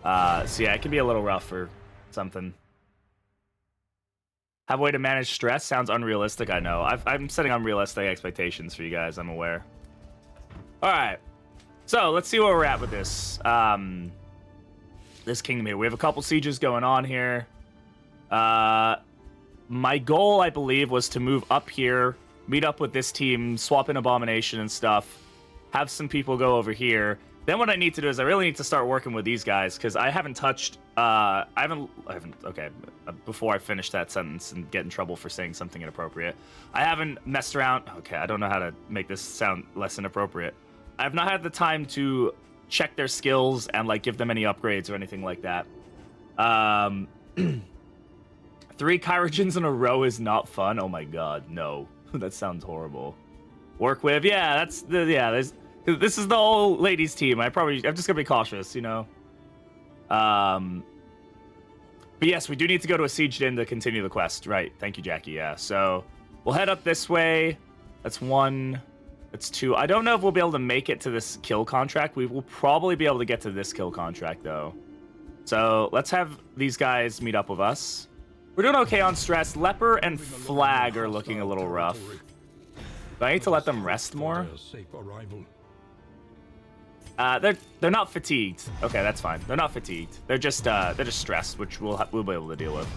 So yeah, it can be a little rough or something. Have a way to manage stress? Sounds unrealistic, I know. I'm setting unrealistic expectations for you guys, I'm aware. Alright. So, let's see where we're at with this. This kingdom here. We have a couple sieges going on here. My goal, I believe, was to move up here, meet up with this team, swap in Abomination and stuff, have some people go over here. Then what I need to do is I really need to start working with these guys, because I haven't touched, okay, before I finish that sentence and get in trouble for saying something inappropriate. I haven't messed around, okay, I don't know how to make this sound less inappropriate. I have not had the time to check their skills and, like, give them any upgrades or anything like that. 3 Kyrogens in a row is not fun. Oh my god, no. That sounds horrible. Work with, yeah, this is the whole ladies team. I'm just gonna be cautious, you know. But yes, we do need to go to a sieged inn to continue the quest. Right, thank you, Jackie, yeah. So, we'll head up this way. That's 1, that's 2. I don't know if we'll be able to make it to this kill contract. We will probably be able to get to this kill contract, though. So, let's have these guys meet up with us. We're doing okay on stress. Leper and Flag are looking a little rough. Do I need to let them rest more? They're not fatigued. Okay, that's fine. They're not fatigued. They're just stressed, which we'll be able to deal with.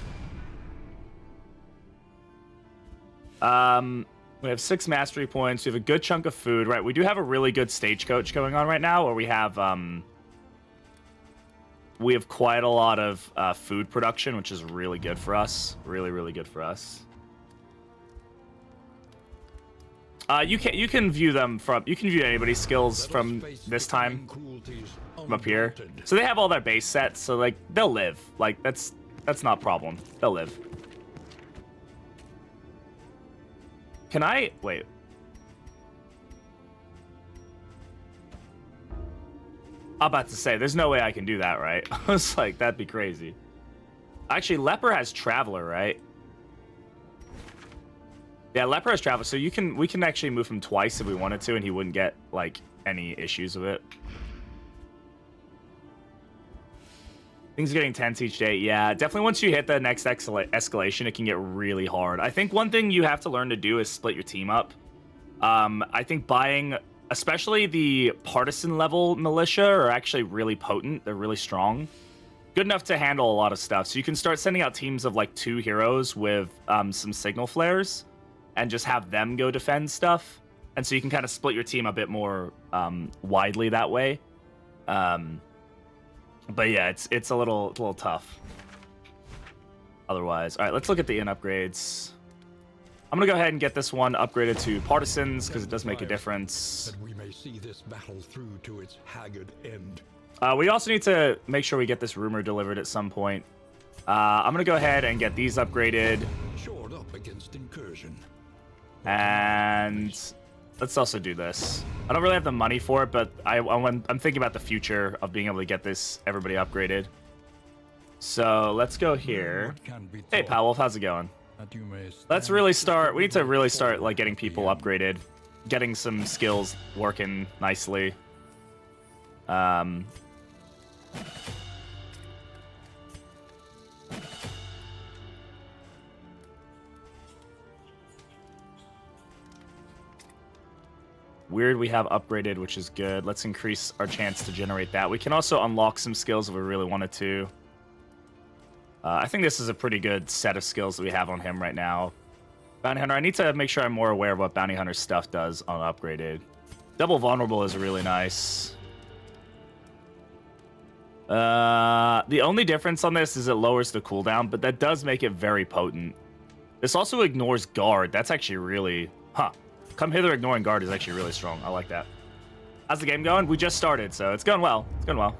We have 6 mastery points. We have a good chunk of food. Right, we do have a really good stagecoach going on right now, where we have quite a lot of food production, which is really good for us. Really, really good for us. You can view them from, you can view anybody's skills from this time, from up here. So they have all their base sets, so like they'll live. Like that's not a problem. They'll live. Can I wait? I'm about to say, there's no way I can do that, right? I was like, that'd be crazy. Actually, Leper has Traveler, right? Yeah, Leper has Traveler, so we can actually move him twice if we wanted to, and he wouldn't get, like, any issues with it. Things are getting tense each day. Yeah, definitely once you hit the next escalation, it can get really hard. I think one thing you have to learn to do is split your team up. I think buying, especially the partisan level militia, are actually really potent. They're really strong. Good enough to handle a lot of stuff. So you can start sending out teams of like 2 heroes with some signal flares and just have them go defend stuff. And so you can kind of split your team a bit more widely that way. But yeah, it's a little tough. Otherwise, all right, let's look at the inn upgrades. I'm gonna go ahead and get this one upgraded to partisans because it does make a difference. That we may see this battle through to its haggard end. We also need to make sure we get this rumor delivered at some point. I'm gonna go ahead and get these upgraded. Shored up against incursion. And let's also do this. I don't really have the money for it, but I'm thinking about the future of being able to get this everybody upgraded. So let's go here. Hey, Powell, how's it going? Let's really start. We need to really start like getting people upgraded, getting some skills working nicely. Weird we have upgraded, which is good. Let's increase our chance to generate that. We can also unlock some skills if we really wanted to. I think this is a pretty good set of skills that we have on him right now. Bounty Hunter, I need to make sure I'm more aware of what Bounty Hunter stuff does on upgraded. Double Vulnerable is really nice. The only difference on this is it lowers the cooldown, but that does make it very potent. This also ignores Guard. That's actually really... Come Hither ignoring Guard is actually really strong. I like that. How's the game going? We just started, so it's going well. It's going well.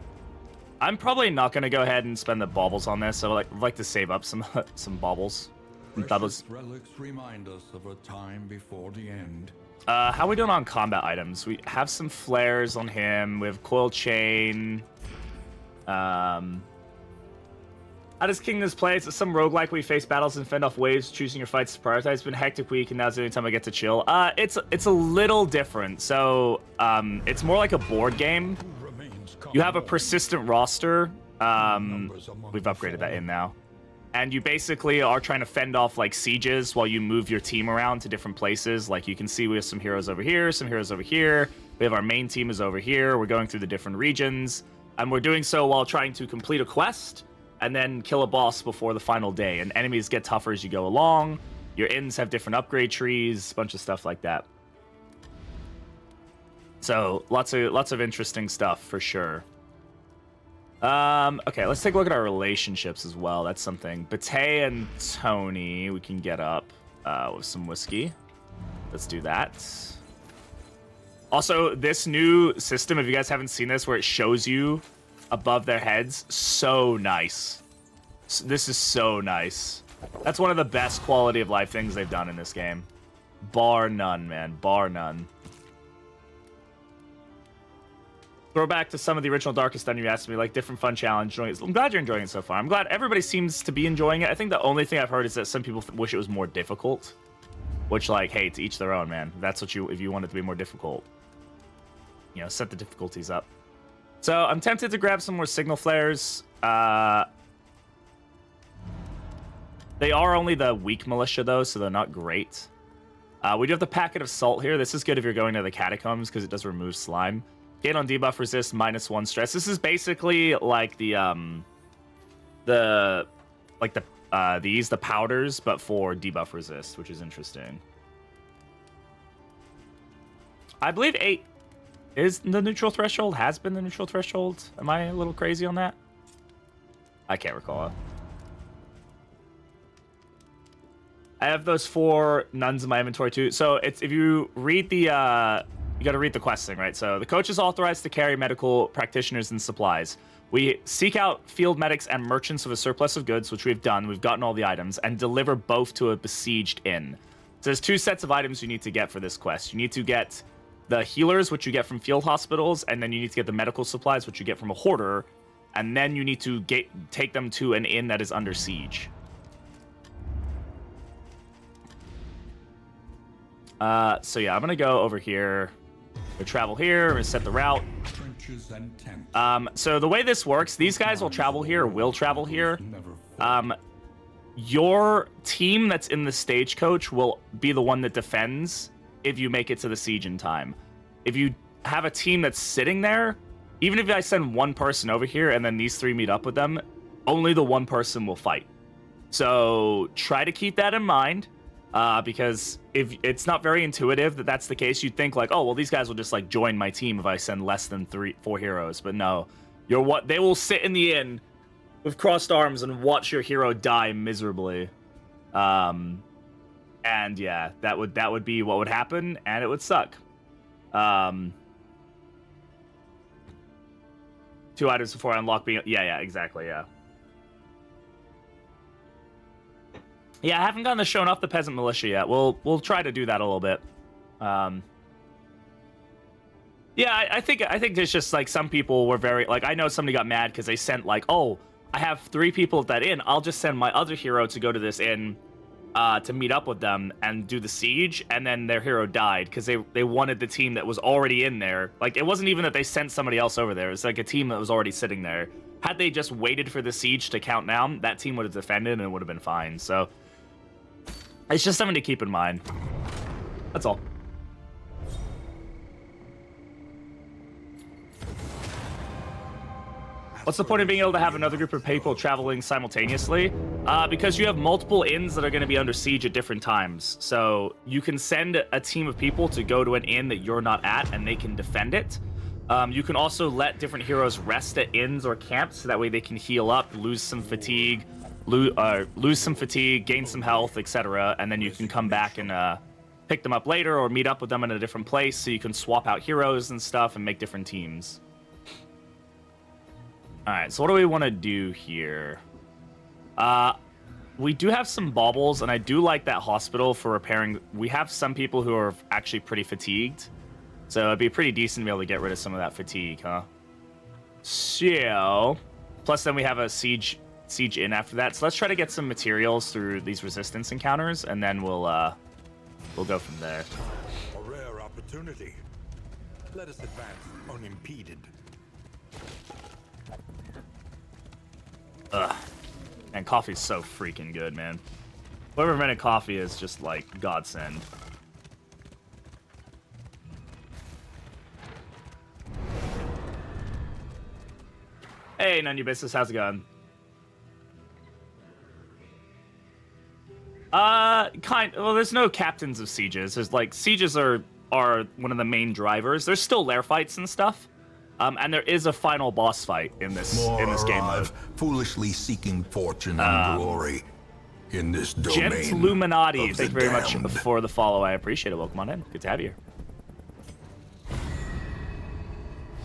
I'm probably not going to go ahead and spend the baubles on this. So I'd like to save up some baubles. Precious relics remind us of a time before the end. How are we doing on combat items? We have some flares on him. We have coil chain. How does Kingdoms play? It's some roguelike where you face battles and fend off waves, choosing your fights to prioritize. It's been a hectic week, and now's the only time I get to chill. It's a little different. So, it's more like a board game. You have a persistent roster. We've upgraded that in now. And you basically are trying to fend off like sieges while you move your team around to different places. Like you can see we have some heroes over here, some heroes over here. We have our main team is over here. We're going through the different regions. And we're doing so while trying to complete a quest and then kill a boss before the final day. And enemies get tougher as you go along. Your inns have different upgrade trees, a bunch of stuff like that. So lots of interesting stuff for sure. Okay, let's take a look at our relationships as well. That's something. Bate and Tony, we can get up with some whiskey. Let's do that. Also, this new system, if you guys haven't seen this, where it shows you above their heads, so nice. This is so nice. That's one of the best quality of life things they've done in this game. Bar none, man. Bar none. Throwback to some of the original Darkest Dungeon, you asked me, like, different fun challenge. I'm glad you're enjoying it so far. I'm glad everybody seems to be enjoying it. I think the only thing I've heard is that some people wish it was more difficult. Which, like, hey, to each their own, man. That's what if you want it to be more difficult. You know, set the difficulties up. So, I'm tempted to grab some more signal flares. They are only the weak militia, though, so they're not great. We do have the packet of salt here. This is good if you're going to the catacombs, because it does remove slime. Gain on debuff resist, -1 stress. This is basically like the powders, but for debuff resist, which is interesting. I believe 8 is the neutral threshold, has been the neutral threshold. Am I a little crazy on that? I can't recall it. I have those 4 nuns in my inventory too. So it's if you read the you got to read the quest thing, right? So the coach is authorized to carry medical practitioners and supplies. We seek out field medics and merchants with a surplus of goods, which we've done. We've gotten all the items, and deliver both to a besieged inn. So there's 2 sets of items you need to get for this quest. You need to get the healers, which you get from field hospitals, and then you need to get the medical supplies, which you get from a hoarder, and then you need to take them to an inn that is under siege. So yeah, I'm gonna go over here. We travel here. We're gonna set the route. So the way this works, these guys will travel here. Your team that's in the stagecoach will be the one that defends if you make it to the siege in time. If you have a team that's sitting there, even if I send one person over here and then these 3 meet up with them, only the one person will fight. So try to keep that in mind. Because if it's not very intuitive that that's the case, you'd think like, oh, well, these guys will just like join my team if I send less than 4 heroes. But no, they will sit in the inn with crossed arms and watch your hero die miserably. And yeah, that would be what would happen, and it would suck. 2 items before I unlock being, yeah, exactly, yeah. Yeah, I haven't gotten to showing off the peasant militia yet. We'll try to do that a little bit. Yeah, I think there's just like some people were very like, I know somebody got mad because they sent like, oh, I have 3 people at that inn. I'll just send my other hero to go to this inn to meet up with them and do the siege, and then their hero died because they wanted the team that was already in there. Like, it wasn't even that they sent somebody else over there. It's like a team that was already sitting there. Had they just waited for the siege to count down, that team would have defended and it would have been fine. So it's just something to keep in mind. That's all. What's the point of being able to have another group of people traveling simultaneously? Because you have multiple inns that are going to be under siege at different times. So you can send a team of people to go to an inn that you're not at, and they can defend it. You can also let different heroes rest at inns or camps, so that way they can heal up, lose some fatigue, gain some health, etc. And then you can come back and pick them up later or meet up with them in a different place, so you can swap out heroes and stuff and make different teams. Alright, so what do we want to do here? We do have some baubles, and I do like that hospital for repairing. We have some people who are actually pretty fatigued, so it'd be pretty decent to be able to get rid of some of that fatigue, huh? So, plus then we have a siege in after that. So let's try to get some materials through these resistance encounters, and then we'll go from there. A rare opportunity. Let us advance unimpeded. Ugh. And coffee's so freaking good, man. Whoever invented coffee is just like godsend. Hey, none of your business. How's it going? Well, there's no captains of sieges. There's like sieges are one of the main drivers. There's still lair fights and stuff. And there is a final boss fight in this game mode. Foolishly seeking fortune and glory in this domain. Gent Luminati, of thank you the very much damned. for the follow. I appreciate it. Welcome on in. Good to have you here.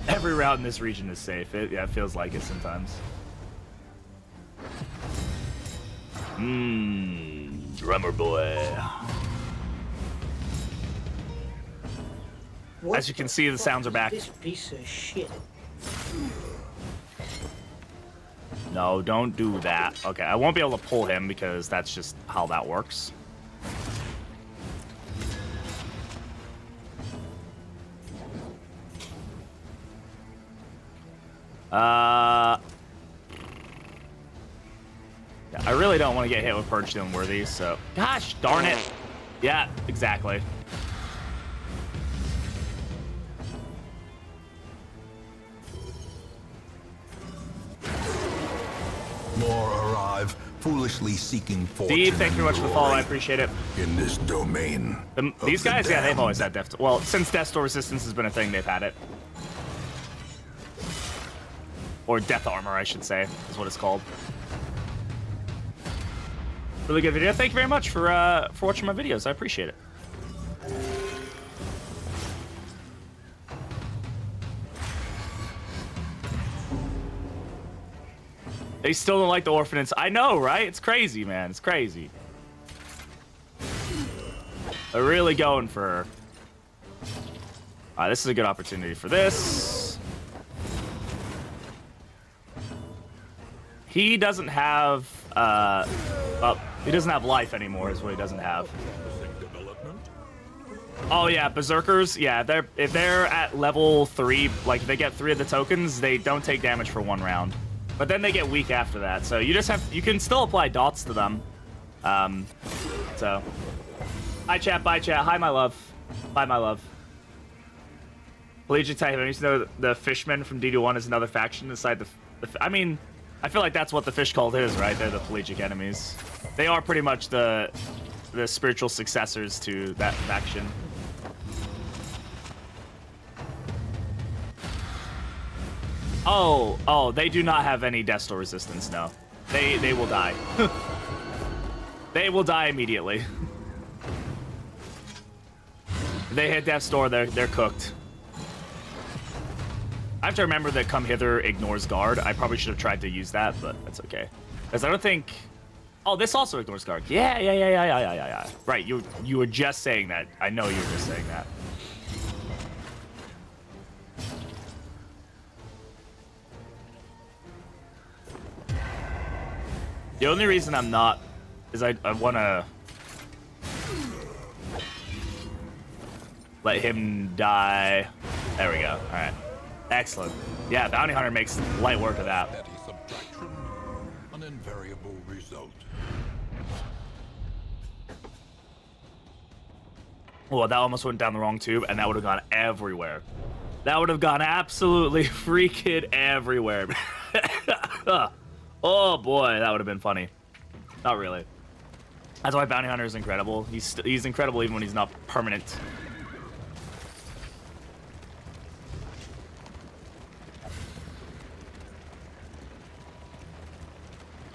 Every route in this region is safe. It feels like it sometimes. Drummer boy. As you can see, the sounds are back. This piece of shit. No, don't do that. Okay, I won't be able to pull him because that's just how that works. Yeah, I really don't want to get hit with Purge Stone Worthy, so... Gosh, darn it! Yeah, exactly. More arrive, foolishly seeking fortune. Steve, thank you very and much for the follow. I glory appreciate it. in this domain. These of the guys, yeah, they've damned. always had death. Well, since Death Door Resistance has been a thing, they've had it. Or Death Armor, I should say, is what it's called. Really good video. Thank you very much for watching my videos. I appreciate it. They still don't like the orphanage. I know, right? It's crazy, man. It's crazy. They're really going for her. This is a good opportunity for this. He doesn't have he doesn't have life anymore is what he doesn't have. Oh yeah, berserkers, yeah, if they're at level 3, like if they get 3 of the tokens, they don't take damage for 1 round. But then they get weak after that. So you can still apply dots to them. So hi chat, bye chat. Hi my love. Bye my love. Collegiate type, I used to know the fishmen from ddII is another faction inside the I mean, I feel like that's what the fish cult is, right? They're the pelagic enemies. They are pretty much the spiritual successors to that faction. Oh, they do not have any Death Door resistance, no. They will die. They will die immediately. If they hit Death's Door, they're cooked. I have to remember that Come Hither ignores guard. I probably should have tried to use that, but that's okay. Because I don't think... Oh, this also ignores guard. Yeah. Right, you were just saying that. I know you were just saying that. The only reason I'm not is I want to let him die. There we go. All right. Excellent. Yeah, Bounty Hunter makes light work of that. Petty subtraction, an invariable result. Well, that almost went down the wrong tube, and that would have gone everywhere. That would have gone absolutely freaking everywhere. Oh boy, that would have been funny. Not really. That's why Bounty Hunter is incredible. He's incredible even when he's not permanent.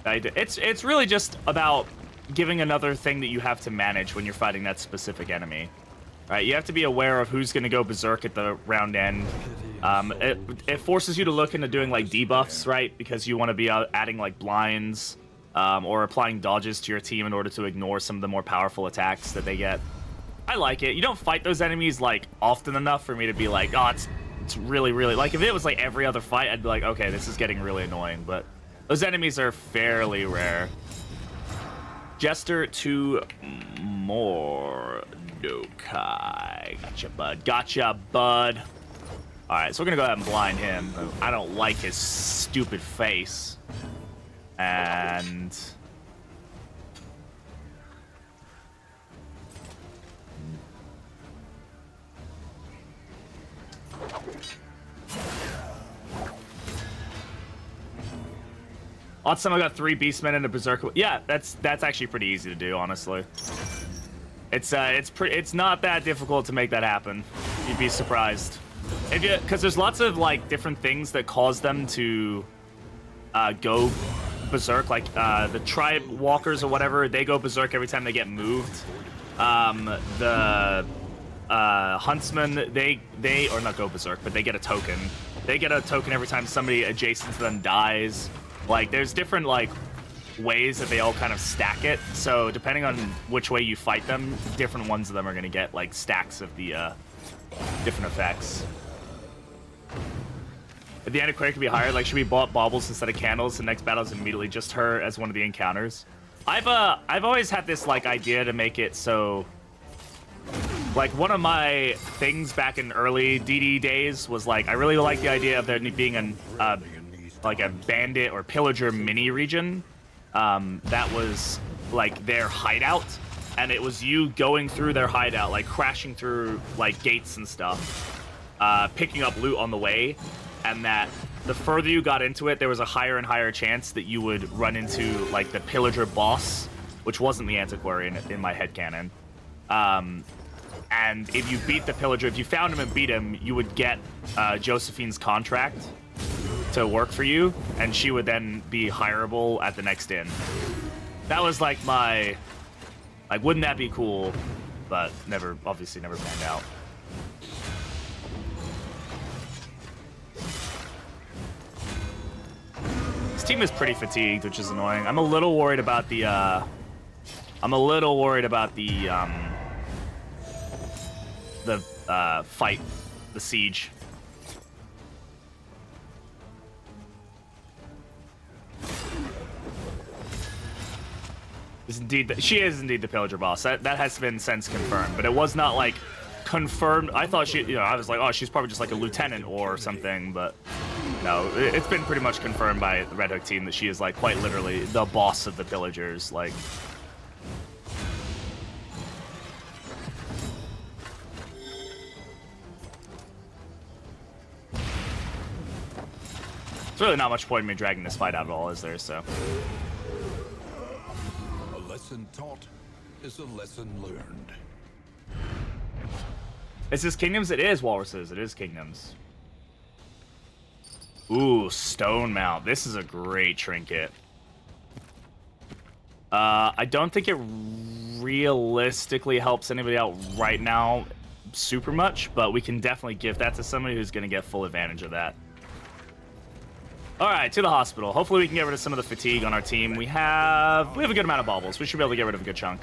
It's really just about giving another thing that you have to manage when you're fighting that specific enemy. Right, you have to be aware of who's going to go berserk at the round end. It forces you to look into doing like debuffs, right? Because you want to be adding like blinds or applying dodges to your team in order to ignore some of the more powerful attacks that they get. I like it. You don't fight those enemies like often enough for me to be like, oh, it's really, really... Like if it was like every other fight, I'd be like, okay, this is getting really annoying. But those enemies are fairly rare. Jester to Mordecai. Gotcha, bud. Gotcha, bud. All right, so we're going to go ahead and blind him. I don't like his stupid face. And last time I got 3 beastmen and a berserker. Yeah, that's actually pretty easy to do, honestly. It's not that difficult to make that happen. You'd be surprised. Because there's lots of like different things that cause them to go berserk, like the tribe walkers or whatever, they go berserk every time they get moved. The huntsmen, they or not go berserk, but they get a token. They get a token every time somebody adjacent to them dies. Like there's different like ways that they all kind of stack it. So depending on which way you fight them, different ones of them are gonna get like stacks of the different effects. If the antiquary can be hired, like should we bought baubles instead of candles? The next battle is immediately just her as one of the encounters. I've always had this like idea to make it so, like one of my things back in early ddII days was like I really like the idea of there being an like a bandit or pillager mini region that was like their hideout, and it was you going through their hideout, like crashing through like gates and stuff, picking up loot on the way. And that the further you got into it, there was a higher and higher chance that you would run into like the pillager boss, which wasn't the antiquary in my headcanon. And if you beat the pillager, if you found him and beat him, you would get Josephine's contract to work for you, and she would then be hireable at the next inn. That was like my, like, wouldn't that be cool? But obviously never panned out. This team is pretty fatigued, which is annoying. I'm a little worried about the fight, the siege. She is indeed the pillager boss. That has been since confirmed, but it was not like confirmed. I thought I was like, oh, she's probably just like a lieutenant or something, but no, it's been pretty much confirmed by the Red Hook team that she is like quite literally the boss of the pillagers. Like, there's really not much point in me dragging this fight out at all, is there? So. A lesson taught is a lesson learned. Is this Kingdoms? It is, Walruses. It is Kingdoms. Ooh, stone mount. This is a great trinket. I don't think it realistically helps anybody out right now super much, but we can definitely give that to somebody who's going to get full advantage of that. All right, to the hospital. Hopefully we can get rid of some of the fatigue on our team. We have a good amount of baubles. We should be able to get rid of a good chunk.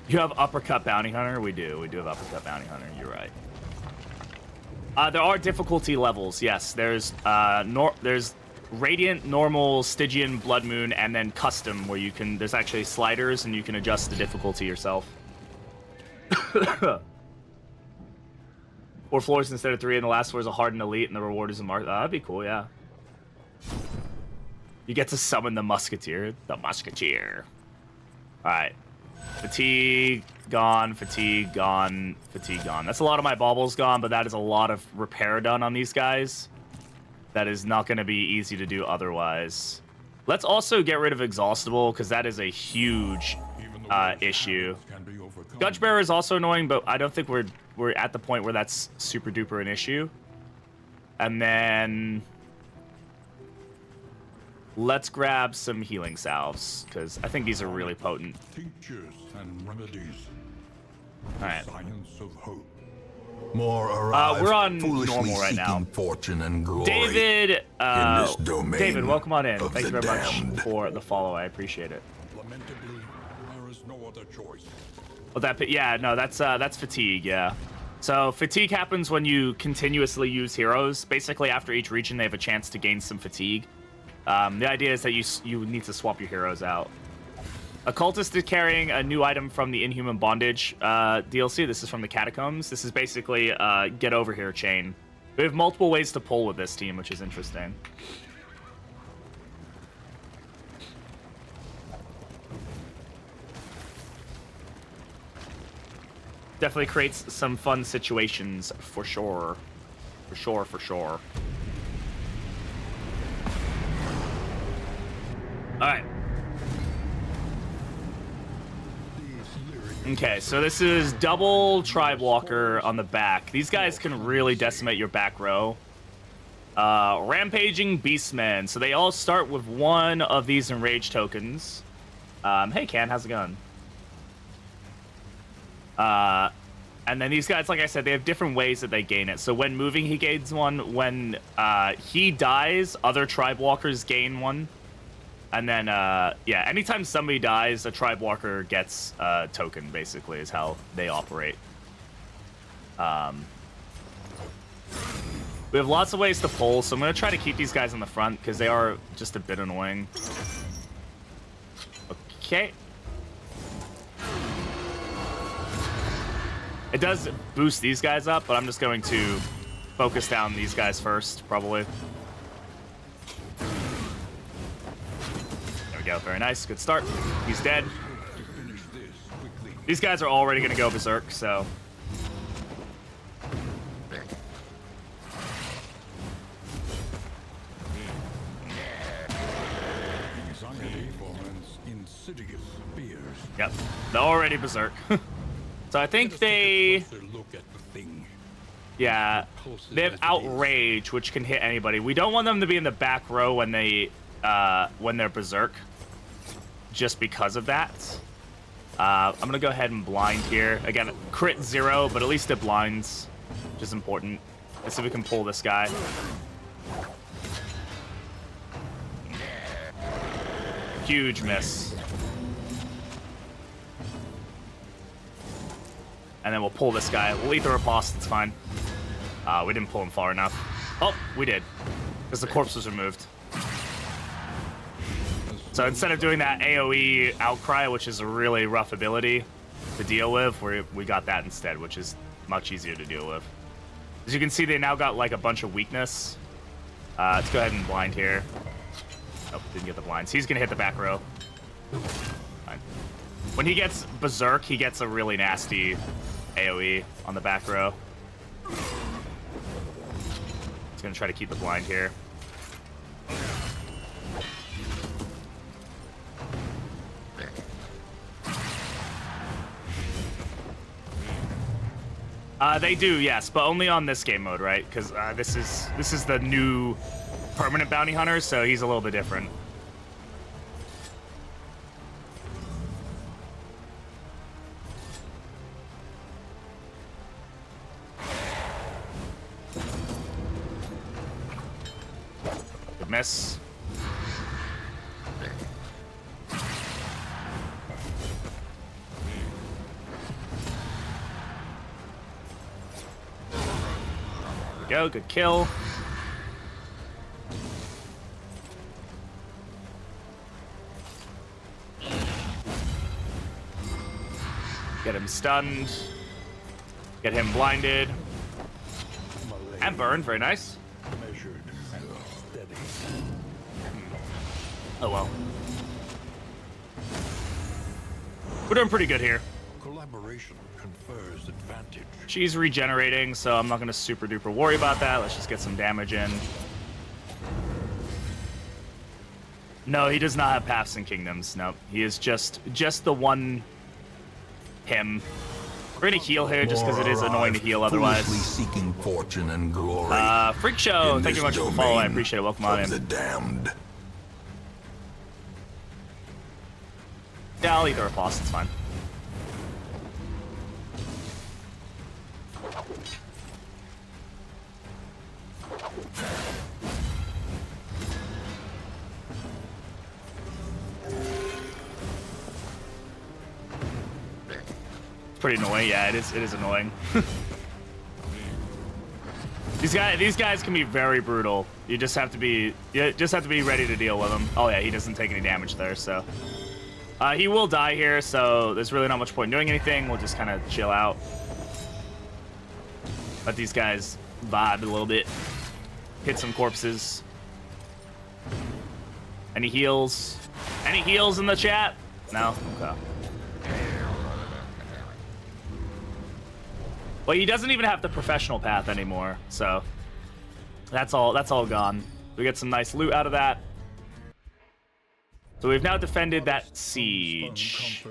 You have Uppercut Bounty Hunter? We do. We do have Uppercut Bounty Hunter. You're right. There are difficulty levels, yes. There's Radiant, Normal, Stygian, Blood Moon, and then Custom, where you can... There's actually sliders, and you can adjust the difficulty yourself. 4 floors instead of 3, and the last floor is a Hardened Elite, and the reward is a mark. That'd be cool, yeah. You get to summon the Musketeer. The Musketeer. Alright. Fatigue gone, fatigue gone, fatigue gone. That's a lot of my baubles gone, but that is a lot of repair done on these guys. That is not going to be easy to do otherwise. Let's also get rid of Exhaustible, because that is a huge issue. Gudgebearer is also annoying, but I don't think we're at the point where that's super duper an issue. And then let's grab some healing salves, because I think these are really potent. Tinctures and remedies. All right. Science of hope. More arrive, we're on foolishly normal right now. seeking fortune and glory David, in this domain David, welcome on in. of Thank you the very damned. much for the follow. I appreciate it. Lamentably, there is no other choice. Well, that's fatigue. Yeah. So fatigue happens when you continuously use heroes. Basically, after each region, they have a chance to gain some fatigue. The idea is that you need to swap your heroes out. Occultist is carrying a new item from the Inhuman Bondage DLC. This is from the Catacombs. This is basically Get Over Here chain. We have multiple ways to pull with this team, which is interesting. Definitely creates some fun situations for sure. For sure, for sure. Alright. Okay, so this is double Tribe Walker on the back. These guys can really decimate your back row. Rampaging beastmen. So they all start with one of these enraged tokens. Hey, Can, how's it going? And then these guys, like I said, they have different ways that they gain it. So when moving, he gains one. When he dies, other Tribe Walkers gain one. And then, yeah, anytime somebody dies, a Tribe Walker gets a token, basically, is how they operate. We have lots of ways to pull, so I'm going to try to keep these guys in the front, because they are just a bit annoying. Okay. It does boost these guys up, but I'm just going to focus down these guys first, probably. There we go. Very nice. Good start. He's dead. These guys are already going to go berserk, so... Yep. They're already berserk. So I think they... Yeah. They have outrage, which can hit anybody. We don't want them to be in the back row when they're berserk. Just because of that. I'm going to go ahead and blind here. Again, crit 0, but at least it blinds, which is important. Let's see if we can pull this guy. Huge miss. And then we'll pull this guy. We'll ether a boss, it's fine. We didn't pull him far enough. Oh, we did. Because the corpse was removed. So instead of doing that AoE outcry, which is a really rough ability to deal with, we got that instead, which is much easier to deal with. As you can see, they now got like a bunch of weakness. Let's go ahead and blind here. Oh, didn't get the blinds. He's going to hit the back row. Fine. When he gets berserk, he gets a really nasty AoE on the back row. He's going to try to keep the blind here. They do, yes, but only on this game mode, right? Because this is the new permanent bounty hunter, so he's a little bit different. Good miss. Go, good kill. Get him stunned. Get him blinded. And burned, very nice. Oh well. We're doing pretty good here. Collaboration confers advantage. She's regenerating, so I'm not going to super duper worry about that. Let's just get some damage in. No, he does not have paths and kingdoms. Nope. He is just the one him. We're going to heal here just because it is annoying to heal otherwise. Seeking fortune and glory. Freak Show, thank you very much for the follow. I appreciate it. Welcome on in. The damned. Yeah, I'll either a boss, it's fine. Pretty annoying, yeah. It is annoying. These guys can be very brutal. You just have to be ready to deal with them. Oh yeah, he doesn't take any damage there, so he will die here. So there's really not much point in doing anything. We'll just kind of chill out. Let these guys vibe a little bit. Hit some corpses. Any heals? Any heals in the chat? No. Okay. Well, he doesn't even have the professional path anymore, so that's all gone. We get some nice loot out of that. So we've now defended that siege.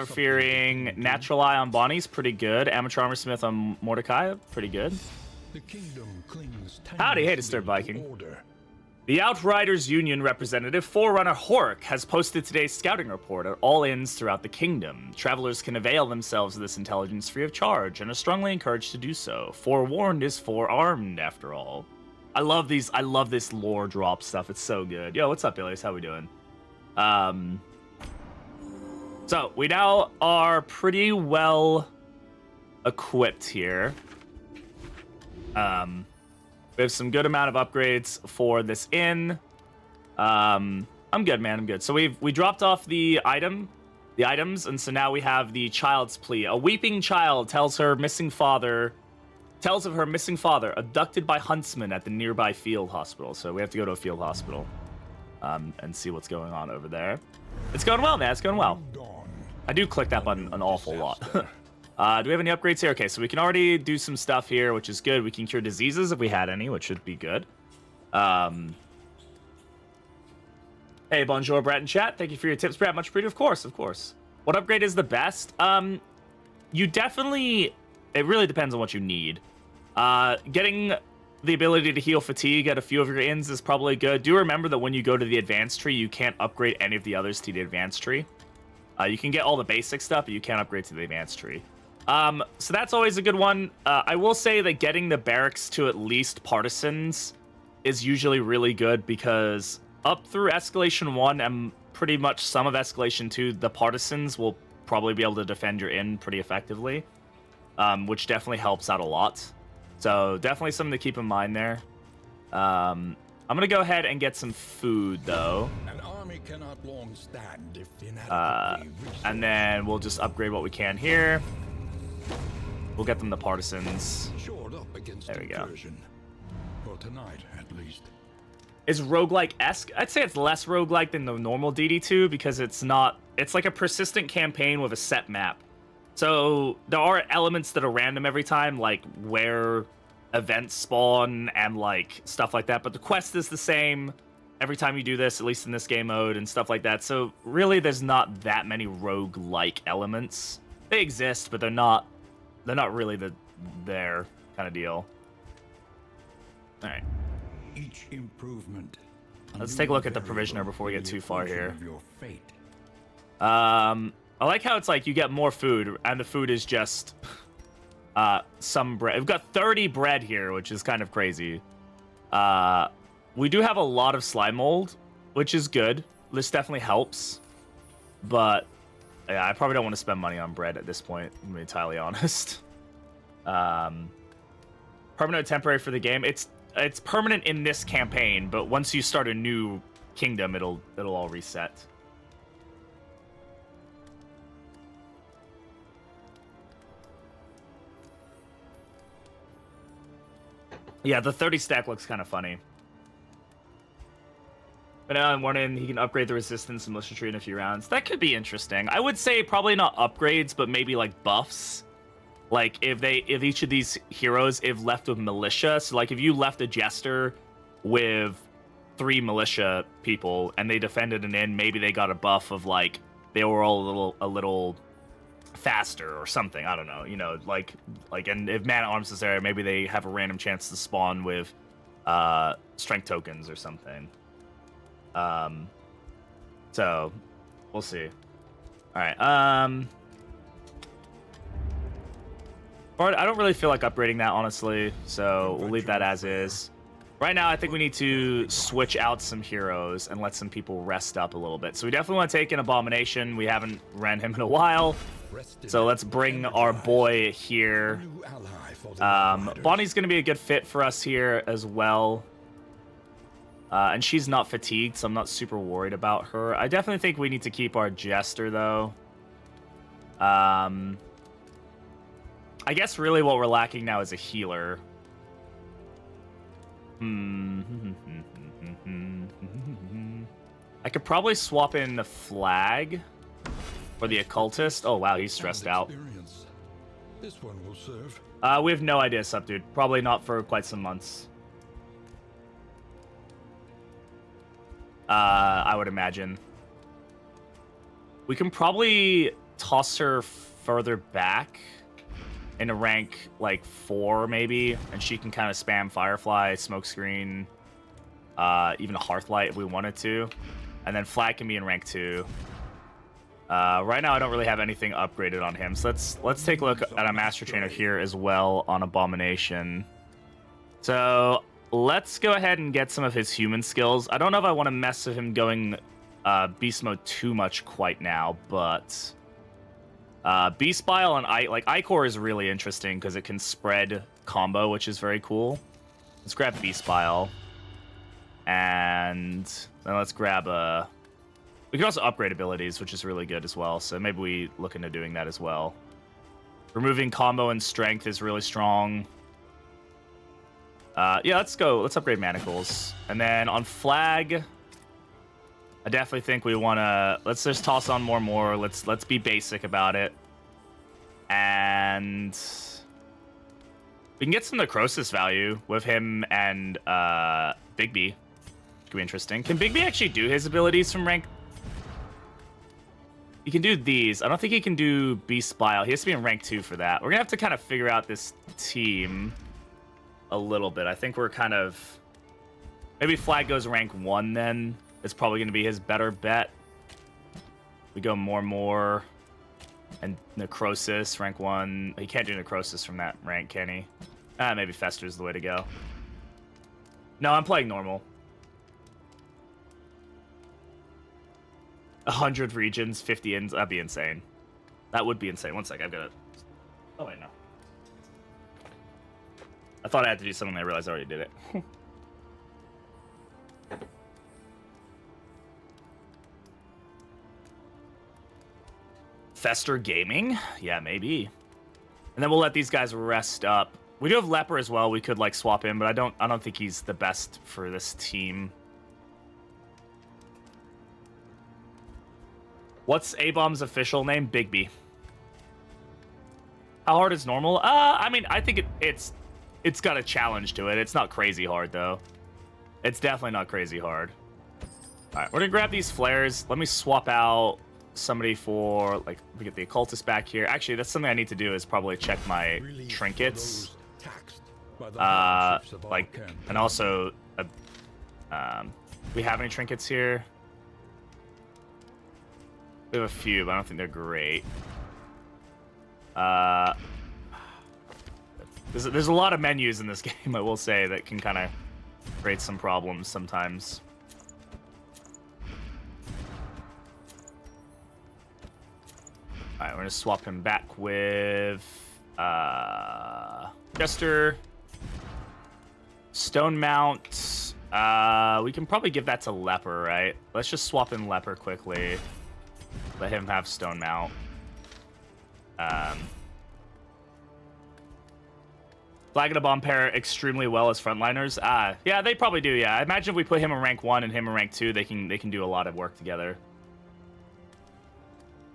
Fearing Natural Eye on Bonnie's pretty good. Amateur Armorsmith on Mordecai, pretty good. Howdy, hey, Disturbed Viking. The Outriders Union representative, Forerunner Hork, has posted today's scouting report at all inns throughout the kingdom. Travelers can avail themselves of this intelligence free of charge, and are strongly encouraged to do so. Forewarned is forearmed, after all. I love this lore drop stuff. It's so good. Yo, what's up, Ilias? How we doing? So we now are pretty well equipped here. We have some good amount of upgrades for this inn. I'm good, man. I'm good. So we dropped off the items, and so now we have the child's plea. A weeping child tells of her missing father, abducted by huntsmen at the nearby field hospital. So we have to go to a field hospital, and see what's going on over there. It's going well, man. It's going well. I do click that button an awful lot. Do we have any upgrades here? Okay, so we can already do some stuff here, which is good. We can cure diseases if we had any, which should be good. Hey, bonjour, Brat in chat. Thank you for your tips, Brat. Much appreciated. Of course, of course. What upgrade is the best? You definitely... It really depends on what you need. Getting the ability to heal fatigue at a few of your inns is probably good. Do remember that when you go to the advanced tree, you can't upgrade any of the others to the advanced tree. You can get all the basic stuff, but you can't upgrade to the advanced tree. So that's always a good one. I will say that getting the barracks to at least partisans is usually really good, because up through Escalation 1 and pretty much some of Escalation 2, the partisans will probably be able to defend your inn pretty effectively, which definitely helps out a lot. So definitely something to keep in mind there. I'm going to go ahead and get some food, though. An army cannot long stand if and then we'll just upgrade what we can here. We'll get them the partisans. There we go. For tonight, at least. Is roguelike-esque? I'd say it's less roguelike than the normal ddII, because it's like a persistent campaign with a set map. So there are elements that are random every time, like where events spawn and like stuff like that, but the quest is the same every time you do this, at least in this game mode and stuff like that. So really there's not that many rogue-like elements. They exist, but they're not really their kind of deal. All right. Each improvement. Let's take a look at the provisioner before we get too far here. I like how it's like you get more food, and the food is just some bread. We've got 30 bread here, which is kind of crazy. We do have a lot of slime mold, which is good. This definitely helps. But yeah, I probably don't want to spend money on bread at this point, to be entirely honest. Permanent or temporary for the game. It's permanent in this campaign, but once you start a new kingdom, it'll all reset. Yeah, the 30 stack looks kind of funny. But now in one end, he can upgrade the resistance and militia tree in a few rounds. That could be interesting. I would say probably not upgrades, but maybe like buffs. Like if each of these heroes, if left with militia, so like if you left a jester with 3 militia people and they defended an inn, maybe they got a buff of like they were all a little faster or something. I don't know. You know, like and if man at arms is there, maybe they have a random chance to spawn with strength tokens or something. So we'll see. All right. I don't really feel like upgrading that, honestly, so we'll leave that as is. Right now, I think we need to switch out some heroes and let some people rest up a little bit. So we definitely want to take an Abomination. We haven't ran him in a while. So let's bring our boy here. Bonnie's going to be a good fit for us here as well. And she's not fatigued, so I'm not super worried about her. I definitely think we need to keep our Jester, though. I guess really what we're lacking now is a healer. I could probably swap in the flag for the occultist. Oh wow, he's stressed out. This one will serve. We have no idea, Sup, dude. Probably not for quite some months. I would imagine. We can probably toss her further back in a rank like 4 maybe, and she can kind of spam Firefly, Smokescreen, even a Hearthlight if we wanted to, and then Flag can be in rank 2. Right now I don't really have anything upgraded on him, so let's take a look at a Master Trainer here as well on Abomination. So let's go ahead and get some of his human skills. I don't know if I want to mess with him going beast mode too much quite now, but Beast Bile and Ichor is really interesting because it can spread combo, which is very cool. Let's grab Beast Bile, and then let's grab we can also upgrade abilities, which is really good as well. So maybe we look into doing that as well. Removing combo and strength is really strong. Yeah, let's go. Let's upgrade Manacles, and then on Flag, I definitely think we want to... Let's just toss on more. Let's be basic about it. And we can get some necrosis value with him and Bigby. Could be interesting. Can Bigby actually do his abilities from rank... He can do these. I don't think he can do Beast Bile. He has to be in rank 2 for that. We're going to have to kind of figure out this team a little bit. I think we're kind of... Maybe Flag goes rank 1 then. It's probably going to be his better bet. We go more, and Necrosis, rank 1. He can't do Necrosis from that rank, can he? Maybe Fester's the way to go. No, I'm playing normal. 100 regions, 50 ins. That'd be insane. That would be insane. One sec, I've got to... Oh, wait, no. I thought I had to do something, I realized I already did it. Fester Gaming? Yeah, maybe. And then we'll let these guys rest up. We do have Leper as well. We could like swap him, but I don't think he's the best for this team. What's A-Bomb's official name? Bigby. How hard is normal? I mean, I think it's got a challenge to it. It's not crazy hard though. It's definitely not crazy hard. All right, we're gonna grab these flares. Let me swap out somebody for, like, we get the occultist back here. Actually, that's something I need to do is probably check my trinkets. Like, and also, we have any trinkets here? We have a few, but I don't think they're great. There's a lot of menus in this game, I will say, that can kind of create some problems sometimes. Alright, we're gonna swap him back with Jester. Stone Mount. We can probably give that to Leper, right? Let's just swap in Leper quickly. Let him have Stone Mount. Flag and a Bomb pair extremely well as frontliners. Yeah, they probably do, yeah. I imagine if we put him in rank 1 and him in rank 2, they can do a lot of work together.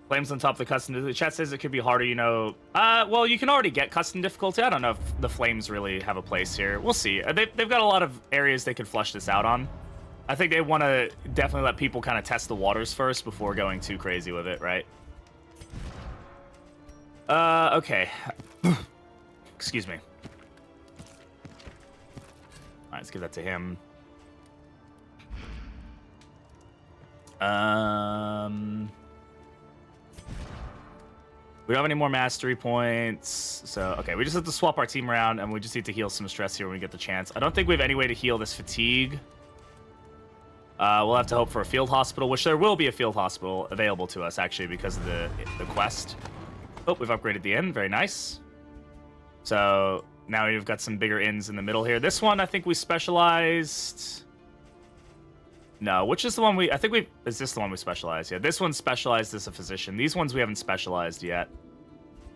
Flames on top of the custom. The chat says it could be harder, you know. Well, you can already get custom difficulty. I don't know if the flames really have a place here. We'll see. They've got a lot of areas they could flush this out on. I think they want to definitely let people kind of test the waters first before going too crazy with it, right? Okay. Excuse me. All right, let's give that to him. We don't have any more mastery points, so okay, we just have to swap our team around, and we just need to heal some stress here when we get the chance. I don't think we have any way to heal this fatigue. We'll have to hope for a field hospital, which there will be a field hospital available to us, actually, because of the quest. Oh, we've upgraded the inn. Very nice. So now we've got some bigger inns in the middle here. This one, I think we specialized... No, which is the one we... I think we... Is this the one we specialized? Yeah, this one's specialized as a physician. These ones we haven't specialized yet.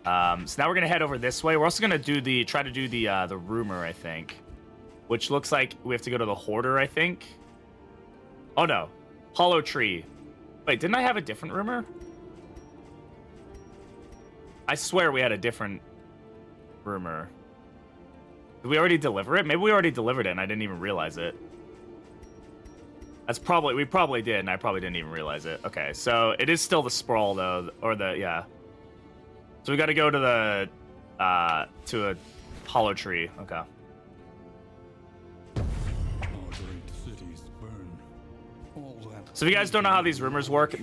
So now we're going to head over this way. We're also going to try to do the rumor, I think. Which looks like we have to go to the hoarder, I think. Oh, no. Hollow tree. Wait, didn't I have a different rumor? I swear we had a different... rumor. Did we already deliver it? Maybe we already delivered it and I didn't even realize it. We probably did, and I probably didn't even realize it. Okay, so it is still the sprawl though, yeah. So we got to go to the to a hollow tree. Okay. So if you guys don't know how these rumors work,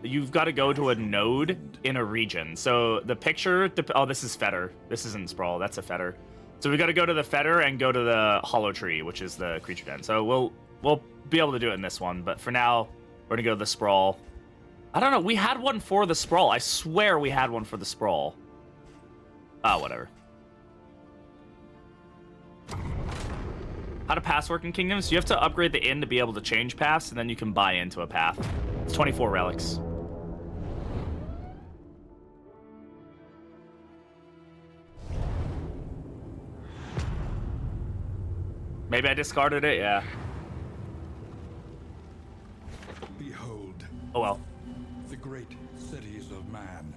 you've got to go to a node in a region. So the picture, oh, this is fetter. This isn't sprawl. That's a fetter. So we got to go to the fetter and go to the hollow tree, which is the creature den. So we'll be able to do it in this one, but for now, we're gonna go to the sprawl. I don't know. We had one for the sprawl. I swear we had one for the sprawl. Oh, whatever. How to pass work in Kingdoms? You have to upgrade the inn to be able to change paths, and then you can buy into a path. It's 24 relics. Maybe I discarded it, yeah. Behold. Oh well. The great cities of man.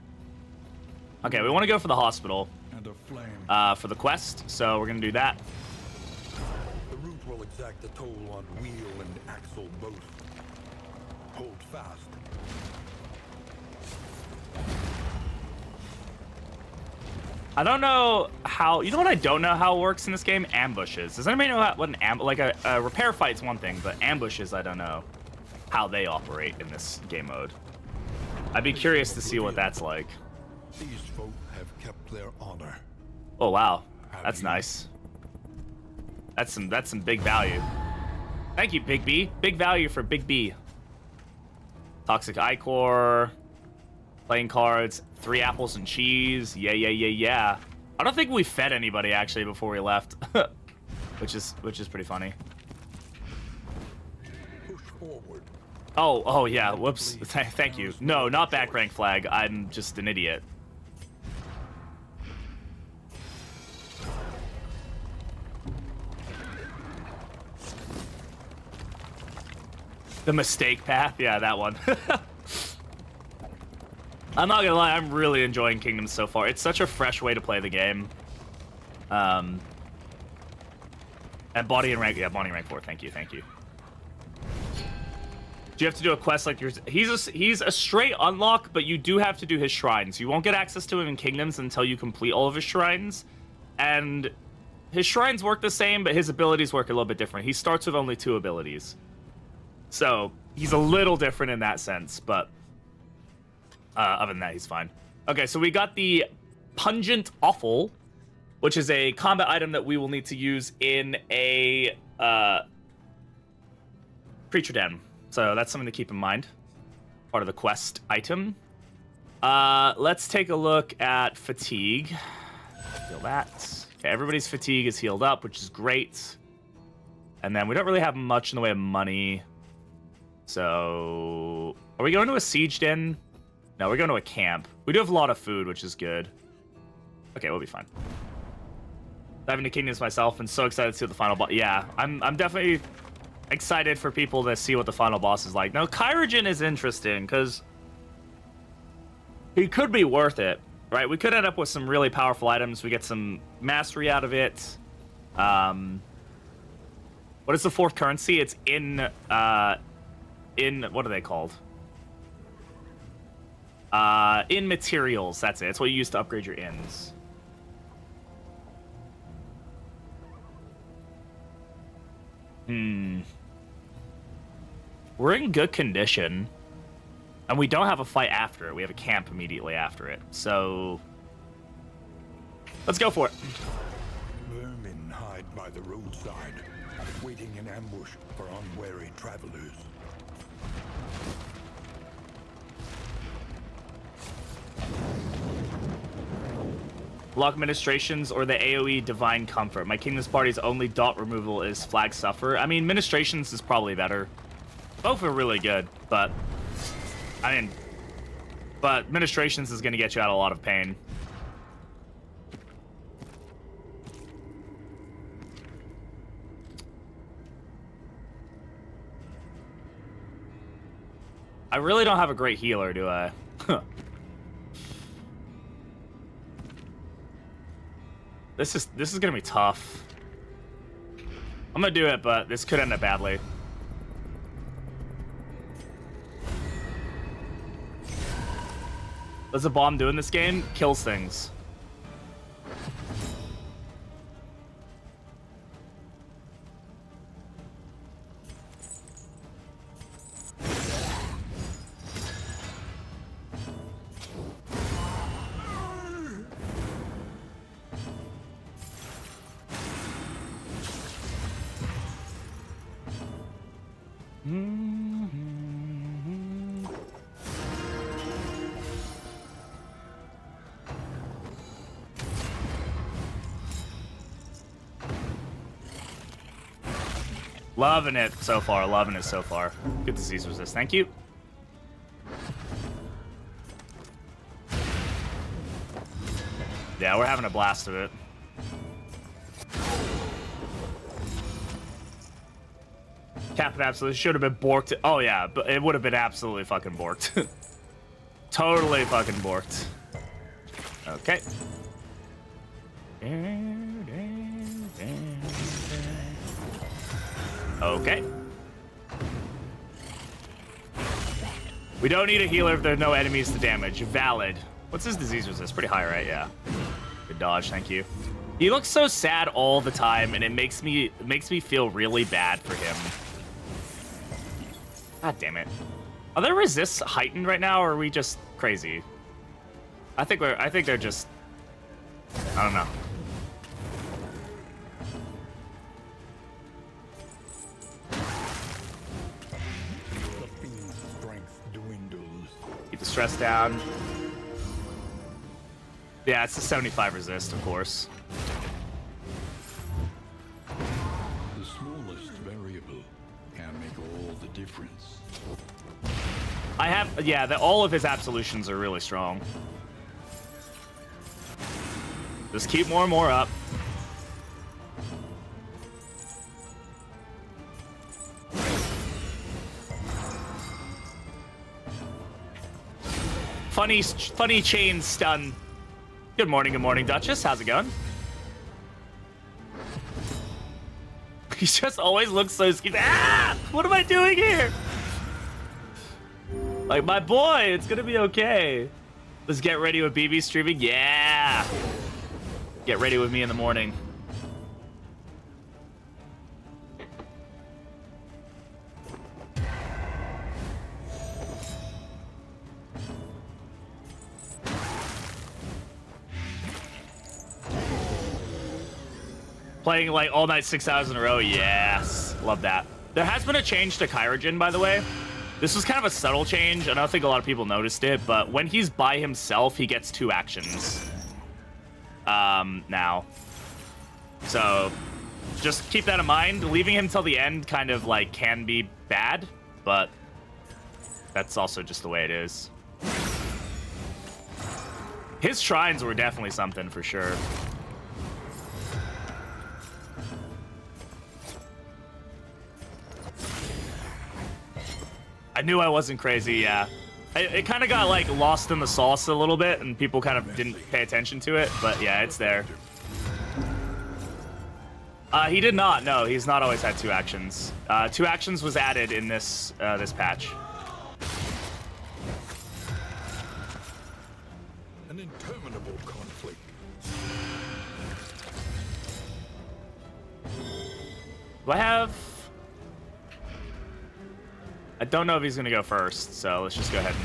Okay, we want to go for the hospital. And a flame. For the quest, so we're gonna do that. The route will exact a toll on wheel and axle both. Hold fast. I don't know how. You know what I don't know how it works in this game? Ambushes. Does anybody know what an like a repair fight's one thing, but ambushes I don't know how they operate in this game mode. I'd be curious to see what that's like. These folk have kept their honor. Oh wow, that's nice. That's some big value. Thank you, Big B. Big value for Big B. Toxic Ichor. Playing cards, 3 apples and cheese. Yeah. I don't think we fed anybody actually before we left, which is pretty funny. Push forward. Oh yeah. Whoops. Thank you. No, not back rank flag. I'm just an idiot. The mistake path. Yeah, that one. I'm not gonna lie, I'm really enjoying Kingdoms so far. It's such a fresh way to play the game. And body and rank, yeah, body and rank 4. Thank you. Do you have to do a quest like yours? He's a straight unlock, but you do have to do his shrines. You won't get access to him in Kingdoms until you complete all of his shrines. And his shrines work the same, but his abilities work a little bit different. He starts with only 2 abilities. So he's a little different in that sense, but other than that, he's fine. Okay, so we got the Pungent Offal, which is a combat item that we will need to use in a creature den. So that's something to keep in mind. Part of the quest item. Let's take a look at fatigue. Heal that. Okay, everybody's fatigue is healed up, which is great. And then we don't really have much in the way of money. So are we going to a siege den? No, we're going to a camp. We do have a lot of food, which is good. Okay, we'll be fine. Diving to Kingdoms myself and so excited to see what the final boss... Yeah, I'm definitely excited for people to see what the final boss is like. Now, Kyrogen is interesting because he could be worth it, right? We could end up with some really powerful items. We get some mastery out of it. What is the 4th currency? It's in what are they called? In materials, that's it. It's what you use to upgrade your inns. We're in good condition. And we don't have a fight after it. We have a camp immediately after it. So let's go for it. Vermin hide by the roadside, waiting in ambush for unwary travelers. Lock ministrations or the AoE Divine Comfort. My Kingdom's party's only dot removal is Flag Suffer. I mean, ministrations is probably better. Both are really good, but ministrations is going to get you out of a lot of pain. I really don't have a great healer, do I? This is gonna be tough. I'm gonna do it, but this could end up badly. What's a bomb do in this game? Kills things. Loving it so far. Loving it so far. Good disease resist. Thank you. Yeah, we're having a blast of it. Captain Absolute should have been borked. Oh, yeah, but it would have been absolutely fucking borked. Totally fucking borked. Okay. Okay. We don't need a healer if there are no enemies to damage. Valid. What's his disease resist? Pretty high, right? Yeah. Good dodge, thank you. He looks so sad all the time, and it makes me feel really bad for him. God damn it. Are their resists heightened right now, or are we just crazy? I think they're just, I don't know. The fiend's strength dwindles. Keep the stress down. Yeah, it's the 75 resist, of course. The smallest variable can make all the difference. I have, yeah, all of his absolutions are really strong. Just keep more and more up. Funny chain stun. Good morning, Duchess. How's it going? He just always looks so scared. Ah! What am I doing here? Like, my boy, it's gonna be okay. Let's get ready with BB streaming. Yeah. Get ready with me in the morning. Playing like all night 6 hours in a row. Yes. Love that. There has been a change to Kyrogen, by the way. This was kind of a subtle change. I don't think a lot of people noticed it, but when he's by himself, he gets 2 actions. Now. So, just keep that in mind. Leaving him till the end kind of, like, can be bad, but that's also just the way it is. His shrines were definitely something, for sure. I knew I wasn't crazy, yeah. It kind of got, like, lost in the sauce a little bit, and people kind of didn't pay attention to it, but yeah, it's there. He did not, no, he's not always had 2 actions. 2 actions was added in this patch. An interminable conflict. Do I have... I don't know if he's gonna go first, so let's just go ahead and...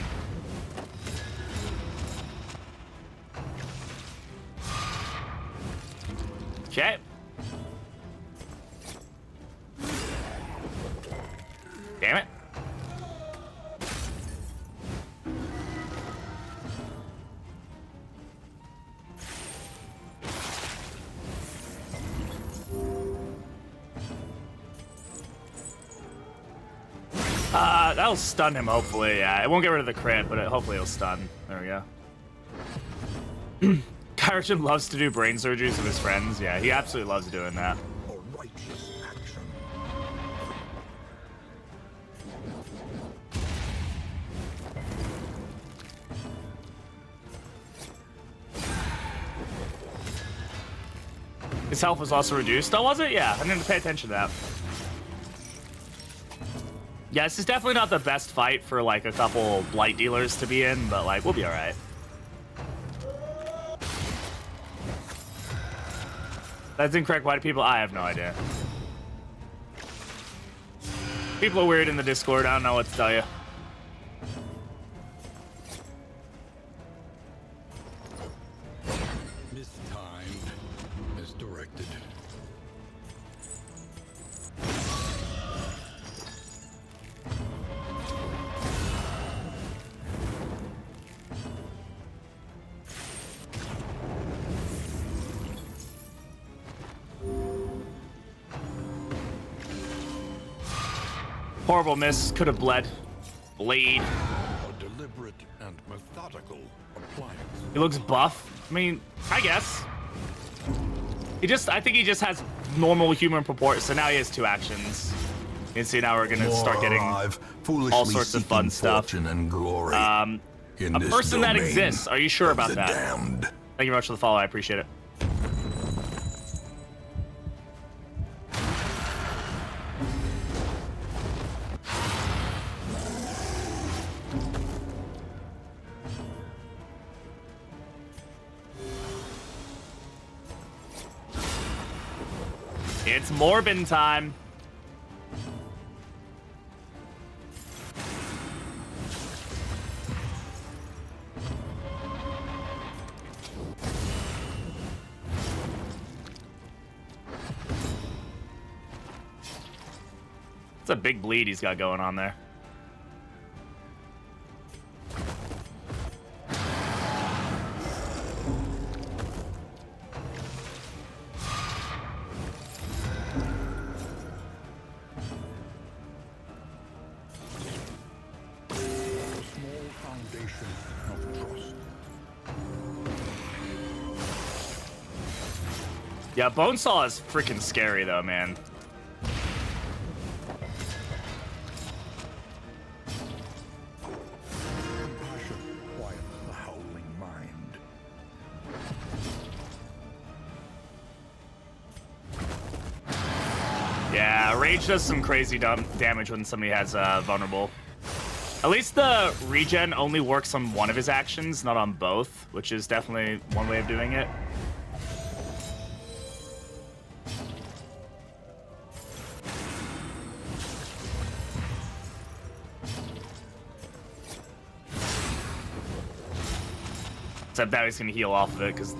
Okay. Damn it. That'll stun him, hopefully. Yeah, it won't get rid of the crit, but hopefully it'll stun. There we go. Kyrogen loves to do brain surgeries with his friends. Yeah, he absolutely loves doing that. A righteous action. His health was also reduced. Oh, was it? Yeah, I didn't pay attention to that. Yeah, this is definitely not the best fight for, like, a couple blight dealers to be in, but, like, we'll be alright. That's incorrect. Why do people... I have no idea. People are weird in the Discord. I don't know what to tell you. Mistimed, misdirected. Horrible miss. Could have bled. Bleed. A deliberate and methodical appliance. He looks buff. I mean, I guess. I think he just has normal human proportions. So now he has 2 actions. You see, now we're gonna start getting all sorts of fun stuff. And glory A person that exists. Are you sure about that? Damned. Thank you very much for the follow. I appreciate it. It's Morbin time. It's a big bleed he's got going on there. Yeah, Bonesaw is freaking scary though, man. Compassion quiets the howling mind. Yeah, Rage does some crazy damage when somebody has vulnerable. At least the regen only works on one of his actions, not on both, which is definitely one way of doing it. Except now he's gonna heal off of it, because...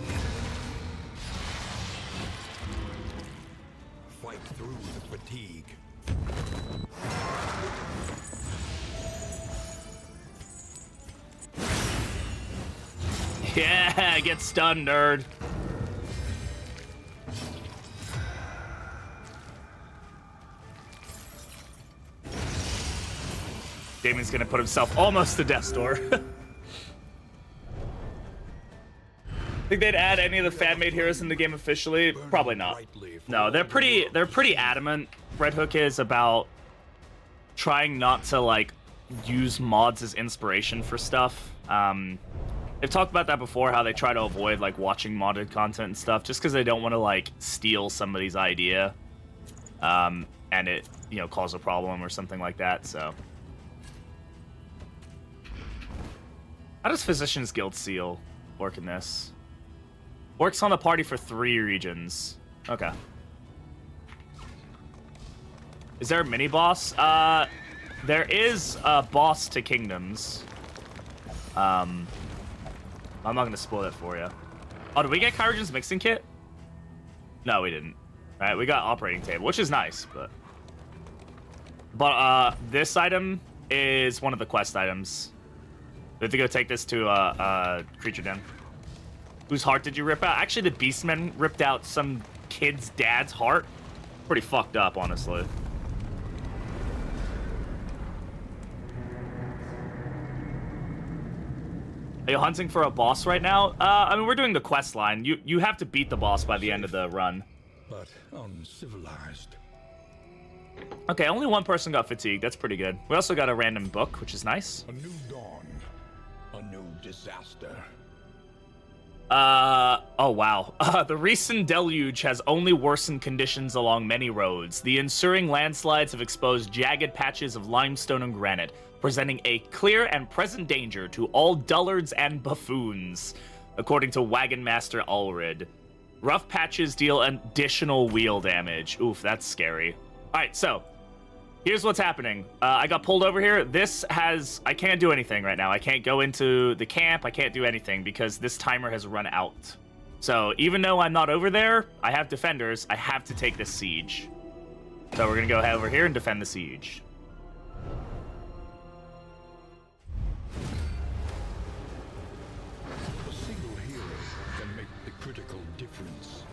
Fight through the fatigue. Yeah, get stunned, nerd. Damon's gonna put himself almost to death's door. Think they'd add any of the fan-made heroes in the game officially? Probably not. No, they're pretty adamant. Red Hook is about trying not to like use mods as inspiration for stuff. They've talked about that before, how they try to avoid like watching modded content and stuff, just because they don't want to like steal somebody's idea, and it cause a problem or something like that. So, how does Physician's Guild Seal work in this? Works on the party for 3 regions. Okay. Is there a mini boss? There is a boss to Kingdoms. I'm not gonna spoil it for you. Oh, did we get Kyrogen's mixing kit? No, we didn't. All right, we got operating table, which is nice, but this item is one of the quest items. We have to go take this to a creature den. Whose heart did you rip out? Actually, the beastmen ripped out some kid's dad's heart. Pretty fucked up, honestly. Are you hunting for a boss right now? I mean, we're doing the quest line. You have to beat the boss by the end of the run. But uncivilized. Okay, only one person got fatigued. That's pretty good. We also got a random book, which is nice. A new dawn. A new disaster. Oh wow. The recent deluge has only worsened conditions along many roads. The ensuing landslides have exposed jagged patches of limestone and granite, presenting a clear and present danger to all dullards and buffoons, according to Wagon Master Ulrid. Rough patches deal additional wheel damage. Oof, that's scary. All right, so here's what's happening. I got pulled over here. I can't do anything right now. I can't go into the camp. I can't do anything because this timer has run out. So even though I'm not over there, I have defenders. I have to take this siege. So we're going to go over here and defend the siege. A single hero can make the critical difference.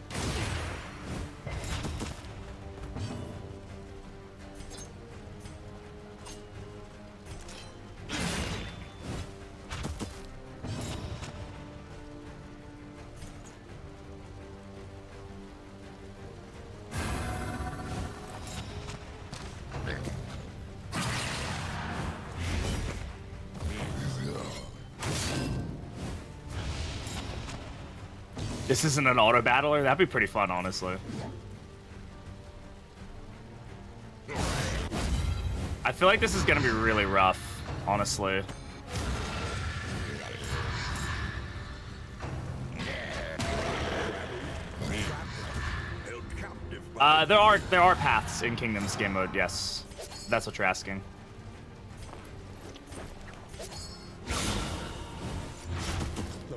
This isn't an auto battler? That'd be pretty fun, honestly. I feel like this is gonna be really rough, honestly. There are paths in Kingdoms game mode, yes. That's what you're asking.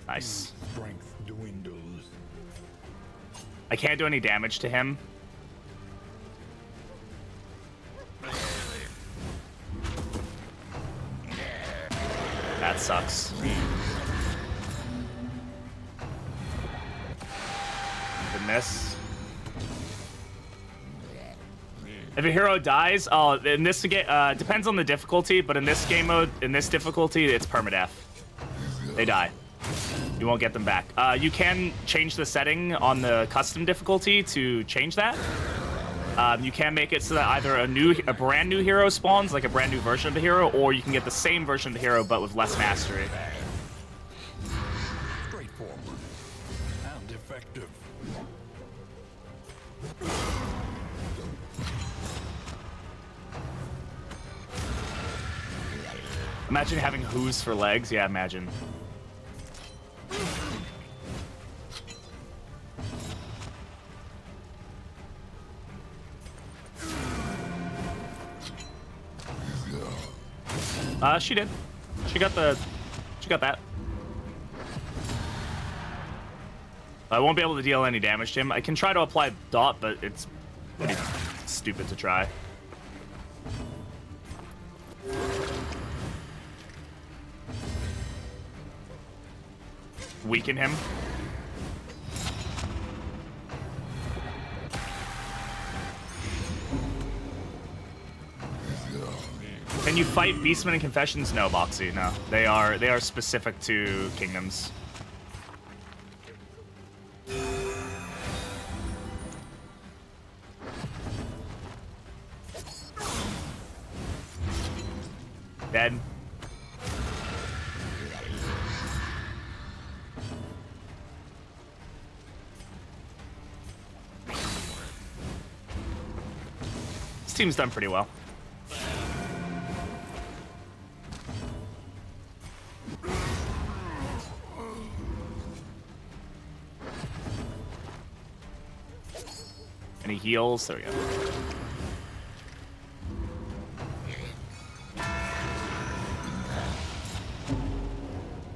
Nice. Strength dwindles. I can't do any damage to him. That sucks. Good miss. If a hero dies, in this depends on the difficulty, but in this game mode, in this difficulty, it's permadeath. They die. You won't get them back. You can change the setting on the custom difficulty to change that. You can make it so that either a brand new hero spawns, like a brand new version of the hero, or you can get the same version of the hero but with less mastery. Straightforward and effective. Imagine having hooves for legs. Yeah, imagine. She did. She got that. I won't be able to deal any damage to him. I can try to apply dot, but it's pretty stupid to try. Weaken him. Can you fight beastmen and confessions? No, Boxy. No, they are specific to kingdoms. Dead. This team's done pretty well. Any heals? There we go.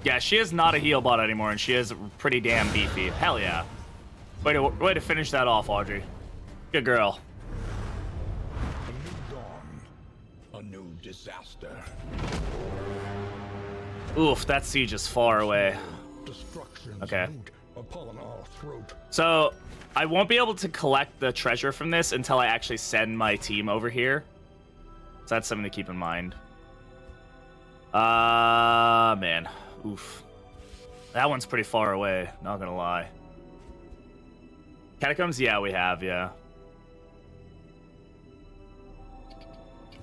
Yeah, she is not a heal bot anymore, and she is pretty damn beefy. Hell yeah. Way to finish that off, Audrey. Good girl. A new dawn, a new disaster. Oof, that siege is far away. Destruction's Okay. root upon our throat. So, I won't be able to collect the treasure from this until I actually send my team over here. So that's something to keep in mind. Man. Oof. That one's pretty far away, not gonna lie. Catacombs? Yeah, we have, yeah.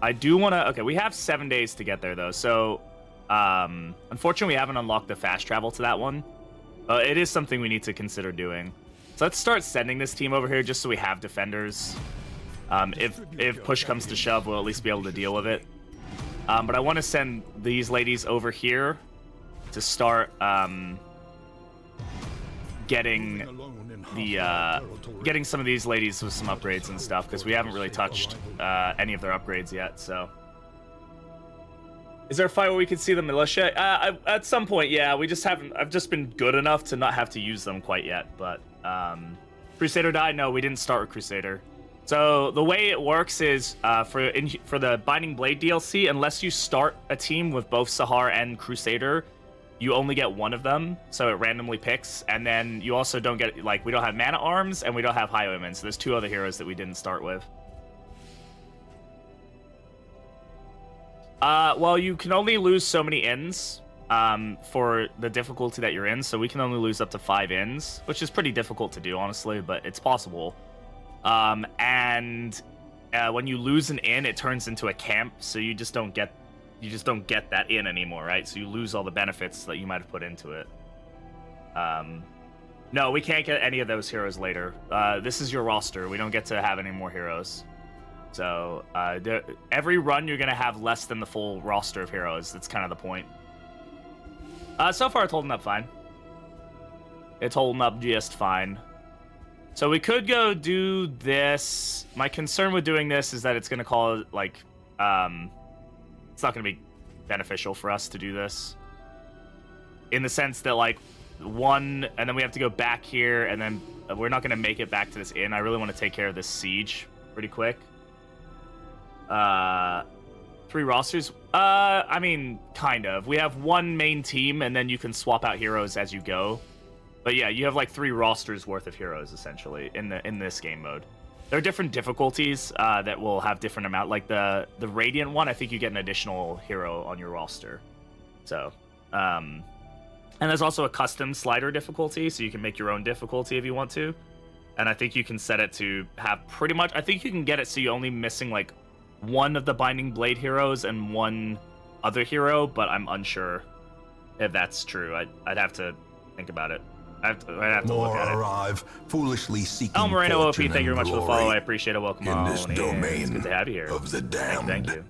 I do want to... Okay, we have 7 days to get there, though. So, unfortunately, we haven't unlocked the fast travel to that one. It is something we need to consider doing. So let's start sending this team over here just so we have defenders. If push comes to shove, we'll at least be able to deal with it. But I want to send these ladies over here to start getting some of these ladies with some upgrades and stuff, because we haven't really touched any of their upgrades yet. So, is there a fight where we can see the militia? At some point, yeah. We just haven't. I've just been good enough to not have to use them quite yet. But Crusader died. No, we didn't start with Crusader. So the way it works is for the Binding Blade DLC, unless you start a team with both Sahar and Crusader, you only get one of them, so it randomly picks. And then you also don't get, like, we don't have Mana Arms and we don't have Highwaymen, so there's two other heroes that we didn't start with. Well, you can only lose so many ins for the difficulty that you're in, so we can only lose up to 5 ins, which is pretty difficult to do, honestly, but it's possible. When you lose an inn, it turns into a camp, so you just don't get that inn anymore, right? So you lose all the benefits that you might have put into it. No, we can't get any of those heroes later. This is your roster. We don't get to have any more heroes. So every run you're gonna have less than the full roster of heroes. That's kind of the point. So far it's holding up fine. It's holding up just fine. So we could go do this. My concern with doing this is that it's going to call it, like, it's not going to be beneficial for us to do this. In the sense that, like, one, and then we have to go back here, and then we're not going to make it back to this inn. I really want to take care of this siege pretty quick. 3 rosters? I mean, kind of. We have one main team, and then you can swap out heroes as you go. But yeah, you have like 3 rosters worth of heroes essentially in this game mode. There are different difficulties that will have different amount. Like the Radiant one, I think you get an additional hero on your roster. So, and there's also a custom slider difficulty, so you can make your own difficulty if you want to. And I think you can set it to have pretty much. I think you can get it so you're only missing like one of the Binding Blade heroes and one other hero, but I'm unsure if that's true. I'd have to think about it. I'd have to look at it. Arrive, foolishly seeking El Moreno OP, fortune thank you very much for the glory follow. I appreciate it. Welcome in on. this domain it's good to have you here. of the damned. Thank you.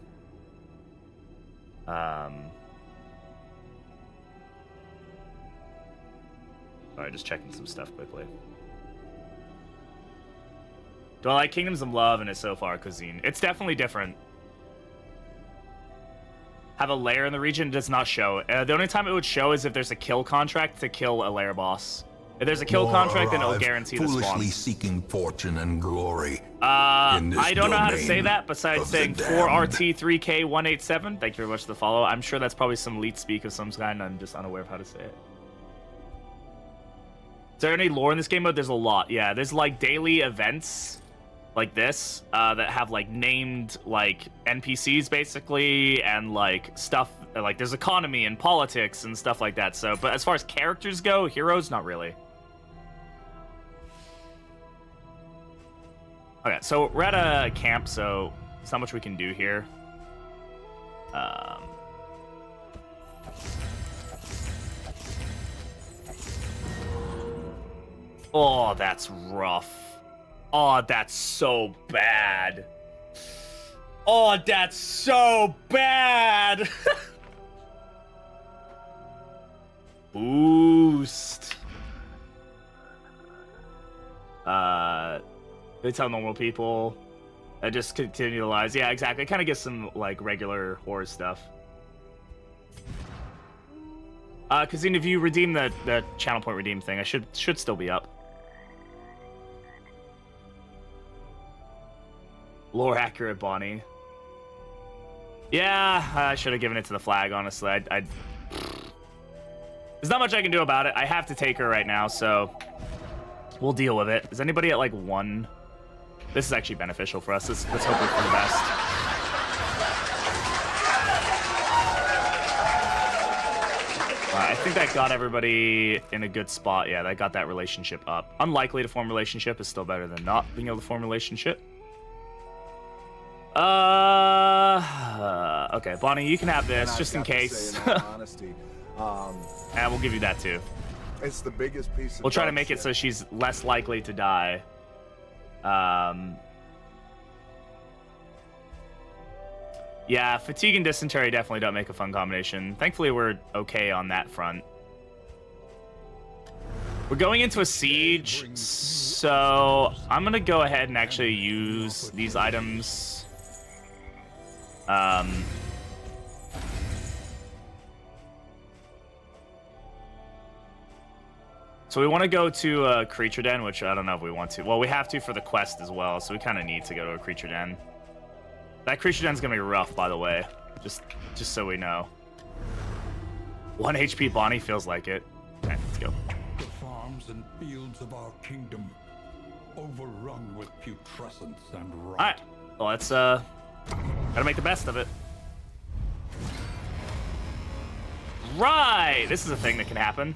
Alright, just checking some stuff quickly. Do I like Kingdoms of Love and its so far cuisine? It's definitely different. Have a lair in the region, does not show. The only time it would show is if there's a kill contract to kill a lair boss. If there's a kill contract, then it'll guarantee the spawn. Foolishly seeking fortune and glory. I don't know how to say domain that besides of saying the damned. 4RT3K187. Thank you very much for the follow. I'm sure that's probably some elite speak of some kind. I'm just unaware of how to say it. Is there any lore in this game mode? There's a lot. Yeah, there's like daily events like this that have like named like NPCs basically, and like stuff like there's economy and politics and stuff like that. So, but as far as characters go, heroes, not really. Okay, so we're at a camp, so there's not much we can do here. Oh, that's rough. Oh, that's so bad. Oh, that's so bad. Boost. They tell normal people. I just continue the lies. Yeah, exactly. It kind of gets some like regular horror stuff. Because if you redeem the channel point redeem thing, I should still be up. Lore accurate Bonnie. Yeah, I should have given it to the flag, honestly. There's not much I can do about it. I have to take her right now, so we'll deal with it. Is anybody at like 1? This is actually beneficial for us. Let's hope for the best. I think that got everybody in a good spot. Yeah, that got that relationship up. Unlikely to form a relationship is still better than not being able to form a relationship. Okay, Bonnie, you can have this just in case. And we'll give you that too. It's the biggest piece of We'll try to dog make it shit. so she's less likely to die. Yeah, fatigue and dysentery definitely don't make a fun combination. Thankfully, we're okay on that front. We're going into a siege, so I'm gonna go ahead and actually use these items. So we want to go to a creature den, which I don't know if we want to. Well, we have to for the quest as well, so we kind of need to go to a creature den. That creature den's gonna be rough, by the way. Just so we know. 1 HP Bonnie feels like it. Okay, let's go. The farms and fields of our kingdom, overrun with putrescence and rot. All right. Well, let's gotta make the best of it. Right. This is a thing that can happen.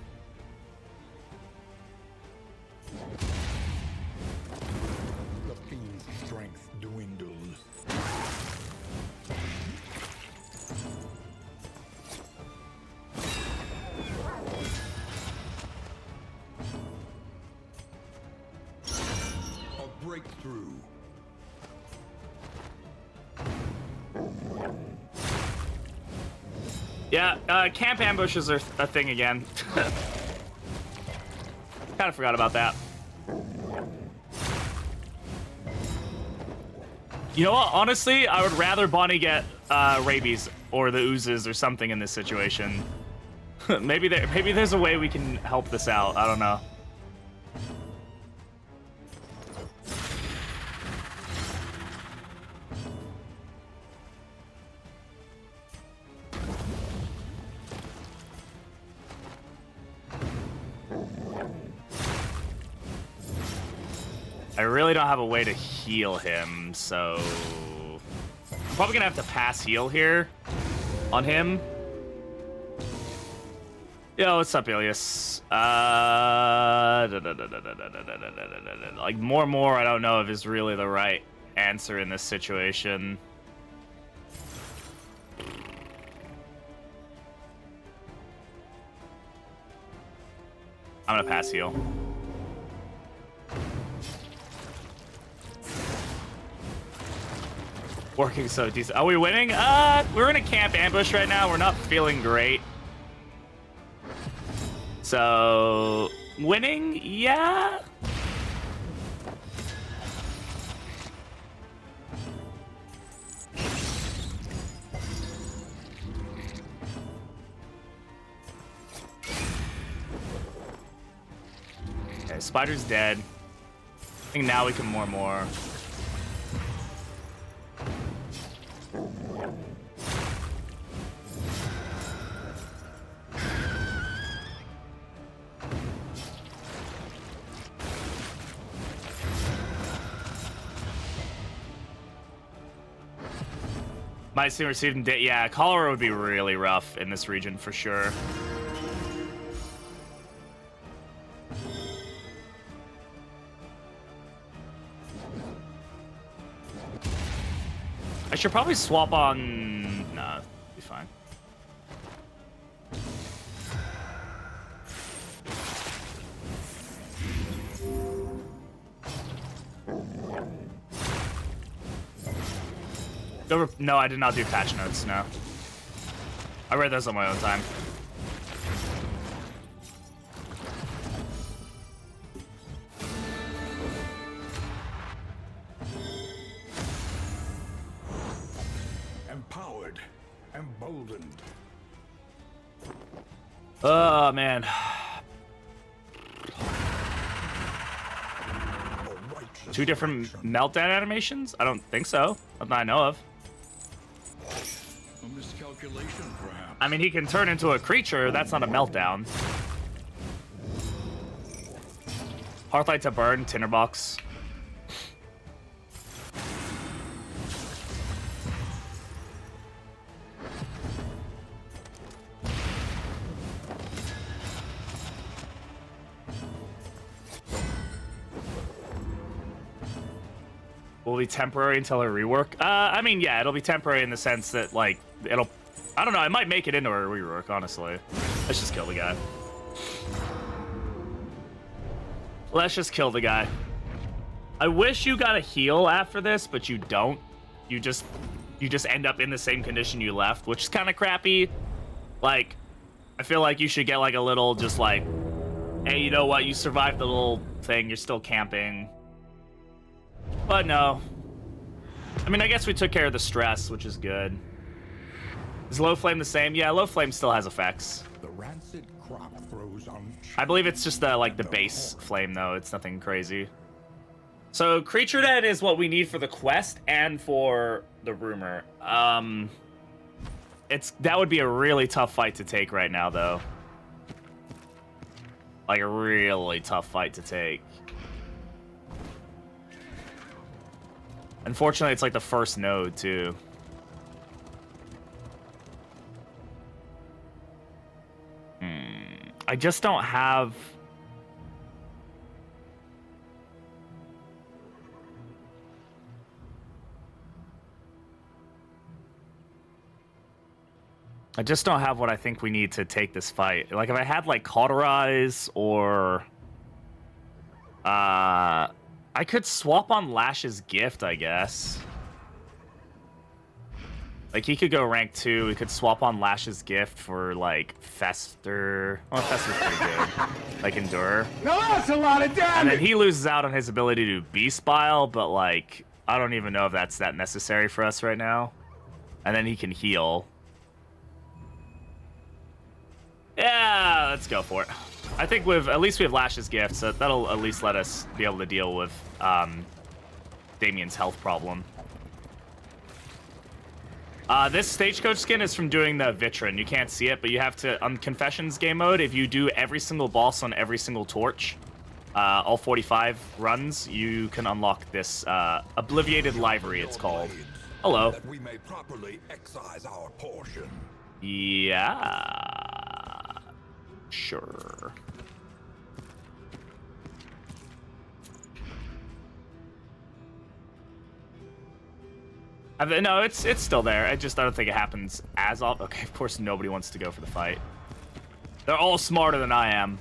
The fiend's strength dwindles. A breakthrough. Yeah, camp ambushes are a thing again. Kind of forgot about that. You know what? Honestly, I would rather Bonnie get rabies or the oozes or something in this situation. maybe there's a way we can help this out. I don't know. I really don't have a way to heal him, so I'm probably gonna have to pass heal here on him. Yo, what's up, Ilias? Like more, I don't know if is really the right answer in this situation. I'm gonna pass heal. Working so decent. Are we winning? We're in a camp ambush right now. We're not feeling great. So, winning? Yeah. Okay, spider's dead. I think now we can more. Might soon receive them. Yeah, cholera would be really rough in this region for sure. I should probably swap on. Nah, be fine. No, I did not do patch notes, no. I read those on my own time. Empowered, emboldened. Oh, man. Two different meltdown animations? I don't think so. Not that I know of. A miscalculation, perhaps. I mean, he can turn into a creature. That's not a meltdown. Hearthlight to burn, tinderbox. Will be temporary until a rework. I mean, yeah, it'll be temporary in the sense that, like, I don't know, I might make it into a rework, honestly. Let's just kill the guy. Let's just kill the guy. I wish you got a heal after this, but you don't. You just end up in the same condition you left, which is kind of crappy. Like, I feel like you should get like a little just like, hey, you know what? You survived the little thing. You're still camping. But no. I mean, I guess we took care of the stress, which is good. Is low flame the same? Yeah, low flame still has effects. The rancid crop throws on. I believe it's just like the base flame though. It's nothing crazy. So creature dead is what we need for the quest and for the rumor. That would be a really tough fight to take right now though. Like a really tough fight to take. Unfortunately, it's like the first node too. I just don't have... I just don't have what I think we need to take this fight. Like, if I had, like, Cauterize or... I could swap on Lash's Gift, I guess. Like, he could go rank 2. We could swap on Lash's Gift for, like, Fester. Well, Fester's pretty good. Like, Endure. No, that's a lot of damage! And then he loses out on his ability to Beast Bile, but, like, I don't even know if that's that necessary for us right now. And then he can heal. Yeah, let's go for it. I think at least we have Lash's Gift, so that'll at least let us be able to deal with Damien's health problem. This Stagecoach skin is from doing the Vitrin. You can't see it, but you have to, on Confessions game mode, if you do every single boss on every single torch, all 45 runs, you can unlock this Obliviated Livery, it's called. Hello. That we may properly excise our portion. Yeah. Sure. No, it's still there. I don't think it happens as often. Okay, of course nobody wants to go for the fight. They're all smarter than I am.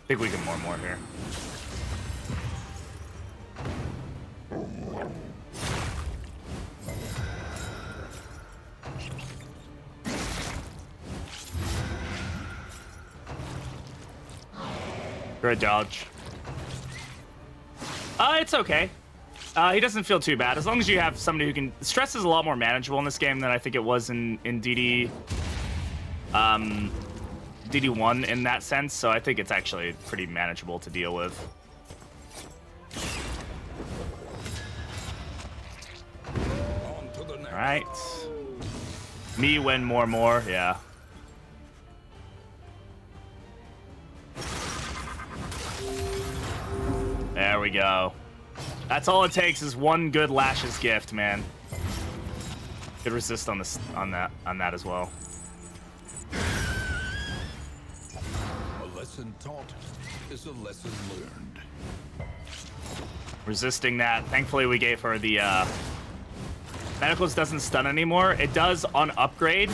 I think we can more here. Good dodge. It's okay. He doesn't feel too bad. As long as you have somebody who can... Stress is a lot more manageable in this game than I think it was in DD. DD1 in that sense, so I think it's actually pretty manageable to deal with. All right. Me win more, yeah. There we go. That's all it takes is one good Lash's Gift, man. Good resist on this on that as well. Lesson taught is a lesson learned. Resisting that. Thankfully, we gave her the Manacles doesn't stun anymore. It does on upgrade.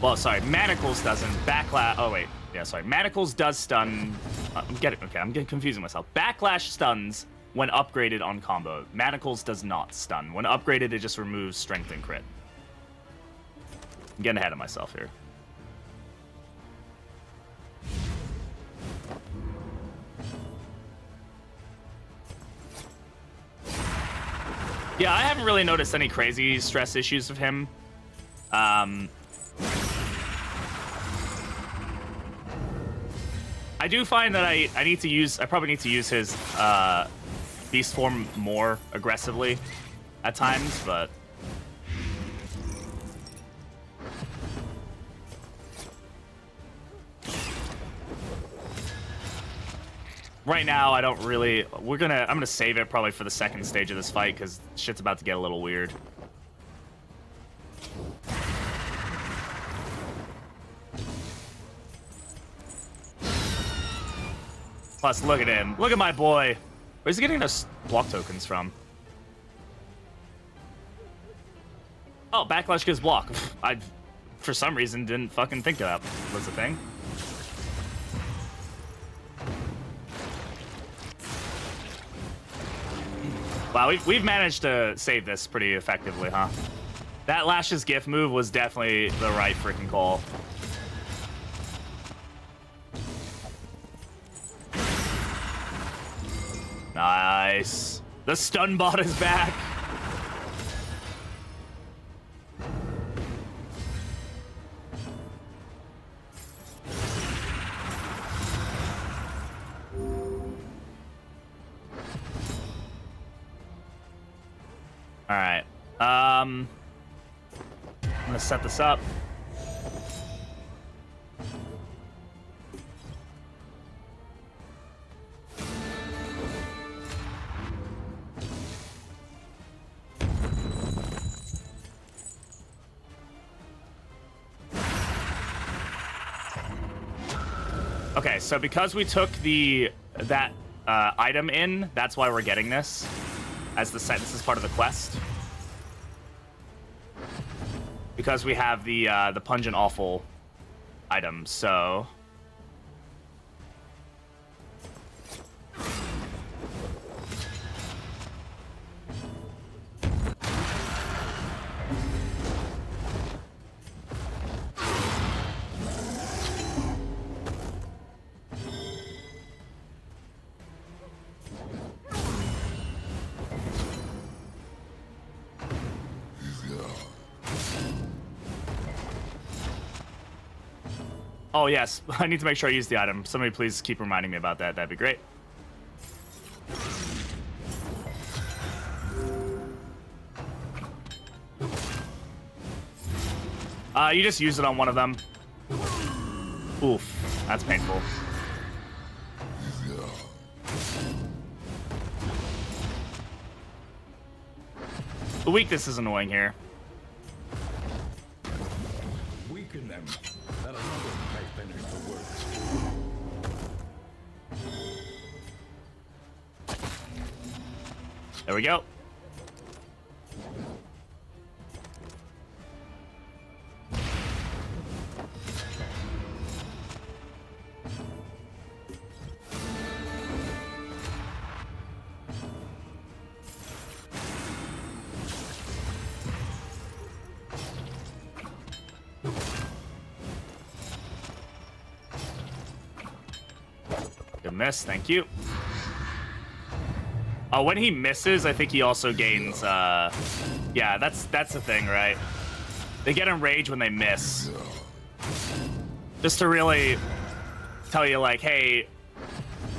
Well, sorry, Manacles doesn't. Backlash. Oh wait, yeah, sorry. Manacles does stun. I'm getting confusing myself. Backlash stuns when upgraded on combo. Manacles does not stun. When upgraded, it just removes strength and crit. I'm getting ahead of myself here. Yeah, I haven't really noticed any crazy stress issues of him. I do find that I probably need to use his beast form more aggressively at times, but right now I don't really. I'm gonna save it probably for the second stage of this fight because shit's about to get a little weird. Plus, look at him. Look at my boy. Where's he getting those block tokens from? Oh, backlash gives block. I, for some reason, didn't fucking think that was a thing. Wow, we've managed to save this pretty effectively, huh? That Lash's gift move was definitely the right freaking call. Nice. The stun bot is back. All right. I'm gonna set this up. Okay, so because we took that item in, that's why we're getting this as the set. This is part of the quest because we have the pungent awful item. So oh, yes. I need to make sure I use the item. Somebody please keep reminding me about that. That'd be great. You just use it on one of them. Oof. That's painful. The weakness is annoying here. Weaken them. That another may finish the work. There we go. Good miss, thank you. Oh, when he misses, I think he also gains, yeah, that's the thing, right? They get enraged when they miss. Just to really tell you, like, hey,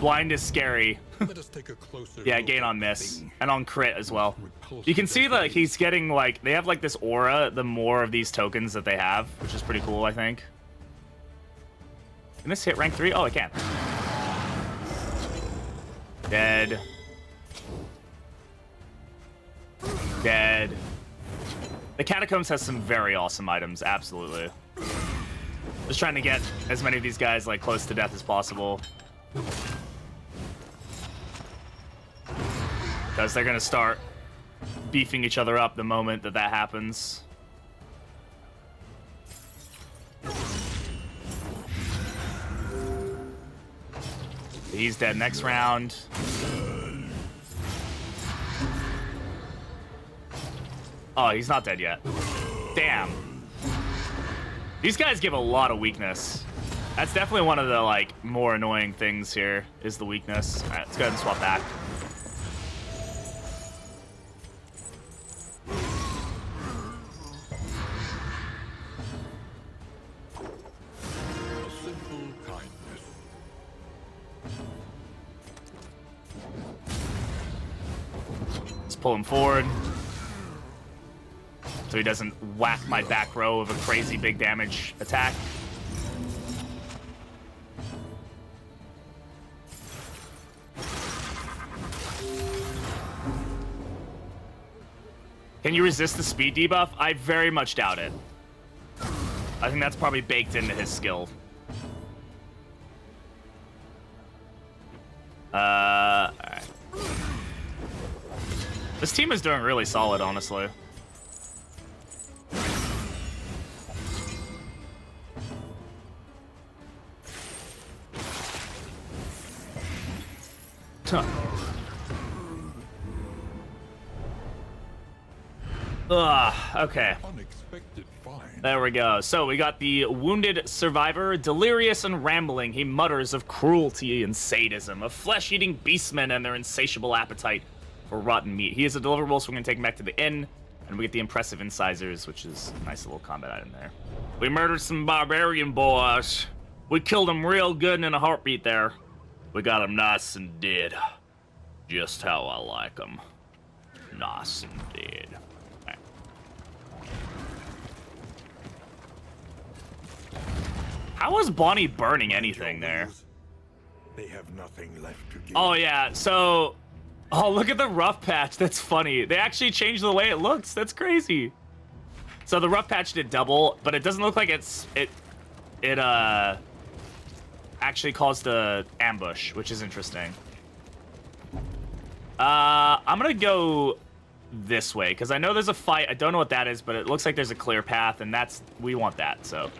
blind is scary. Let us take a closer Yeah, look gain at on the miss. thing. And on crit as well. You can see that he's getting, like, they have, like, this aura the more of these tokens that they have, which is pretty cool, I think. Can this hit rank 3? Oh, it can. Dead. Dead. The catacombs has some very awesome items, absolutely. Just trying to get as many of these guys like close to death as possible. Because they're gonna start beefing each other up the moment that happens. He's dead next round. Oh, he's not dead yet. Damn. These guys give a lot of weakness. That's definitely one of the, like, more annoying things here, is the weakness. All right, let's go ahead and swap back. A simple kindness. pull him forward so he doesn't whack my back row of a crazy big damage attack. Can you resist the speed debuff? I very much doubt it. I think that's probably baked into his skill. Alright. This team is doing really solid, honestly. Huh. Okay. Unexpected find. There we go. So we got the wounded survivor, delirious and rambling. He mutters of cruelty and sadism, of flesh-eating beastmen and their insatiable appetite for rotten meat. He is a deliverable, so we're going to take him back to the inn, and we get the impressive incisors, which is a nice little combat item there. We murdered some barbarian boys. We killed them real good and in a heartbeat there. We got them nice and dead. Just how I like them. Nice and dead. How was Bonnie burning anything there? They have nothing left to give. Oh, yeah. So, oh, look at the rough patch. That's funny. They actually changed the way it looks. That's crazy. So the rough patch did double, but it doesn't look like it actually caused a ambush, which is interesting. I'm gonna go this way because I know there's a fight. I don't know what that is, but it looks like there's a clear path, and we want that. So.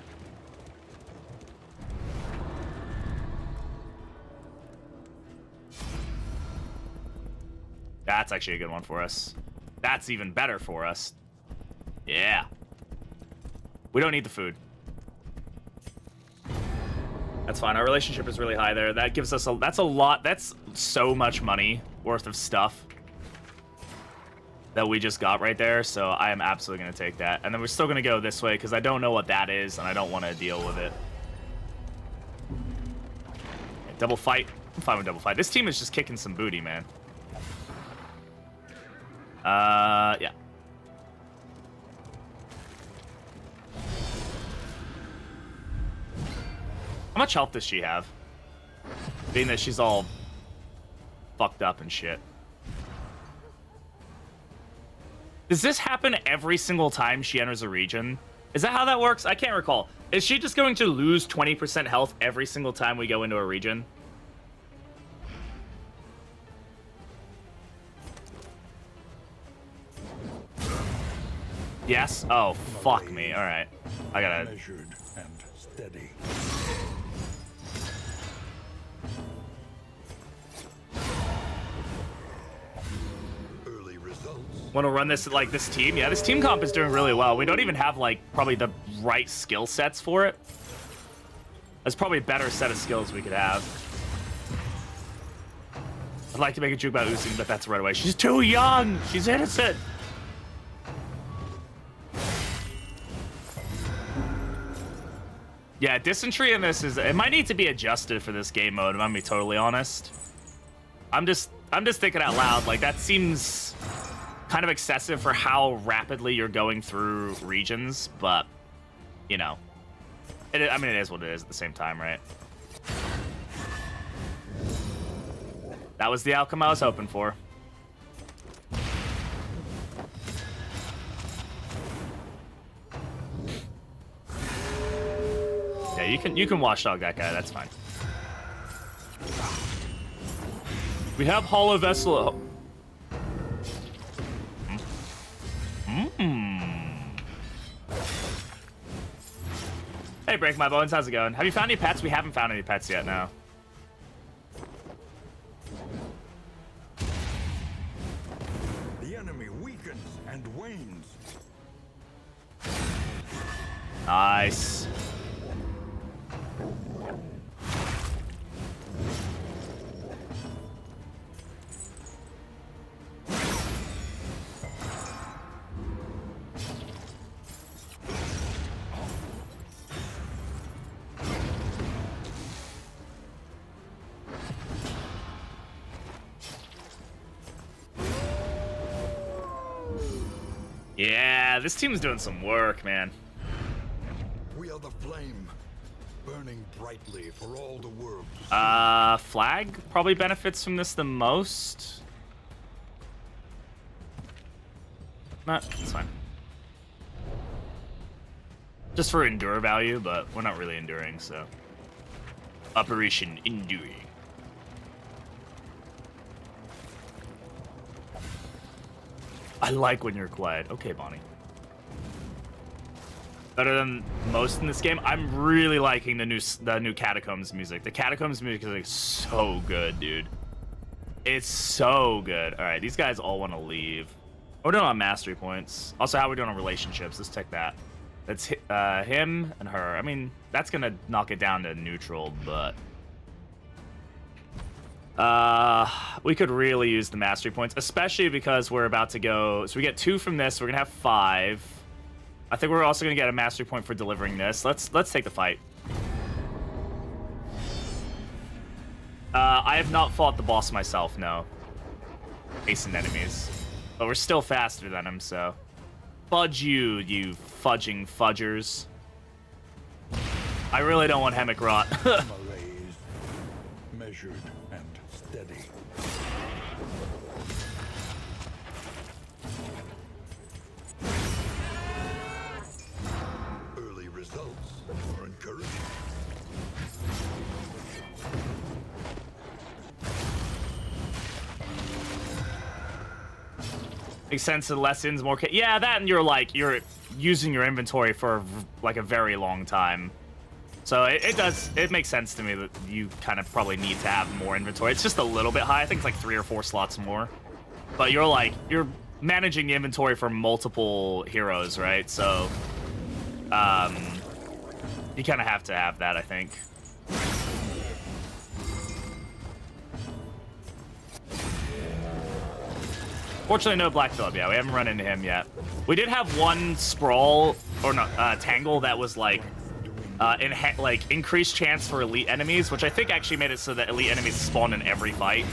That's actually a good one for us. That's even better for us. Yeah. We don't need the food. That's fine. Our relationship is really high there. That gives us that's a lot. That's so much money worth of stuff that we just got right there. So I am absolutely going to take that. And then we're still going to go this way because I don't know what that is and I don't want to deal with it. Okay, double fight. I'm fine with double fight. This team is just kicking some booty, man. Yeah. How much health does she have? Being that she's all fucked up and shit. Does this happen every single time she enters a region? Is that how that works? I can't recall. Is she just going to lose 20% health every single time we go into a region? Yes? Oh, fuck me. Alright. I gotta... Measured and steady. Early results. Want to run this like this team? Yeah, this team comp is doing really well. We don't even have, like, probably the right skill sets for it. There's probably a better set of skills we could have. I'd like to make a joke about Uzi, but that's right away. She's too young! She's innocent! Yeah, dysentery in this it might need to be adjusted for this game mode, if I'm gonna be totally honest. I'm just thinking out loud, like that seems kind of excessive for how rapidly you're going through regions, but you know. I mean it is what it is at the same time, right? That was the outcome I was hoping for. Yeah, you can watchdog that guy. That's fine. We have Hollow Vessel. Hey, Break My Bones. How's it going? Have you found any pets? We haven't found any pets yet. No. The enemy weakens and wanes. Nice. Yeah, this team's doing some work, man. We are the flame, burning brightly for all the world to see. Flag probably benefits from this the most. Nah, it's fine. Just for endure value, but we're not really enduring, so. Operation Enduring. I like when you're quiet. Okay, Bonnie. Better than most in this game. I'm really liking the new Catacombs music. The Catacombs music is like so good, dude. It's so good. All right, these guys all want to leave. We're doing on mastery points. Also, how are we doing on relationships? Let's check that. That's him and her. I mean, that's gonna knock it down to neutral, but we could really use the mastery points, especially because we're about to go. So we get 2 from this. We're gonna have 5. I think we're also gonna get a mastery point for delivering this. Let's take the fight. I have not fought the boss myself. No, facing enemies, but we're still faster than him. So, fudge you, you fudging fudgers. I really don't want Hemic Rot. Malaise, measured and steady. Early results are encouraging. Makes sense. The lessons more. Yeah, that and you're using your inventory for like a very long time. So it makes sense to me that you kind of probably need to have more inventory. It's just a little bit high. I think it's like 3 or 4 slots more. But you're managing the inventory for multiple heroes, right? So you kind of have to have that, I think. Fortunately, no Black Phillip. Yeah, we haven't run into him yet. We did have one sprawl or no tangle that was like increased chance for elite enemies, which I think actually made it so that elite enemies spawn in every fight.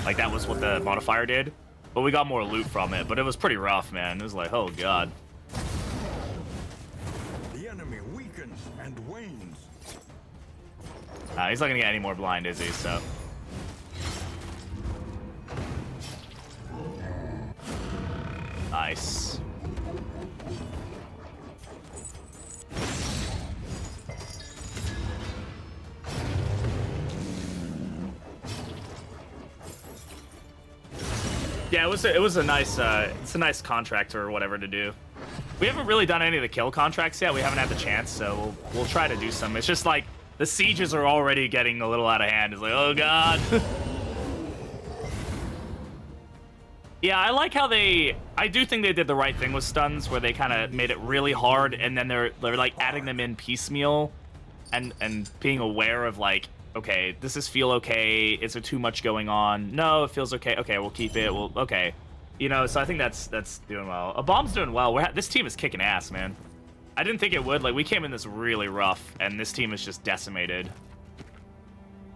Like that was what the modifier did. But we got more loot from it. But it was pretty rough, man. It was like, oh god. The enemy weakens and wanes. He's not gonna get any more blind, is he? So. Nice. Yeah, it was a nice it's a nice contract or whatever to do. We haven't really done any of the kill contracts yet. We haven't had the chance, so we'll try to do some. It's just like the sieges are already getting a little out of hand. It's like, oh god. Yeah, I like how I do think they did the right thing with stuns, where they kind of made it really hard, and then they're like adding them in piecemeal, and being aware of like, okay, does this feel okay? Is there too much going on? No, it feels okay. Okay, we'll keep it. Well, okay, you know. So I think that's doing well. A bomb's doing well. This team is kicking ass, man. I didn't think it would. Like we came in this really rough, and this team is just decimated.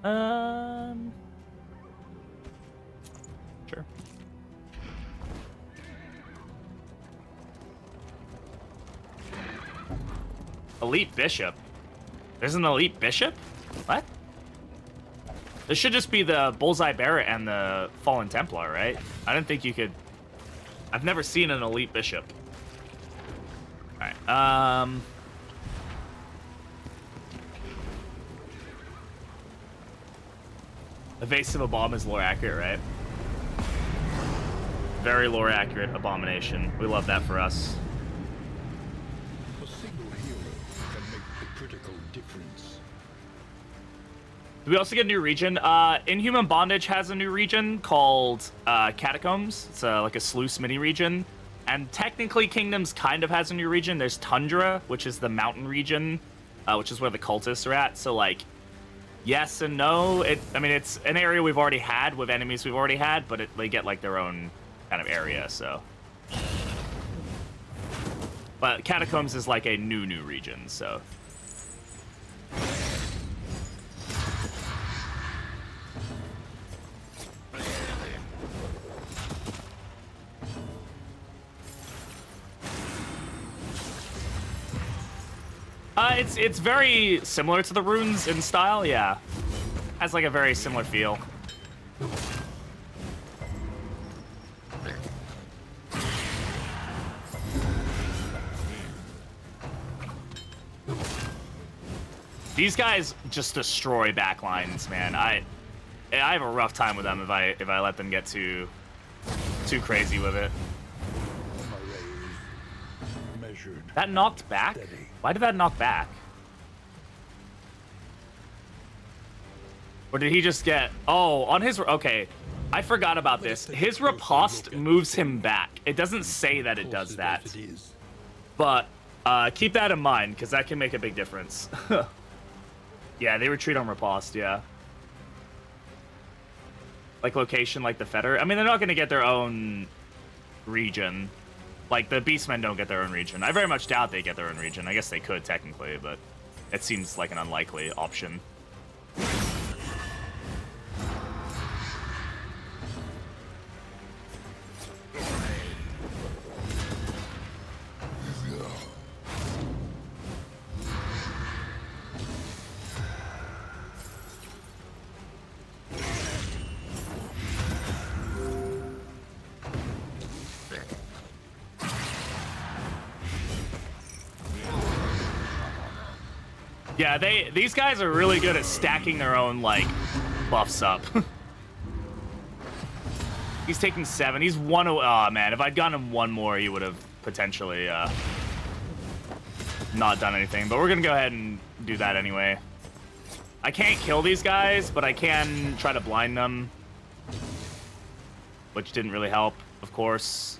Sure. Elite Bishop. There's an Elite Bishop? What? This should just be the Bullseye Barret and the Fallen Templar, right? I didn't think you could... I've never seen an Elite Bishop. Alright, Evasive Abom is lore accurate, right? Very lore accurate Abomination. We love that for us. We also get a new region. Inhuman Bondage has a new region called Catacombs. It's like a sluice mini region. And technically Kingdoms kind of has a new region. There's Tundra, which is the mountain region, which is where the cultists are at. So like, yes and no. I mean, it's an area we've already had with enemies we've already had, but they get like their own kind of area, so. But Catacombs is like a new region, so. It's very similar to the runes in style, yeah. Has like a very similar feel. These guys just destroy backlines, man. I have a rough time with them if I let them get too crazy with it. That knocked back? Why did that knock back? Or did he just get... Oh, on his... Okay, I forgot about this. His riposte moves him back. It doesn't say that it does that. But keep that in mind, because that can make a big difference. Yeah, they retreat on riposte, yeah. Like location, like the Fetter. I mean, they're not going to get their own region. Like, the beastmen don't get their own region. I very much doubt they get their own region. I guess they could, technically, but it seems like an unlikely option. Yeah, these guys are really good at stacking their own, like, buffs up. He's taking 7. He's 1. Oh, man. If I'd gotten him 1 more, he would have potentially not done anything. But we're going to go ahead and do that anyway. I can't kill these guys, but I can try to blind them. Which didn't really help, of course.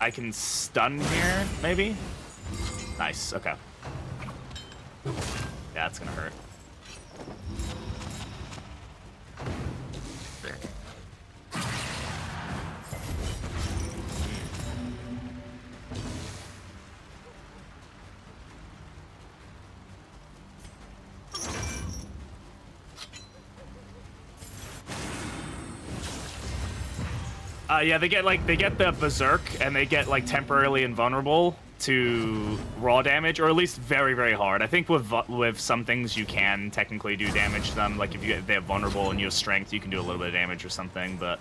I can stun here, maybe? Nice, okay. Yeah, that's gonna hurt. Yeah, they get the berserk, and they get like temporarily invulnerable to raw damage, or at least very, very hard. I think with some things you can technically do damage to them. Like if they have vulnerable and you have strength, you can do a little bit of damage or something. But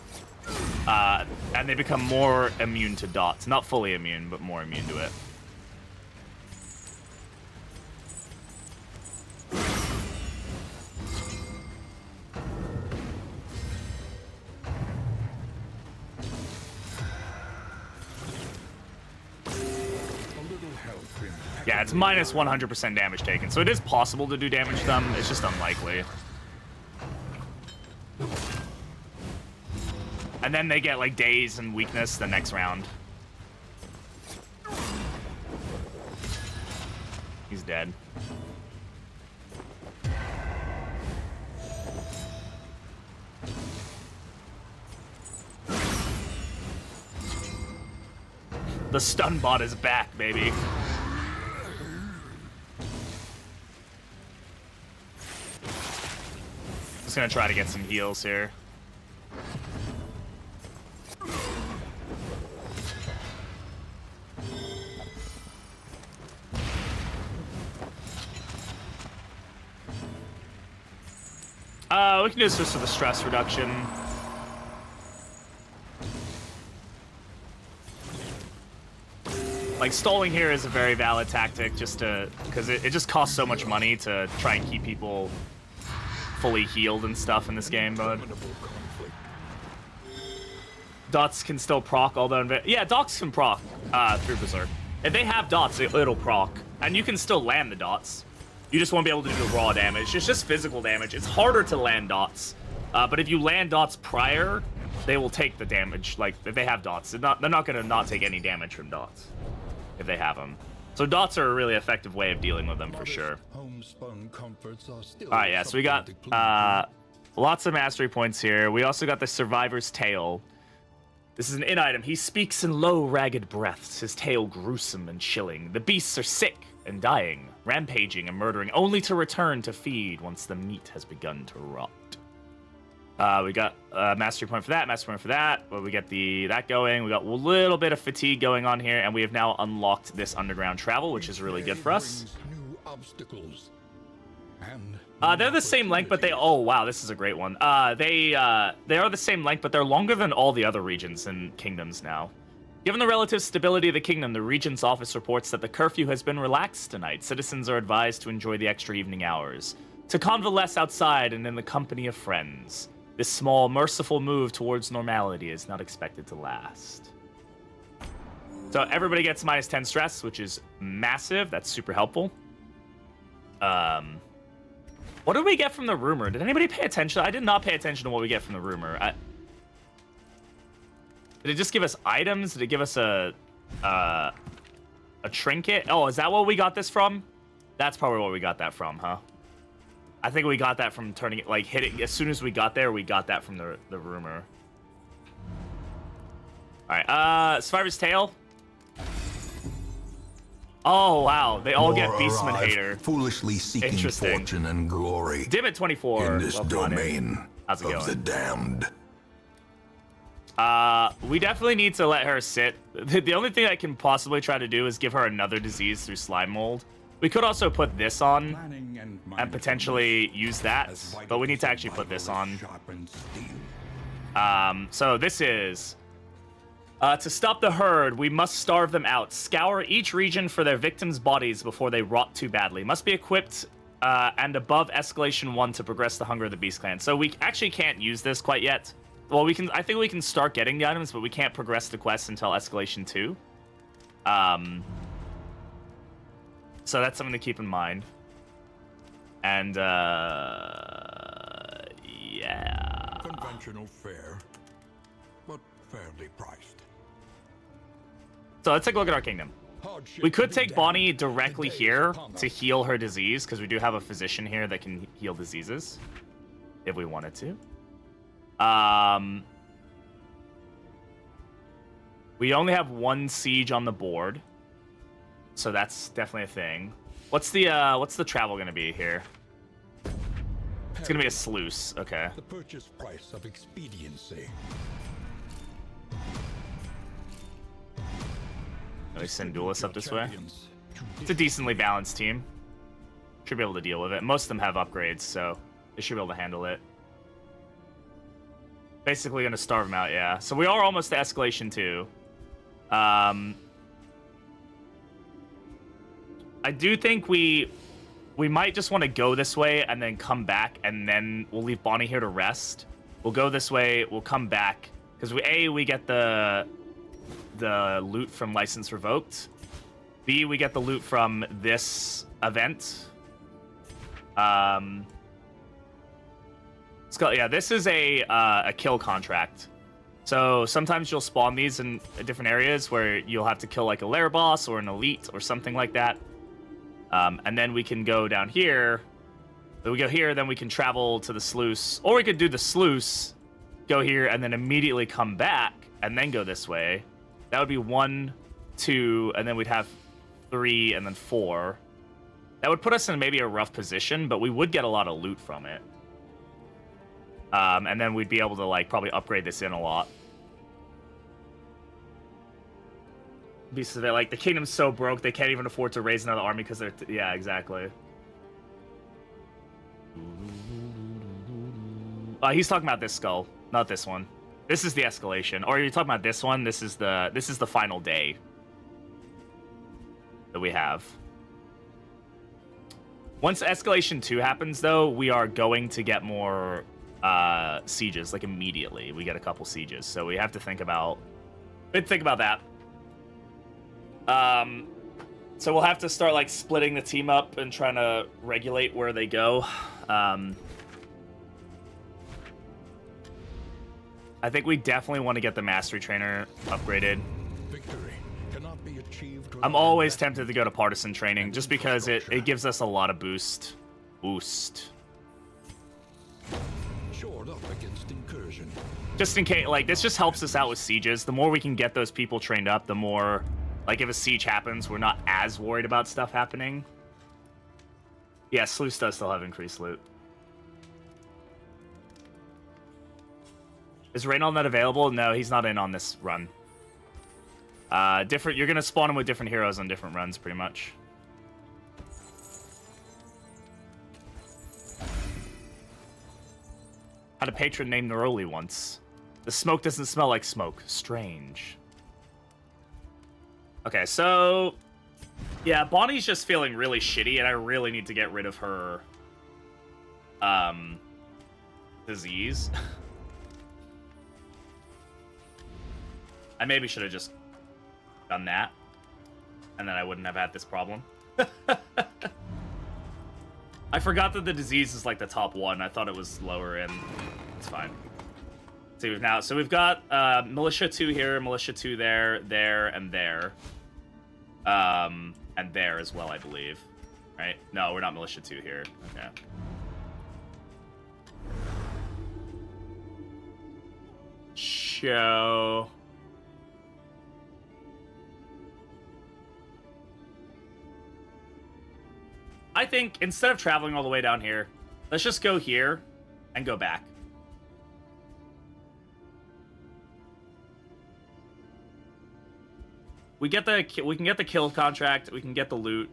and they become more immune to dots, not fully immune, but more immune to it. Yeah, it's minus 100% damage taken, so it is possible to do damage to them. It's just unlikely. And then they get like daze and weakness the next round. He's dead. The stun bot is back, baby. Just gonna try to get some heals here. We can do this just for the stress reduction. Like, stalling here is a very valid tactic, just to, because it just costs so much money to try and keep people fully healed and stuff in this game, but dots can still proc, although yeah, dots can proc through Berserk. If they have dots, it'll proc, and you can still land the dots. You just won't be able to do the raw damage. It's just physical damage. It's harder to land dots, but if you land dots prior, they will take the damage. Like, if they have dots, they're not gonna not take any damage from dots if they have them. So dots are a really effective way of dealing with them for sure. Alright, yeah, so we got lots of mastery points here. We also got the Survivor's Tale. This is an in-item. He speaks in low, ragged breaths, his tale gruesome and chilling. The beasts are sick and dying, rampaging and murdering, only to return to feed once the meat has begun to rot. We got mastery point for that, mastery point for that. Well, we get that going. We got a little bit of fatigue going on here, and we have now unlocked this underground travel, which is really good for us. New obstacles and They're the same length, but oh wow, this is a great one. They are the same length, but they're longer than all the other regions and kingdoms now. Given the relative stability of the kingdom, the Regent's office reports that the curfew has been relaxed tonight. Citizens are advised to enjoy the extra evening hours, to convalesce outside and in the company of friends. This small, merciful move towards normality is not expected to last. So everybody gets -10 stress, which is massive. That's super helpful. What did we get from the rumor? Did anybody pay attention? I did not pay attention to what we get from the rumor. Did it just give us items? Did it give us a trinket? Oh, is that what we got this from? That's probably what we got that from, huh? I think we got that from turning it, like, hitting. As soon as we got there, we got that from the rumor. All right, Survivor's Tale. Oh, wow. They all get Beastman Hater. Foolishly seeking fortune and glory. Dim at 24. In this domain How's it going? of the damned. We definitely need to let her sit. The only thing I can possibly try to do is give her another disease through slime mold. We could also put this on and potentially use that, but we need to actually put this on. So this is... to stop the herd, we must starve them out. Scour each region for their victims' bodies before they rot too badly. Must be equipped and above Escalation 1 to progress the Hunger of the Beast Clan. So we actually can't use this quite yet. Well, we can. I think we can start getting the items, but we can't progress the quest until Escalation 2. So that's something to keep in mind. And, yeah. Conventional fare, but fairly priced. So let's take a look at our kingdom. We could take Bonnie directly here to heal her disease, because we do have a physician here that can heal diseases, if we wanted to. We only have one siege on the board, so that's definitely a thing. What's the travel gonna be here? It's gonna be a sluice. Okay. The purchase price of expediency. Let me send duelists up this way. It's a decently balanced team. Should be able to deal with it. Most of them have upgrades, so they should be able to handle it. Basically gonna starve them out, yeah. So we are almost to Escalation 2. I do think we might just want to go this way and then come back, and then we'll leave Bonnie here to rest. We'll go this way, we'll come back, because we get the loot from License Revoked. B, we get the loot from this event. Yeah, this is a kill contract. So sometimes you'll spawn these in different areas where you'll have to kill like a lair boss or an elite or something like that. And then we can go down here. We go here, then we can travel to the sluice. Or we could do the sluice, go here, and then immediately come back, and then go this way. That would be 1, 2, and then we'd have 3, and then 4. That would put us in maybe a rough position, but we would get a lot of loot from it. And then we'd be able to, like, probably upgrade this in a lot. Beasts of it, like, the kingdom's so broke, they can't even afford to raise another army because they're... yeah, exactly. He's talking about this skull, not this one. This is the Escalation. Or you're talking about this one? This is the final day that we have. Once Escalation 2 happens, though, we are going to get more sieges, like, immediately. We get a couple sieges, so we have to think about that. So we'll have to start, like, splitting the team up and trying to regulate where they go. I think we definitely want to get the Mastery Trainer upgraded. Victory cannot be achieved. I'm always tempted to go to Partisan Training, just because it gives us a lot of boost. Shored up against incursion. Just in case, like, this just helps us out with sieges. The more we can get those people trained up, the more, like, if a siege happens, we're not as worried about stuff happening. Yeah, Sluice does still have increased loot. Is Reynold not available? No, he's not in on this run. Different. You're gonna spawn him with different heroes on different runs, pretty much. Had a patron named Neroli once. The smoke doesn't smell like smoke. Strange. Okay, so yeah, Bonnie's just feeling really shitty, and I really need to get rid of her disease. I maybe should have just done that, and then I wouldn't have had this problem. I forgot that the disease is like the top one. I thought it was lower in. It's fine. So we've got Militia 2 here, Militia 2 there, and there. And there as well, I believe. Right? No, we're not Militia 2 here. Okay. Show. I think instead of traveling all the way down here, let's just go here and go back. We can get the kill contract. We can get the loot.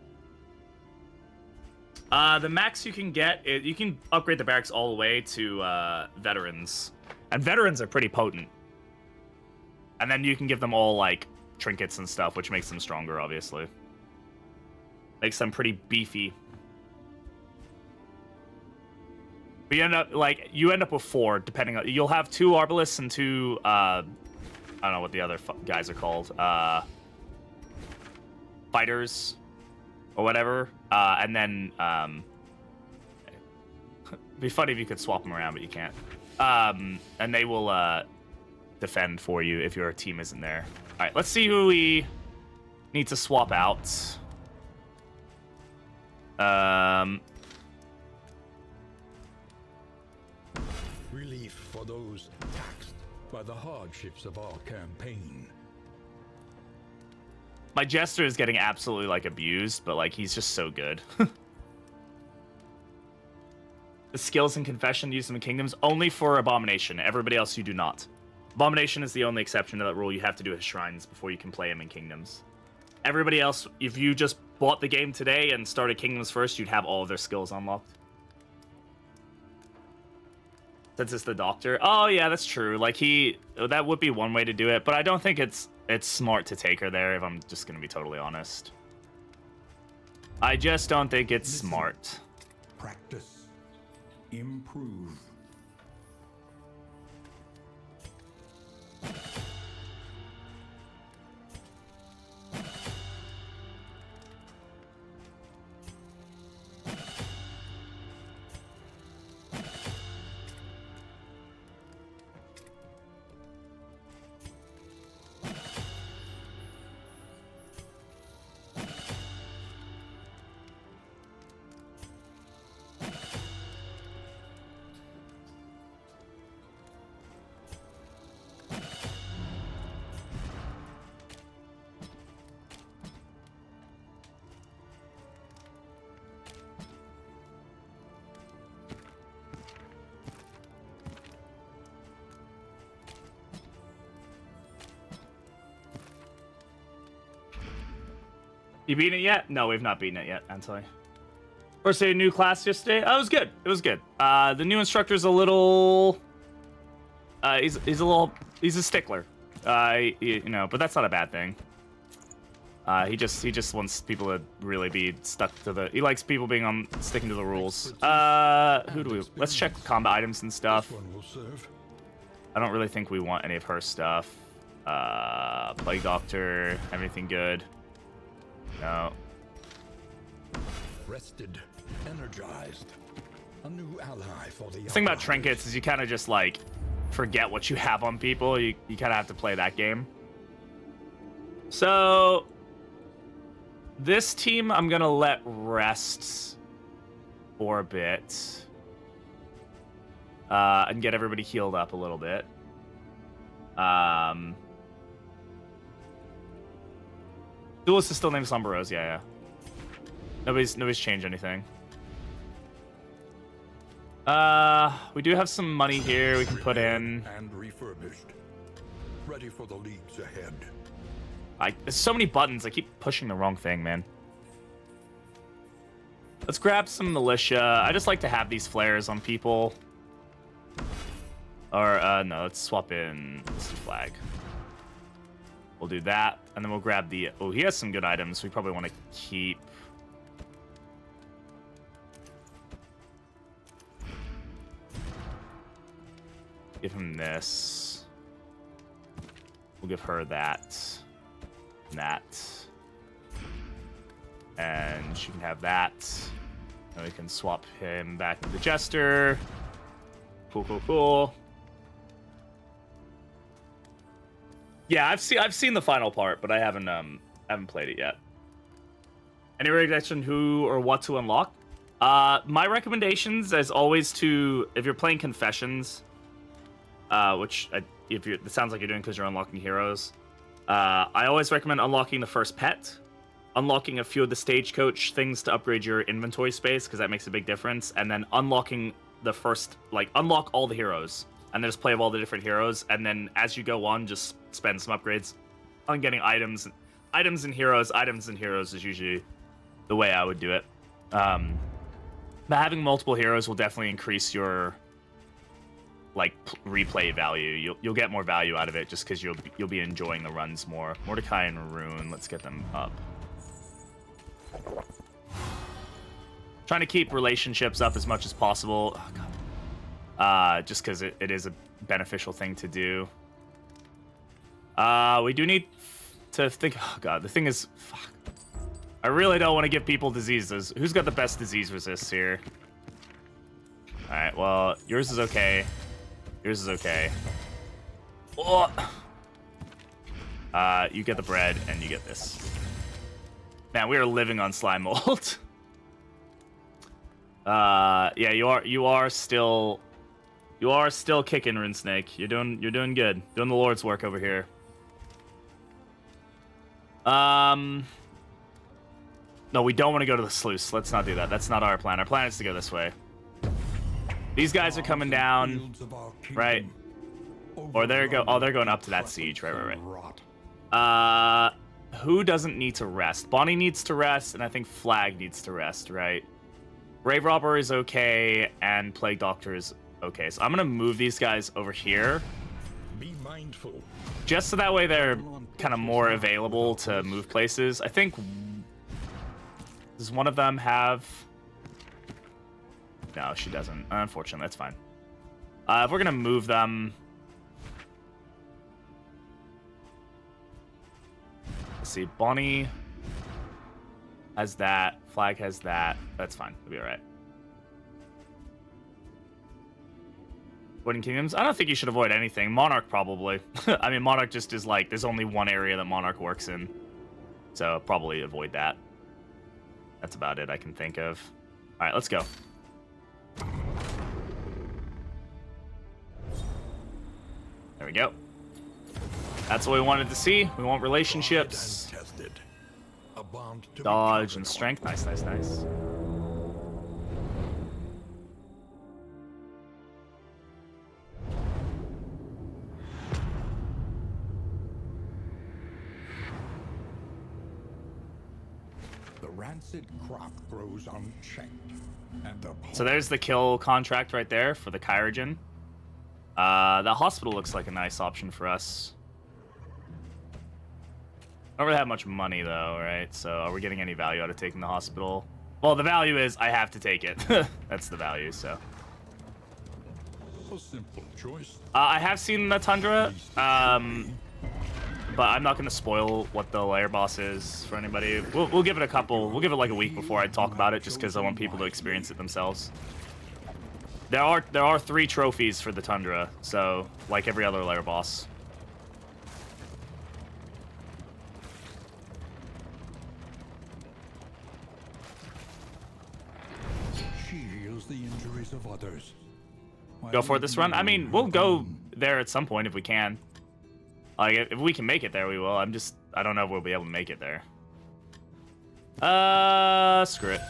The max you can get, you can upgrade the barracks all the way to veterans, and veterans are pretty potent. And then you can give them all like trinkets and stuff, which makes them stronger, obviously. Makes them pretty beefy. But you end up with 4, depending on. You'll have 2 arbalists and 2. I don't know what the other guys are called. Fighters, or whatever. And then it'd be funny if you could swap them around, but you can't. And they will defend for you if your team isn't there. All right, let's see who we need to swap out. Relief for those taxed by the hardships of our campaign. My jester is getting absolutely like abused, but like he's just so good. The skills in confession use them in kingdoms only for abomination. Everybody else you do not. Abomination is the only exception to that rule. You have to do his shrines before you can play him in kingdoms. Everybody else, if you just bought the game today and started kingdoms first, you'd have all of their skills unlocked. Since it's the doctor. Oh yeah, that's true. Like that would be one way to do it, but I don't think it's smart to take her there, if I'm just gonna be totally honest. I just don't think it's smart. Practice. Improve. You beaten it yet? No, we've not beaten it yet, Anthony. First day of new class yesterday. Oh, it was good. It was good. The new instructor's a little. He's a stickler. You know, but that's not a bad thing. He just wants people to really be stuck to the. He likes people being sticking to the rules. Who do we? Let's check combat items and stuff. I don't really think we want any of her stuff. Plague Doctor, everything good. No. Rested, energized. A new ally for the thing about trinkets is you kind of just like forget what you have on people. You kind of have to play that game. So this team I'm gonna let rest for a bit and get everybody healed up a little bit. Duelist is still named Slumberose, yeah. Nobody's changed anything. We do have some money here we can put in. And refurbished. Ready for the leagues ahead. There's so many buttons. I keep pushing the wrong thing, man. Let's grab some militia. I just like to have these flares on people. Or, no, let's swap in this flag. We'll do that, and then we'll grab the... Oh, he has some good items we probably want to keep. Give him this. We'll give her that. And that. And she can have that. And we can swap him back to the Jester. Cool, cool, cool. Yeah, I've seen the final part, but I haven't played it yet. Any recommendation who or what to unlock? My recommendations, as always, if you're playing Confessions, it sounds like you're doing because you're unlocking heroes. I always recommend unlocking the first pet, unlocking a few of the stagecoach things to upgrade your inventory space, because that makes a big difference, and then unlocking the first, unlock all the heroes, and then just play with all the different heroes, and then as you go on, just spend some upgrades on getting items and heroes. Items and heroes is usually the way I would do it. But having multiple heroes will definitely increase your replay value. You'll get more value out of it just because you'll be enjoying the runs more. Mordecai and Rune, let's get them up. Trying to keep relationships up as much as possible. Oh, God. Just because it is a beneficial thing to do. We do need to think. Oh God, the thing is, fuck. I really don't want to give people diseases. Who's got the best disease resists here? All right. Well, yours is okay. Yours is okay. Oh. You get the bread and you get this. Man, we are living on slime mold. Yeah, you are still kicking, Rune Snake. You're doing good. Doing the Lord's work over here. No, we don't want to go to the sluice. Let's not do that. That's not our plan. Our plan is to go this way. These guys are coming down, right? Or they're going up to that siege. Right. Who doesn't need to rest? Bonnie needs to rest, and I think Flag needs to rest, right? Grave Robber is okay, and Plague Doctor is okay. So I'm gonna move these guys over here. Be mindful. Just so that way they're kind of more available to move places. I think... Does one of them have... No, she doesn't. Unfortunately, that's fine. If we're gonna move them... Let's see, Bonnie has that. Flag has that. That's fine. We'll be alright. Avoiding kingdoms? I don't think you should avoid anything. Monarch, probably. I mean, Monarch just is there's only one area that Monarch works in. So, probably avoid that. That's about it I can think of. Alright, let's go. There we go. That's what we wanted to see. We want relationships. Dodge and strength. Nice, nice, nice. The rancid crop grows unchecked. So there's the kill contract right there for the Kyrogen. The hospital looks like a nice option for us. I don't really have much money though, right? So are we getting any value out of taking the hospital? Well, the value is I have to take it. That's the value, so. A simple choice. I have seen the Tundra, but I'm not going to spoil what the lair boss is for anybody. We'll give it a couple. We'll give it like a week before I talk about it, just because I want people to experience it themselves. There are 3 trophies for the Tundra, so like every other lair boss. She heals the injuries of others. Go for this run? I mean, we'll go there at some point if we can. Like, if we can make it there, we will. I don't know if we'll be able to make it there. Screw it.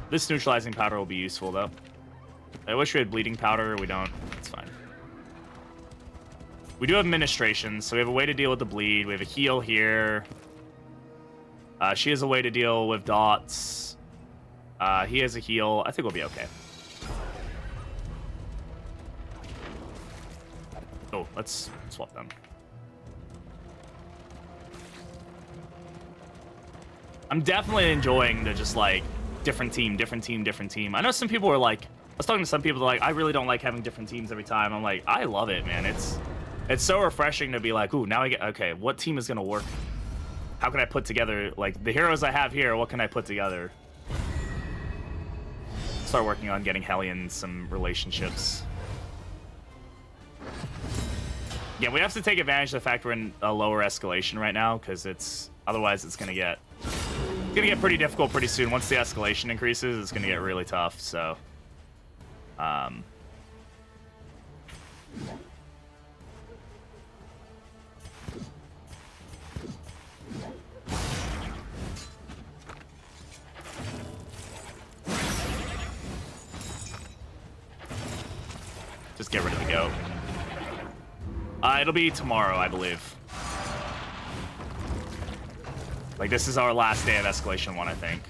This neutralizing powder will be useful, though. I wish we had bleeding powder. We don't. It's fine. We do have ministration, so we have a way to deal with the bleed. We have a heal here. She has a way to deal with dots. He has a heal. I think we'll be okay. Oh, let's swap them. I'm definitely enjoying the just like different team, different team, different team. I know some people are like, I was talking to some people that are like, I really don't like having different teams every time. I'm like, I love it, man. It's so refreshing to be like, ooh, now I get, okay, what team is gonna work? How can I put together, like, the heroes I have here, what can I put together? Start working on getting Hellion some relationships. Yeah, we have to take advantage of the fact we're in a lower escalation right now, because otherwise it's gonna get pretty difficult pretty soon. Once the escalation increases, it's gonna get really tough, so just get rid of the goat. It'll be tomorrow, I believe. Like, this is our last day of Escalation 1, I think.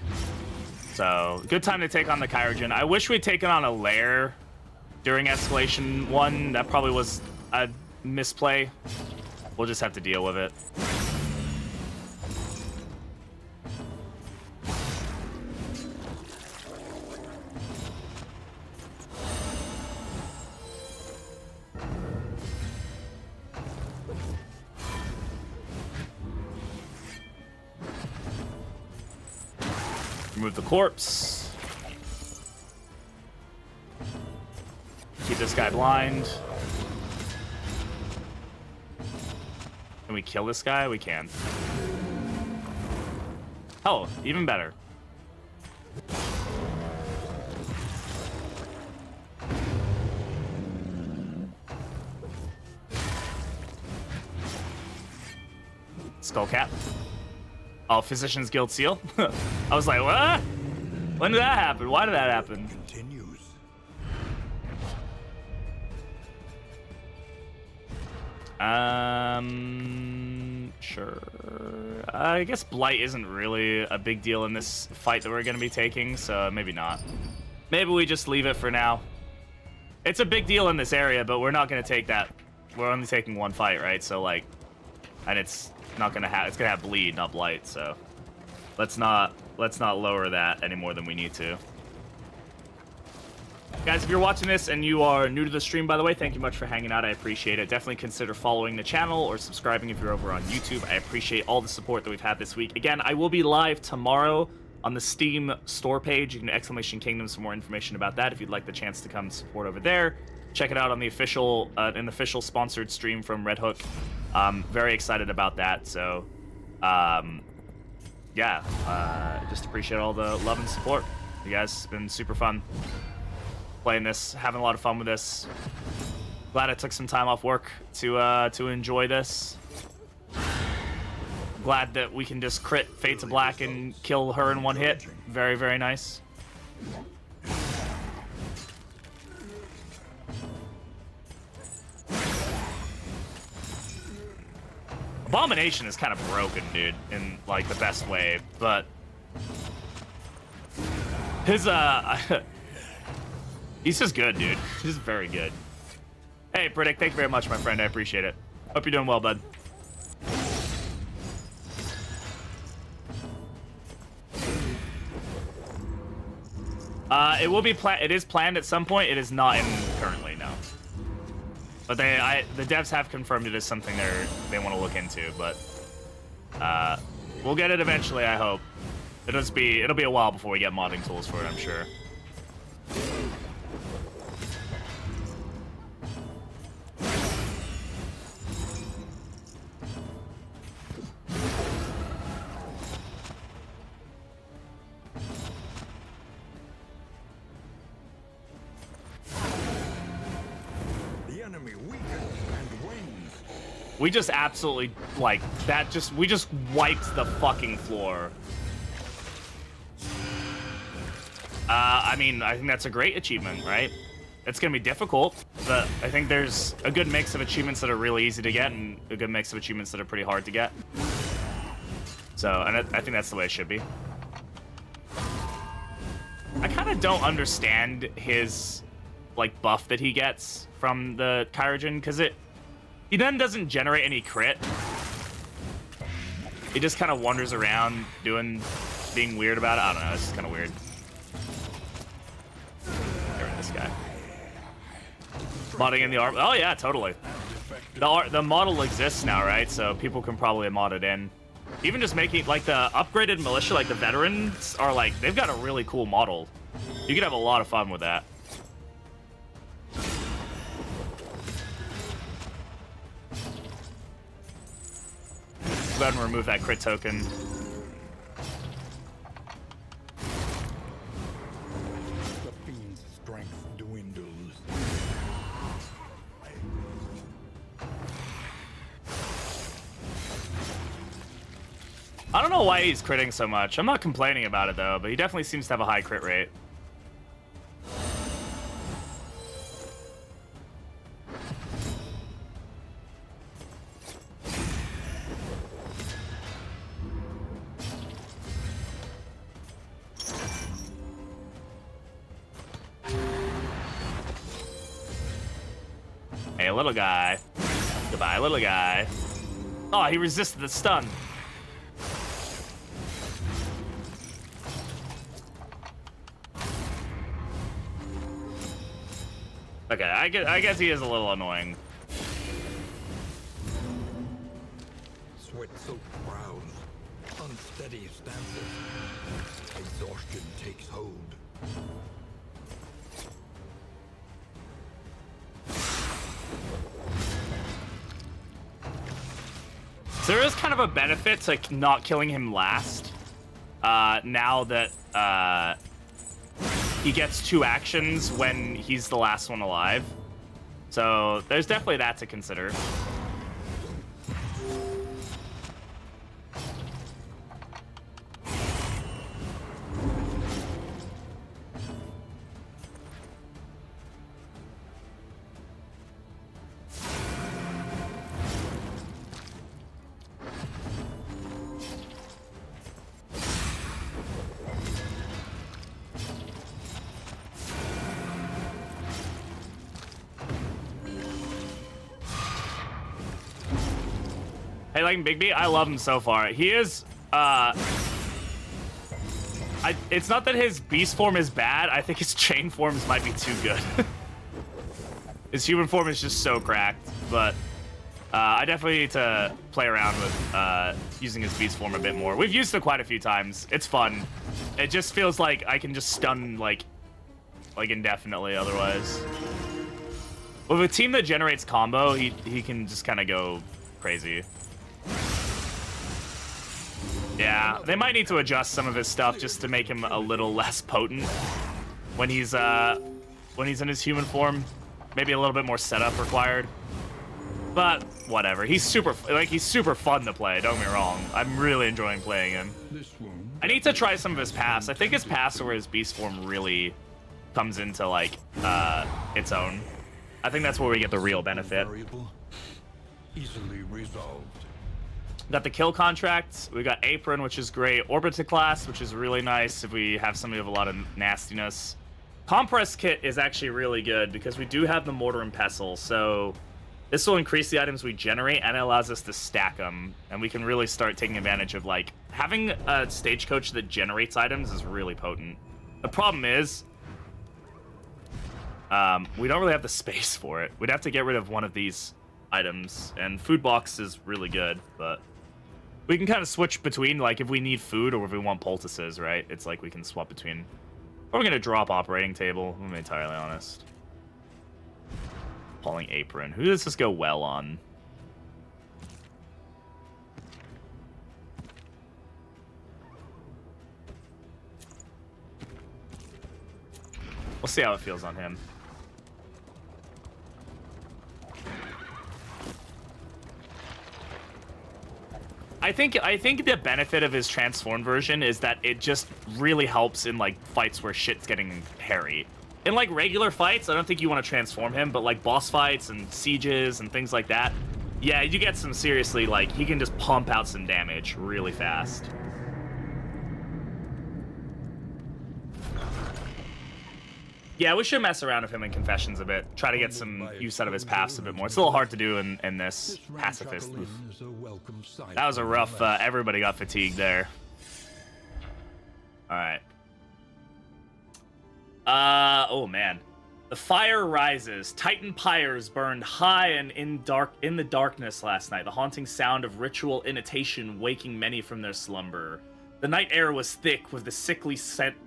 So, good time to take on the Kyrogen. I wish we'd taken on a lair during Escalation 1. That probably was a misplay. We'll just have to deal with it. Remove the corpse. Keep this guy blind. Can we kill this guy? We can. Oh, even better. Skullcap. Oh, Physician's Guild seal? I was like, what? When did that happen? Why did that happen? Continues. Sure. I guess Blight isn't really a big deal in this fight that we're going to be taking, so maybe not. Maybe we just leave it for now. It's a big deal in this area, but we're not going to take that. We're only taking one fight, right? So, like, and it's not gonna have, it's gonna have bleed, not blight, so let's not lower that any more than we need to. Guys, if you're watching this and you are new to the stream, by the way, thank you much for hanging out. I appreciate it. Definitely consider following the channel or subscribing if you're over on YouTube. I appreciate all the support that we've had this week. Again, I will be live tomorrow on the Steam store page. You can Exclamation Kingdom for more information about that if you'd like the chance to come support over there. Check it out on the official, an official sponsored stream from Red Hook. Very excited about that. So, yeah, just appreciate all the love and support. You guys, it's been super fun playing this, having a lot of fun with this. Glad I took some time off work to enjoy this. Glad that we can just crit Fade to Black and kill her in one hit. Very, very nice. Abomination is kind of broken, dude, in like the best way, but his he's just good, dude. He's very good. Hey, Britic, thank you very much, my friend. I appreciate it. Hope you're doing well, bud. It will be it is planned at some point. It is not in currently, no. But the devs have confirmed it is something they want to look into, but we'll get it eventually, I hope. It'll be a while before we get modding tools for it, I'm sure. We just absolutely, like, we just wiped the fucking floor. I mean, I think that's a great achievement, right? It's going to be difficult, but I think there's a good mix of achievements that are really easy to get and a good mix of achievements that are pretty hard to get. So, and I think that's the way it should be. I kind of don't understand his, like, buff that he gets from the Kyrogen, because he then doesn't generate any crit. He just kind of wanders around being weird about it. I don't know, it's just kind of weird. Get rid of this guy. Modding in the arm. Oh yeah, totally. The model exists now, right? So people can probably mod it in. Even just making, like, the upgraded militia, like the veterans are like, they've got a really cool model. You could have a lot of fun with that. Go ahead and remove that crit token. The fiend's strength dwindles. I don't know why he's critting so much. I'm not complaining about it, though, but he definitely seems to have a high crit rate. Hey, little guy. Goodbye, little guy. Oh, he resisted the stun. Okay, I guess he is a little annoying. Sweat-soaked brows, unsteady stances. Exhaustion takes hold. So there is kind of a benefit to not killing him last. Now that he gets 2 actions when he's the last one alive. So there's definitely that to consider. Hey, like Big B, I love him so far. He is, it's not that his beast form is bad. I think his chain forms might be too good. His human form is just so cracked, but I definitely need to play around with using his beast form a bit more. We've used it quite a few times. It's fun. It just feels like I can just stun like indefinitely otherwise. With a team that generates combo, he can just kind of go crazy. Yeah, they might need to adjust some of his stuff just to make him a little less potent when he's in his human form. Maybe a little bit more setup required. But whatever. He's super fun to play, don't get me wrong. I'm really enjoying playing him. I need to try some of his paths. I think his paths are where his beast form really comes into like its own. I think that's where we get the real benefit. Easily resolved. Got the kill contract. We got apron, which is great. Orbited class, which is really nice if we have somebody with a lot of nastiness. Compress kit is actually really good because we do have the mortar and pestle, so this will increase the items we generate and it allows us to stack them, and we can really start taking advantage of like having a stagecoach that generates items is really potent. The problem is we don't really have the space for it. We'd have to get rid of one of these items, and food box is really good, but we can kind of switch between, like, if we need food or if we want poultices, right? It's like we can swap between. Or we're going to drop operating table, I'm entirely honest. Hauling apron. Who does this go well on? We'll see how it feels on him. I think the benefit of his transformed version is that it just really helps in like fights where shit's getting hairy. In like regular fights, I don't think you want to transform him, but like boss fights and sieges and things like that, yeah, you get some seriously, like, he can just pump out some damage really fast. Yeah, we should mess around with him in Confessions a bit. Try to get some use out of his paths a bit more. It's a little hard to do in this pacifist. That was a rough, everybody got fatigued there. Alright. Oh man. The fire rises. Titan pyres burned high and in the darkness last night. The haunting sound of ritual intonation waking many from their slumber. The night air was thick with the sickly scent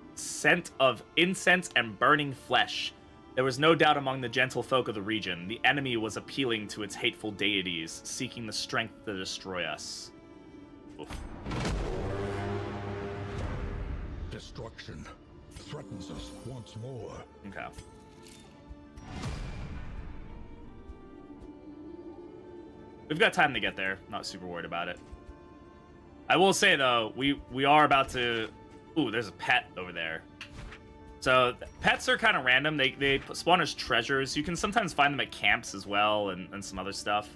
of incense and burning flesh. There was no doubt among the gentle folk of the region. The enemy was appealing to its hateful deities, seeking the strength to destroy us. Oof. Destruction threatens us once more. Okay. We've got time to get there. Not super worried about it. I will say though, we are about to. Ooh, there's a pet over there. So pets are kind of random. They spawn as treasures. You can sometimes find them at camps as well and some other stuff.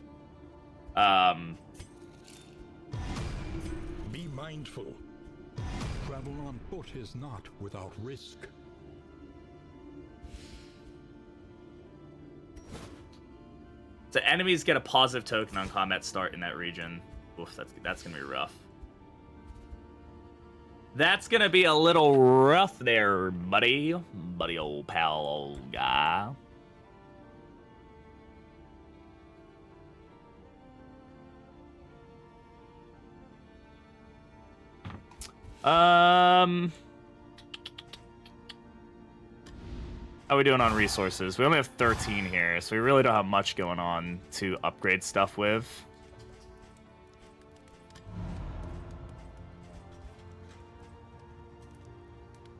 Be mindful. Travel on foot is not without risk. So enemies get a positive token on combat start in that region. Oof, that's gonna be rough. That's gonna be a little rough there, buddy. Buddy old pal, old guy. How are we doing on resources? We only have 13 here, so we really don't have much going on to upgrade stuff with.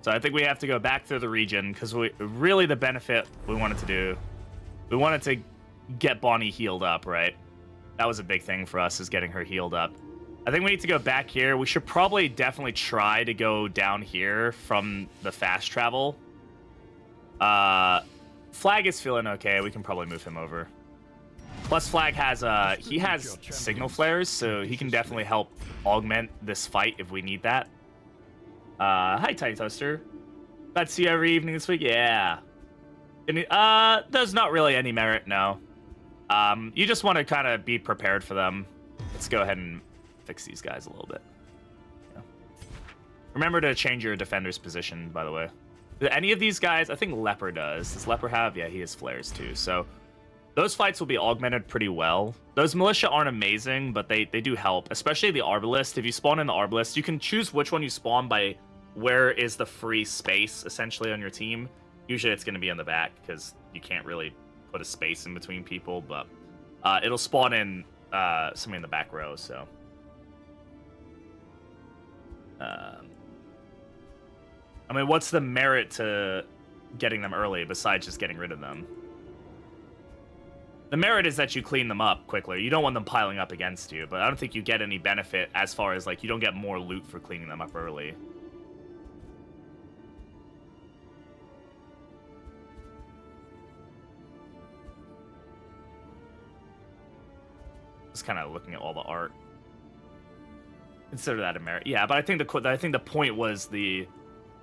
So I think we have to go back through the region, because really the benefit we wanted to do, we wanted to get Bonnie healed up, right? That was a big thing for us, is getting her healed up. I think we need to go back here. We should probably definitely try to go down here from the fast travel. Flag is feeling okay. We can probably move him over. Plus, Flag has he has signal flares, so he can definitely help augment this fight if we need that. Hi, Tiny Toaster. Glad to see you every evening this week. Yeah. There's not really any merit, no. You just want to kind of be prepared for them. Let's go ahead and fix these guys a little bit. Yeah. Remember to change your defender's position, by the way. Do any of these guys, I think Leper does. Does Leper have? Yeah, he has flares too. So those fights will be augmented pretty well. Those Militia aren't amazing, but they do help, especially the Arbalist. If you spawn in the Arbalist, you can choose which one you spawn by where is the free space, essentially, on your team. Usually it's going to be on the back, because you can't really put a space in between people, but it'll spawn in somebody in the back row, so. I mean, what's the merit to getting them early besides just getting rid of them? The merit is that you clean them up quickly. You don't want them piling up against you, but I don't think you get any benefit as far as, like, you don't get more loot for cleaning them up early. Just kind of looking at all the art. Consider that a merit. Yeah, but I think the point was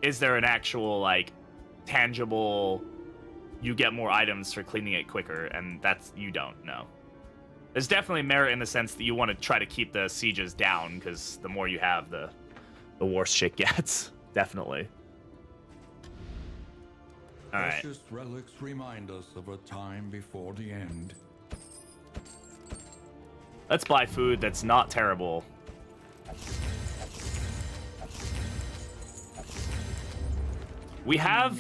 is there an actual, like, tangible, you get more items for cleaning it quicker, and that's, you don't know. There's definitely merit in the sense that you want to try to keep the sieges down, because the more you have, the worse shit gets. Definitely. All right. Precious relics remind us of a time before the end. Let's buy food that's not terrible. We have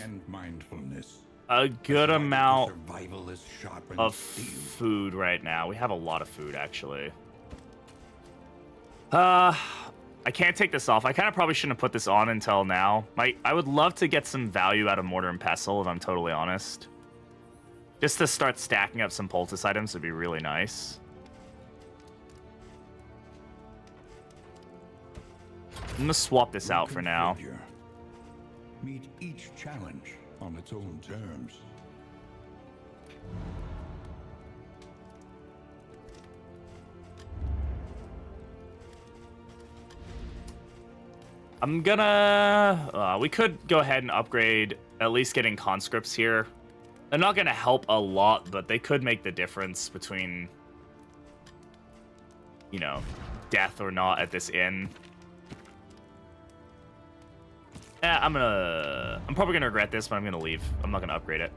a good amount of food right now. We have a lot of food, actually. I can't take this off. I kind of probably shouldn't have put this on until now. I would love to get some value out of Mortar and Pestle, if I'm totally honest. Just to start stacking up some poultice items would be really nice. I'm gonna swap this out for now. Configure. Meet each challenge on its own terms. I'm gonna... we could go ahead and upgrade at least getting conscripts here. They're not gonna help a lot, but they could make the difference between, you know, death or not at this inn. I'm probably gonna regret this, but I'm gonna leave. I'm not gonna upgrade it.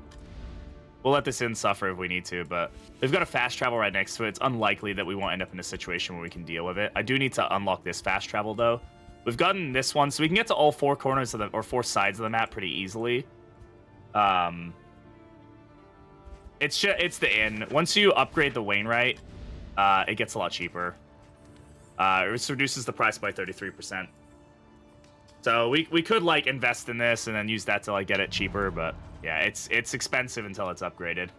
We'll let this inn suffer if we need to, but we've got a fast travel right next to it. It's unlikely that we won't end up in a situation where we can deal with it. I do need to unlock this fast travel, though. We've gotten this one, so we can get to all four corners of the, or four sides of the map pretty easily. It's the inn. Once you upgrade the Wainwright, it gets a lot cheaper. It reduces the price by 33%. So we could like invest in this and then use that to like get it cheaper, but yeah, it's expensive until it's upgraded.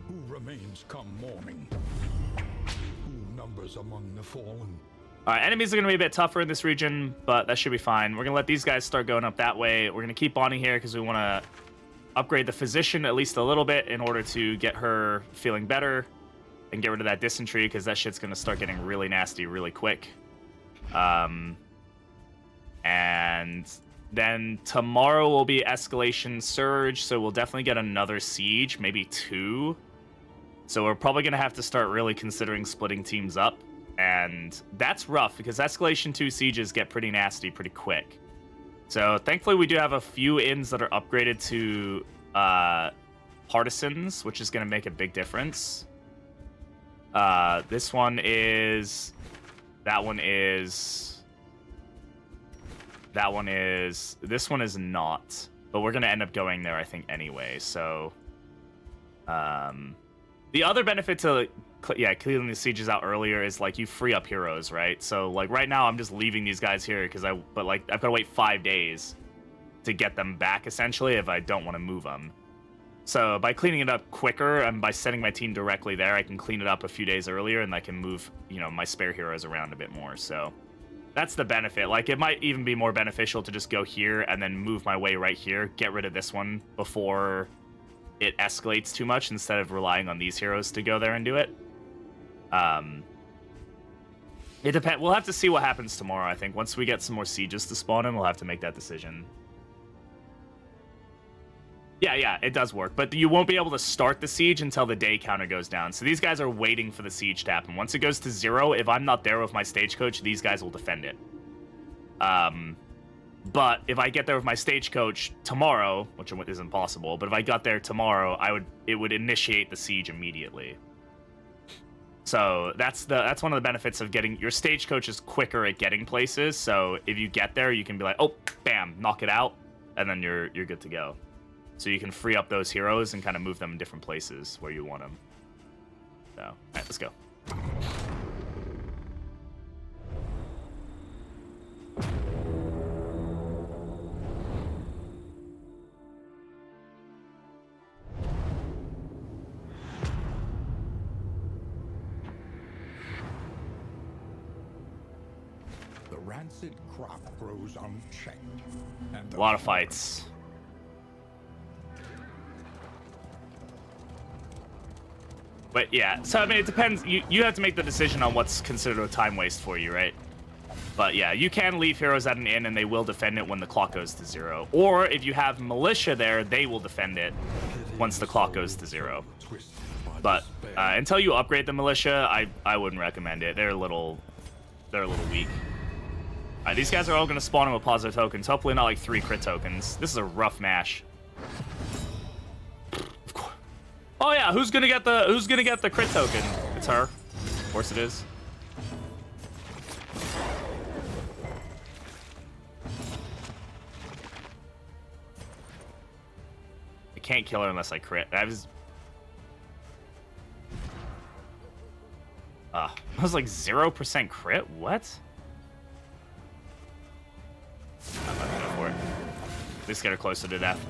Who remains come morning? Who numbers among the fallen? All right, enemies are going to be a bit tougher in this region, but that should be fine. We're going to let these guys start going up that way. We're going to keep bonding here because we want to upgrade the physician at least a little bit in order to get her feeling better and get rid of that dysentery because that shit's going to start getting really nasty really quick. And then tomorrow will be Escalation Surge, so we'll definitely get another siege, maybe 2. So we're probably going to have to start really considering splitting teams up. And that's rough because Escalation 2 sieges get pretty nasty pretty quick. So thankfully we do have a few inns that are upgraded to partisans, which is going to make a big difference. This one is... That one is... That one is... This one is not. But we're going to end up going there, I think, anyway. So... the other benefit to... Yeah, clearing the sieges out earlier is like you free up heroes, right? So like right now I'm just leaving these guys here because I've got to wait 5 days to get them back essentially if I don't want to move them. So by cleaning it up quicker and by sending my team directly there, I can clean it up a few days earlier and I can move, you know, my spare heroes around a bit more. So that's the benefit. Like it might even be more beneficial to just go here and then move my way right here, get rid of this one before it escalates too much instead of relying on these heroes to go there and do it. It depends. We'll have to see what happens tomorrow, I think. Once we get some more sieges to spawn in, we'll have to make that decision. Yeah, it does work. But you won't be able to start the siege until the day counter goes down. So these guys are waiting for the siege to happen. Once it goes to 0, if I'm not there with my stagecoach, these guys will defend it. But if I get there with my stagecoach tomorrow, which isn't possible, but if I got there tomorrow, it would initiate the siege immediately. So that's one of the benefits of getting your stagecoach is quicker at getting places. So if you get there, you can be like, oh, bam, knock it out, and then you're good to go. So you can free up those heroes and kind of move them in different places where you want them. So, all right, let's go. The rancid crop grows unchecked. And A lot of fights. But yeah, so I mean, it depends. You have to make the decision on what's considered a time waste for you, right? But yeah, you can leave heroes at an inn and they will defend it when the clock goes to 0. Or if you have militia there, they will defend it once the clock goes to 0. But until you upgrade the militia, I wouldn't recommend it. They're a little weak. Alright, these guys are all going to spawn in with positive tokens. Hopefully not like 3 crit tokens. This is a rough mash. Oh yeah, who's gonna get the crit token? It's her. Of course it is. I can't kill her unless I crit. I was like 0% crit? What? I'm not gonna go for it. Let's get her closer to death.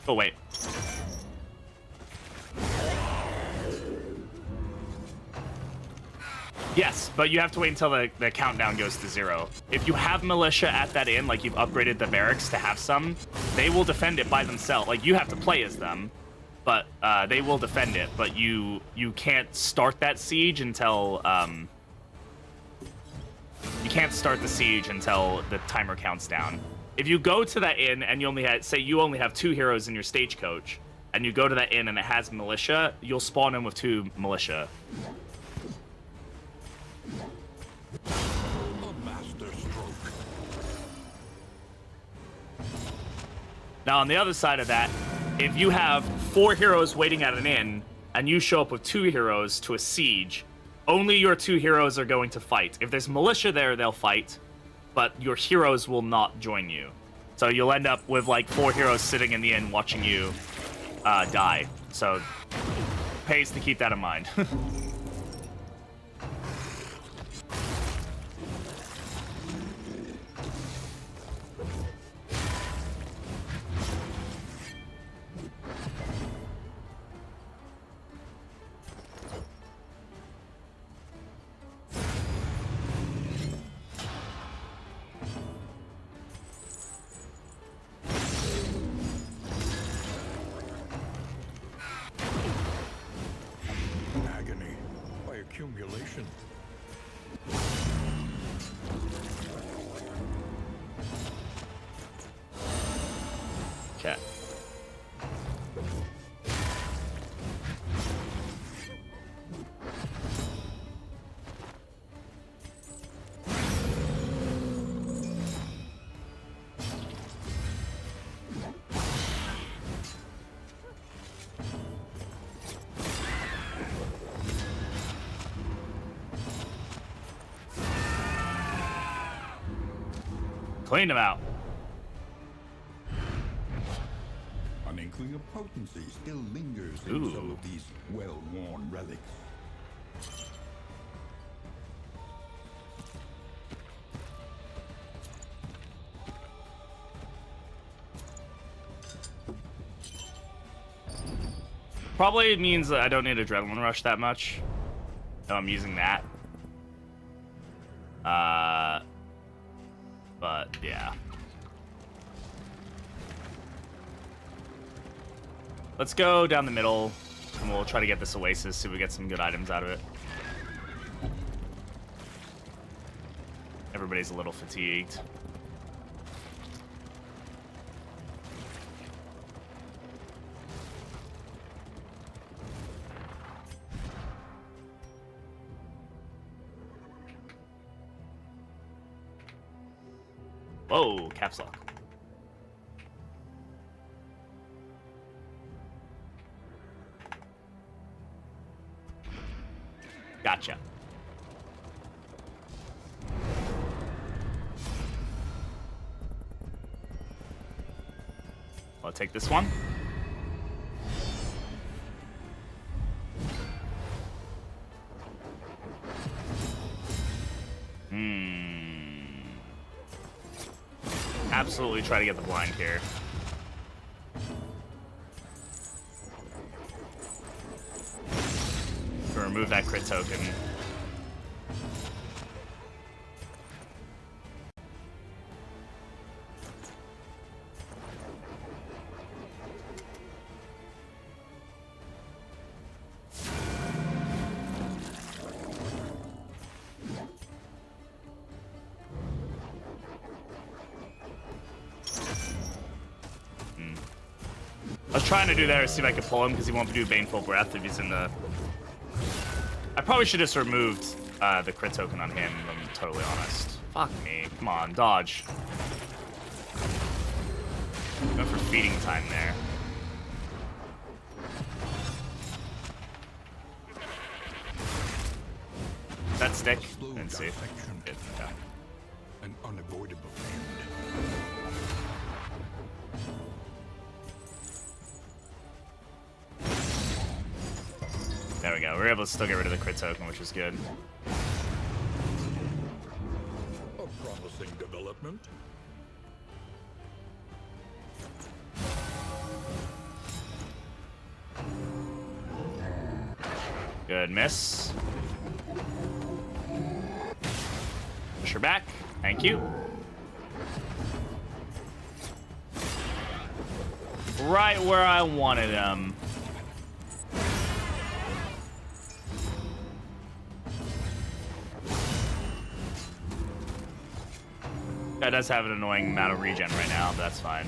Oh wait. Yes, but you have to wait until the countdown goes to 0. If you have militia at that inn, like you've upgraded the barracks to have some, they will defend it by themselves. Like, you have to play as them, but they will defend it. But you can't start that siege until you can't start the siege until the timer counts down. If you go to that inn and you only have, say you only have 2 heroes in your stagecoach, and you go to that inn and it has militia, you'll spawn in with 2 militia. A master stroke. Now, on the other side of that, if you have 4 heroes waiting at an inn, and you show up with 2 heroes to a siege, only your 2 heroes are going to fight. If there's militia there, they'll fight, but your heroes will not join you. So you'll end up with, like, 4 heroes sitting in the inn watching you die. So, pays to keep that in mind. Agony by accumulation. Okay. Clean them out. An inkling of potency still lingers in some of these well-worn relics. Probably means that I don't need adrenaline rush that much. So I'm using that. But yeah. Let's go down the middle, and we'll try to get this oasis, see if we get some good items out of it. Everybody's a little fatigued. Whoa, caps lock. Gotcha. I'll take this one. Absolutely try to get the blind here. Remove that crit token. I was trying to do that to see if I could pull him because he won't do Baneful Breath if he's in the... I probably should have just removed the crit token on him, if I'm totally honest. Fuck me. Come on, dodge. Go for feeding time there. That stick? Didn't see. Good. Okay. An unavoidable end. There we go. We were able to still get rid of the crit token, which is good. A promising development. Good miss. archer back. Thank you. Right where I wanted him. That does have an annoying amount of regen right now, but that's fine.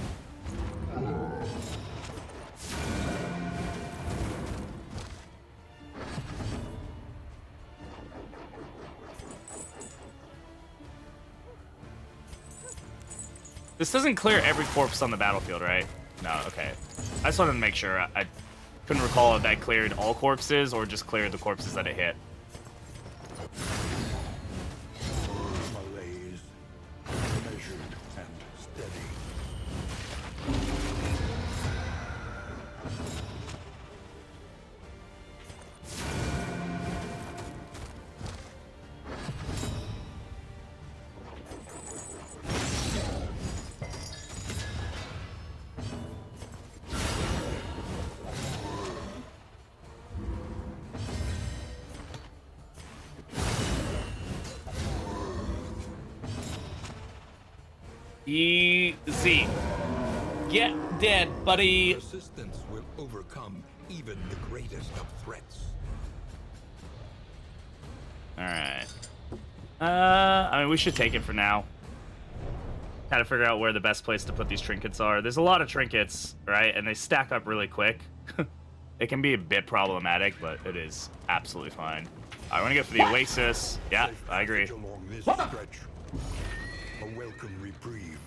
This doesn't clear every corpse on the battlefield, right? No, okay. I just wanted to make sure. I couldn't recall if that cleared all corpses or just cleared the corpses that it hit. Malaise, measured and steady. Easy. Get dead, buddy. Persistence will overcome even the greatest of threats. Alright. I mean, we should take it for now. Kind of figure out where the best place to put these trinkets are. There's a lot of trinkets, right? And they stack up really quick. It can be a bit problematic, but it is absolutely fine. I want to go for the Oasis. Yeah, Safe I agree. passage along this stretch. A welcome reprieve.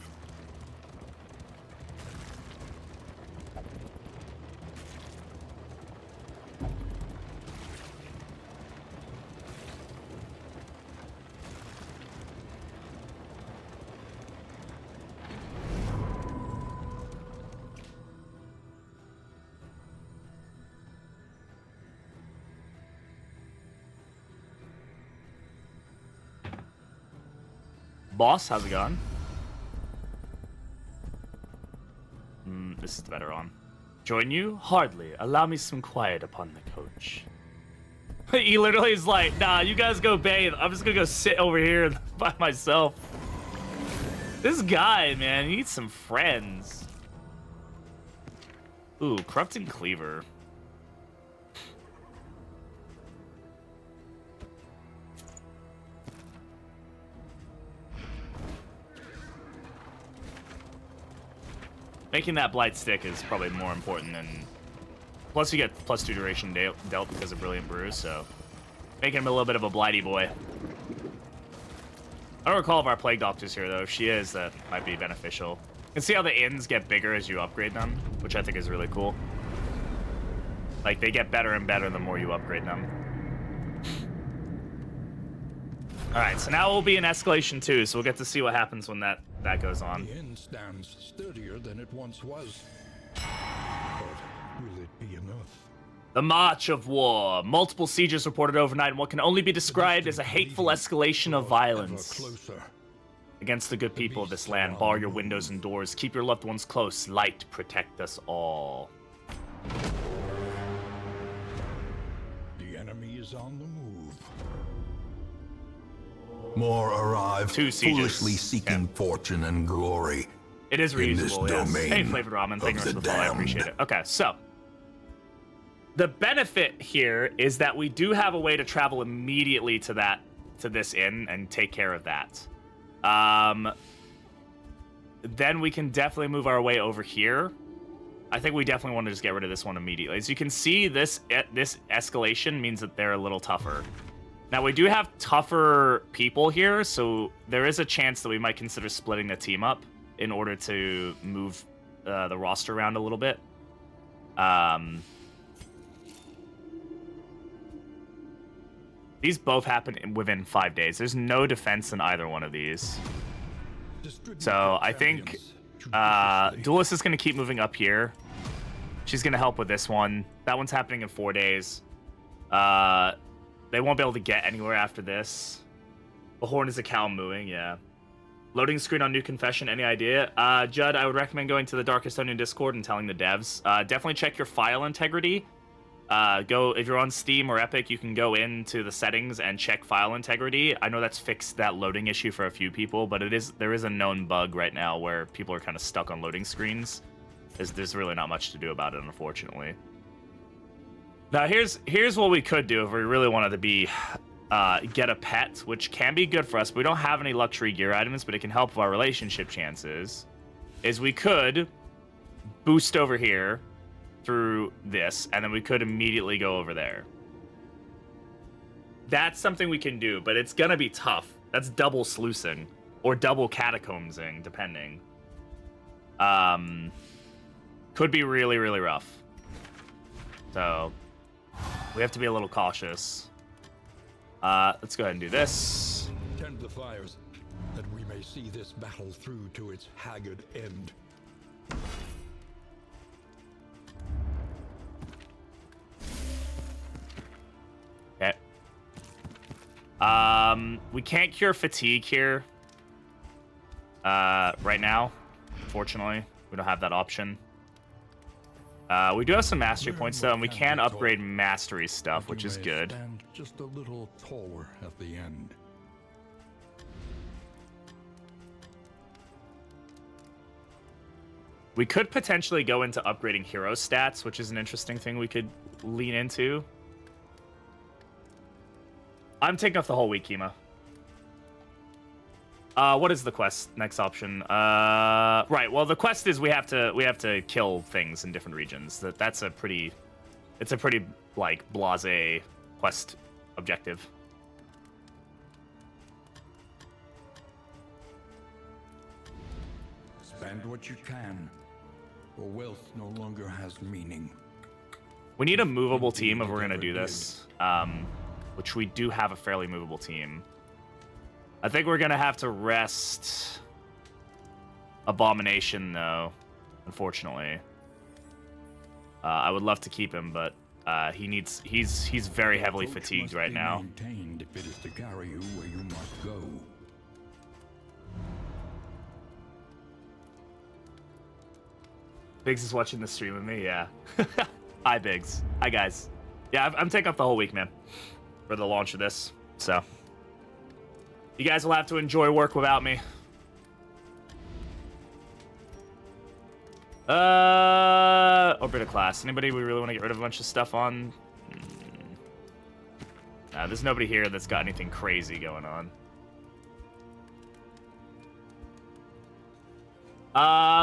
Boss, how's it going? This is the better on. Join you? Hardly. Allow me some quiet upon the coach. He literally is like, nah, you guys go bathe. I'm just gonna go sit over here by myself. This guy, man, he needs some friends. Ooh, corrupting cleaver. Making that blight stick is probably more important than... Plus you get +2 duration dealt because of Brilliant Brew, so... Making him a little bit of a blighty boy. I don't recall if our Plague Doctor's here, though. If she is, that might be beneficial. You can see how the inns get bigger as you upgrade them, which I think is really cool. Like, they get better and better the more you upgrade them. Alright, so now we'll be in Escalation 2, so we'll get to see what happens when that goes on. The inn stands sturdier than it once was. But will it be enough? The March of War. Multiple sieges reported overnight in what can only be described as a hateful escalation of violence. Closer. Against the good people of this land, bar your windows and doors. Keep your loved ones close. Light protect us all. The enemy is on the move. More arrive, 2 sieges. foolishly seeking fortune and glory. It is in this reusable, yes. domain Hey, Flavored Ramen, thank you of for the the follow. I damned. appreciate it. Okay, so. The benefit here is that we do have a way to travel immediately to this inn and take care of that. Then we can definitely move our way over here. I think we definitely want to just get rid of this one immediately. As you can see, this escalation means that they're a little tougher. Now, we do have tougher people here, so there is a chance that we might consider splitting the team up in order to move the roster around a little bit. These both happen within 5 days. There's no defense in either one of these. So I think Duelist is going to keep moving up here. She's going to help with this one. That one's happening in 4 days. They won't be able to get anywhere after this. The Horn is a cow mooing, yeah. Loading screen on New Confession, any idea? Judd, I would recommend going to the Dark Estonian Discord and telling the devs. Definitely check your file integrity. Go if you're on Steam or Epic, you can go into the settings and check file integrity. I know that's fixed that loading issue for a few people, but there is a known bug right now where people are kind of stuck on loading screens. There's really not much to do about it, unfortunately. Now here's what we could do if we really wanted to be get a pet, which can be good for us. But we don't have any luxury gear items, but it can help with our relationship chances. Is we could boost over here through this, and then we could immediately go over there. That's something we can do, but it's gonna be tough. That's double sluicing or double catacombsing, depending. Could be really, really rough. So we have to be a little cautious. Let's go ahead and do this. Tend the fires, that we may see this battle through to its haggard end. Okay. We can't cure fatigue here. Right now, unfortunately, we don't have that option. We do have some mastery points though, and we can upgrade mastery stuff, which is good. Stand just a little taller at the end. We could potentially go into upgrading hero stats, which is an interesting thing we could lean into. I'm taking off the whole week, Kima. What is the quest? Next option. Right. Well, the quest is we have to kill things in different regions. It's a pretty like blasé quest objective. Spend what you can, or wealth no longer has meaning. We need a movable team if we're gonna do this, which we do have a fairly movable team. I think we're gonna have to rest Abomination though, unfortunately. I would love to keep him, but he's very heavily fatigued right now. Maintained if it is to carry you where you must go. Biggs is watching the stream with me, yeah. Hi, Biggs. Hi, guys. Yeah, I'm taking off the whole week, man, for the launch of this. So, you guys will have to enjoy work without me. Orbiter class. Anybody we really want to get rid of a bunch of stuff on? There's nobody here that's got anything crazy going on.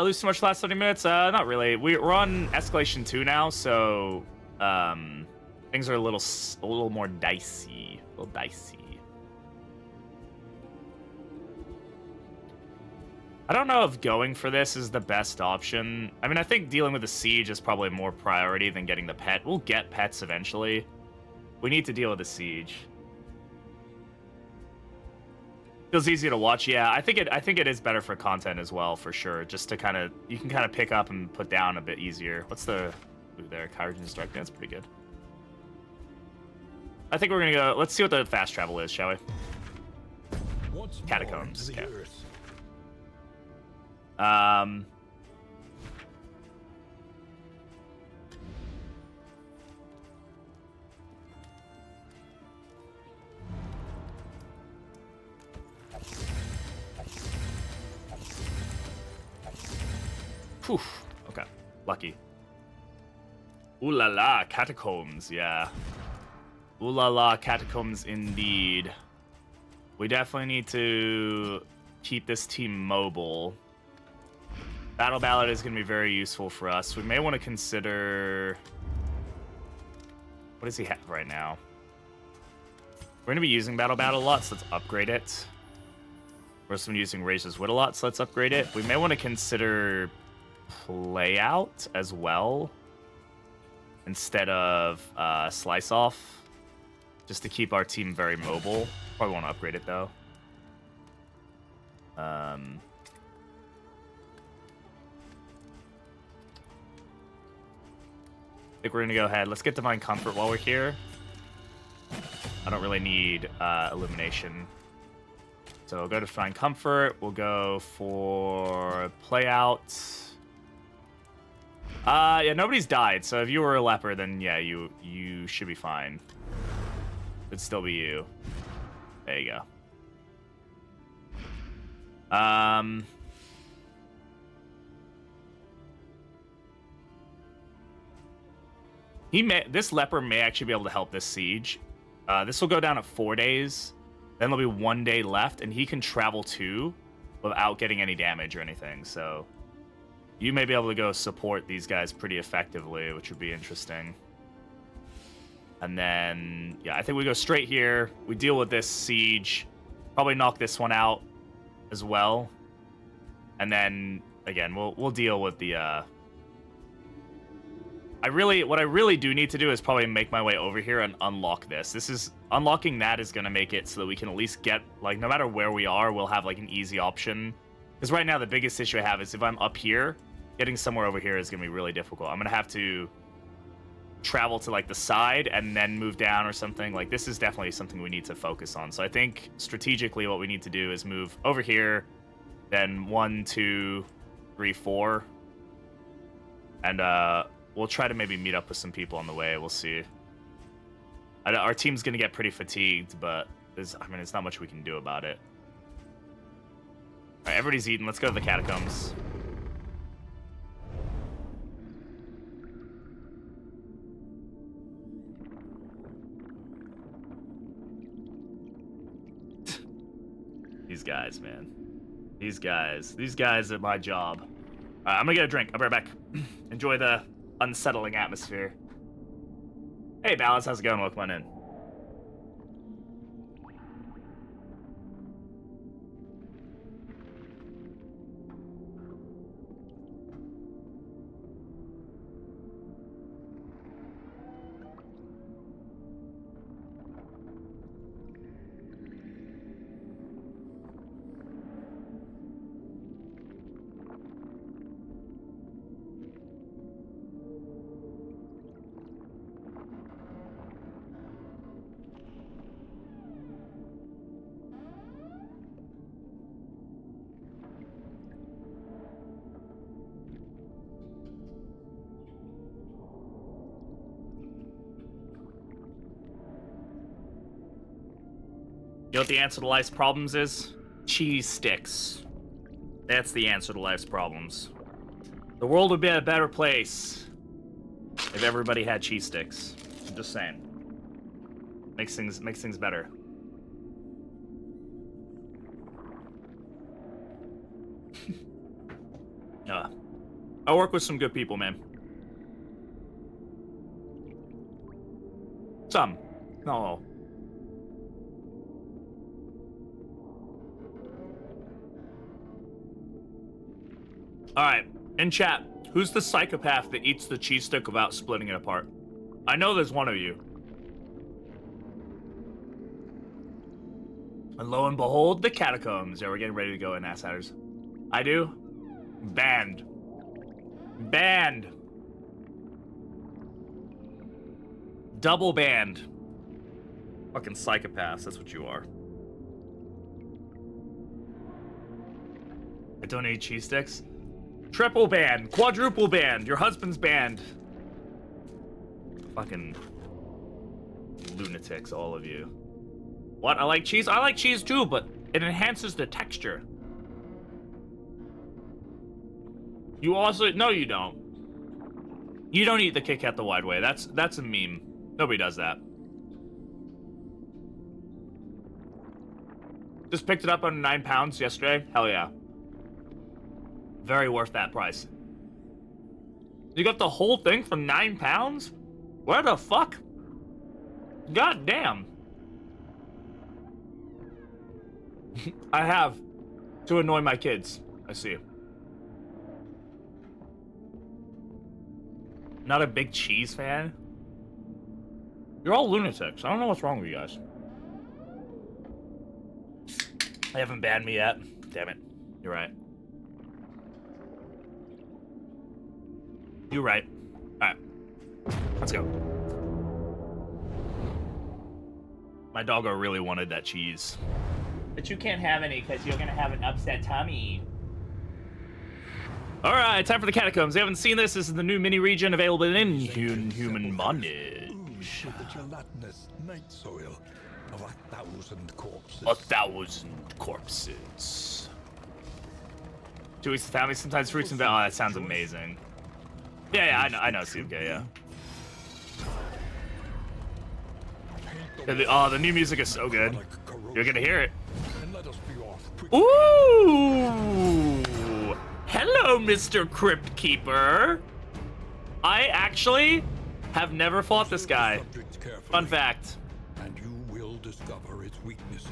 Lose too much last 30 minutes? Not really. We're on Escalation 2 now, so things are a little more dicey. A little dicey. I don't know if going for this is the best option. I mean, I think dealing with the siege is probably more priority than getting the pet. We'll get pets eventually. We need to deal with the siege. Feels easy to watch. Yeah, I think it is better for content as well, for sure. Just to you can kind of pick up and put down a bit easier. What's the ooh, there? Kyrogen's Dark Dance, pretty good. I think we're gonna go. Let's see what the fast travel is, shall we? Catacombs. Okay. Phew. Okay. Lucky. Ooh la la, catacombs, yeah. Ooh la la, catacombs indeed. We definitely need to keep this team mobile. Battle Ballad is going to be very useful for us. We may want to consider... What does he have right now? We're going to be using Battle Ballad a lot, so let's upgrade it. We're also using Razor's Wit a lot, so let's upgrade it. We may want to consider Play Out as well, instead of Slice Off, just to keep our team very mobile. Probably want to upgrade it, though. I think we're gonna go ahead. Let's get Divine Comfort while we're here. I don't really need Illumination. So we'll go to Divine Comfort. We'll go for Play Out. Yeah, nobody's died. So if you were a leper, then yeah, you should be fine. It'd still be you. There you go. This leper may actually be able to help this siege. This will go down at 4 days. Then there'll be 1 day left, and he can travel too without getting any damage or anything. So you may be able to go support these guys pretty effectively, which would be interesting. And then, yeah, I think we go straight here. We deal with this siege. Probably knock this one out as well. And then, again, we'll deal with the... What I really do need to do is probably make my way over here and unlock this. Unlocking that is going to make it so that we can at least get, like, no matter where we are, we'll have, like, an easy option. Because right now, the biggest issue I have is if I'm up here, getting somewhere over here is going to be really difficult. I'm going to have to travel to, like, the side and then move down or something. Like, this is definitely something we need to focus on. So I think, strategically, what we need to do is move over here, then 1, 2, 3, 4. And, we'll try to maybe meet up with some people on the way. We'll see. Our team's going to get pretty fatigued, but there's not much we can do about it. All right, everybody's eating. Let's go to the catacombs. These guys, man. These guys are my job. All right, I'm going to get a drink. I'll be right back. Enjoy the unsettling atmosphere. Hey, Balance, how's it going? Welcome on in. You know what the answer to life's problems is? Cheese sticks. That's the answer to life's problems. The world would be a better place if everybody had cheese sticks. I'm just saying. Makes things better. I work with some good people, man. Some. Not all. Alright, in chat, who's the psychopath that eats the cheese stick without splitting it apart? I know there's one of you. And lo and behold, the catacombs. Yeah, we're getting ready to go in, ass-hatters. I do? Banned. Banned. Double banned. Fucking psychopaths, that's what you are. I don't eat cheese sticks. Triple banned, quadruple banned, your husband's banned. Fucking lunatics, all of you. What? I like cheese? I like cheese too, but it enhances the texture. You also... No, you don't. You don't eat the Kit Kat the wide way. That's a meme. Nobody does that. Just picked it up on £9 yesterday. Hell yeah. Very worth that price. You got the whole thing for £9? Where the fuck? God damn. I have. To annoy my kids. I see. Not a big cheese fan? You're all lunatics. I don't know what's wrong with you guys. They haven't banned me yet. Damn it. You're right. You're right. Alright. Let's go. My doggo really wanted that cheese. But you can't have any because you're going to have an upset tummy. All right, time for the catacombs. You haven't seen this. This is the new mini region available in Inhuman Bondage. With the gelatinous night soil of 1,000 corpses. 1,000 corpses. 2 weeks of family, sometimes fruits and vegetables. Oh, that sounds amazing. Yeah, I know, Steve. Yeah. The new music is so good. You're gonna hear it. And let us be off quickly. Ooh! Hello, Mr. Crypt Keeper. I actually have never fought this guy. Subject carefully, Fun fact. and you will discover its weaknesses.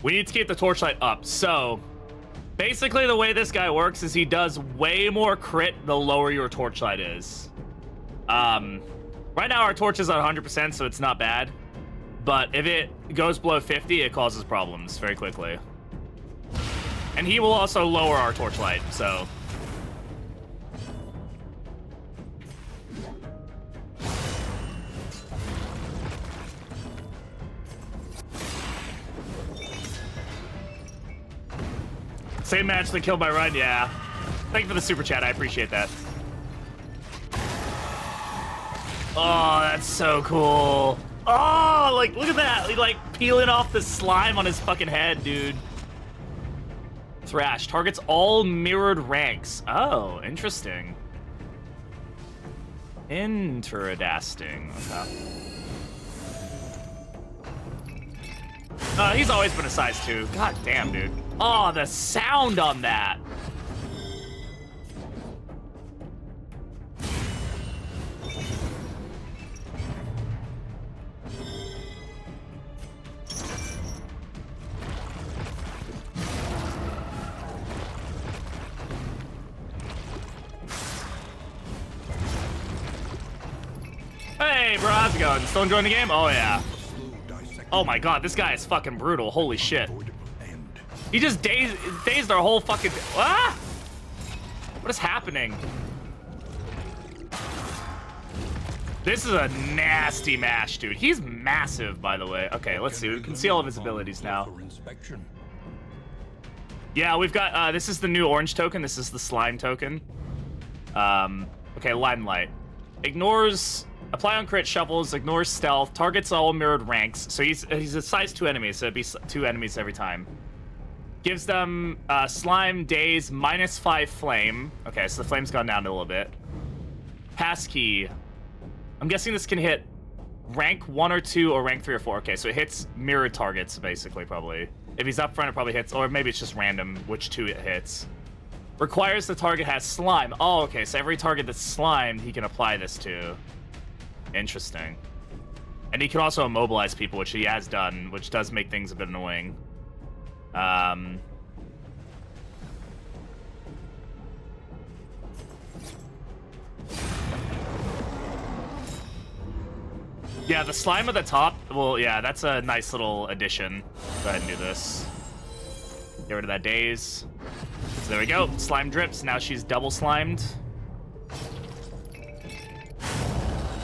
We need to keep the torchlight up. So, basically the way this guy works is he does way more crit the lower your torchlight is. Right now our torch is at 100%, so it's not bad. But if it goes below 50, it causes problems very quickly. And he will also lower our torchlight, so... Same match that killed my run, yeah. Thank you for the super chat, I appreciate that. Oh, that's so cool. Oh, like, look at that. He, like, peeling off the slime on his fucking head, dude. Thrash. Targets all mirrored ranks. Oh, interesting. Interesting. Okay. He's always been a size 2. God damn, dude. Oh, the sound on that. Hey, bro, how's it going? Still enjoying the game? Oh, yeah. Oh, my God, this guy is fucking brutal. Holy shit. He just dazed our whole fucking... Ah! What is happening? This is a nasty mash, dude. He's massive, by the way. Okay, let's see. We can see all of his abilities now. Yeah, we've got... this is the new orange token. This is the slime token. Okay, limelight. Ignores... Apply on crit, shuffles, ignores stealth, targets all mirrored ranks. So he's a size 2 enemy, so it'd be 2 enemies every time. Gives them slime, daze, -5 flame. Okay, so the flame's gone down a little bit. Passkey. I'm guessing this can hit rank 1 or 2 or rank 3 or 4. Okay, so it hits mirrored targets, basically, probably. If he's up front, it probably hits, or maybe it's just random which 2 it hits. Requires the target has slime. Oh, okay, so every target that's slimed, he can apply this to. Interesting. And he can also immobilize people, which he has done, which does make things a bit annoying. Yeah, the slime at the top, well, yeah, that's a nice little addition. Go ahead and do this. Get rid of that daze. So there we go. Slime drips. Now she's double slimed.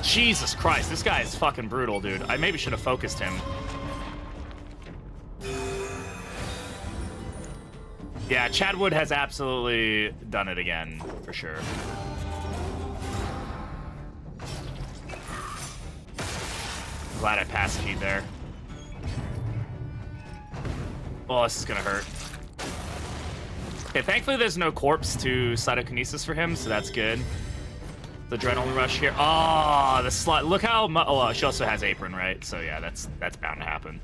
Jesus Christ, this guy is fucking brutal, dude. I maybe should have focused him. Yeah, Chadwood has absolutely done it again, for sure. I'm glad I passed keyed there. Oh, this is gonna hurt. Okay, thankfully there's no corpse to cytokinesis for him, so that's good. The adrenaline rush here. Oh, the slot. Look how much. Oh, she also has apron, right? So yeah, that's bound to happen.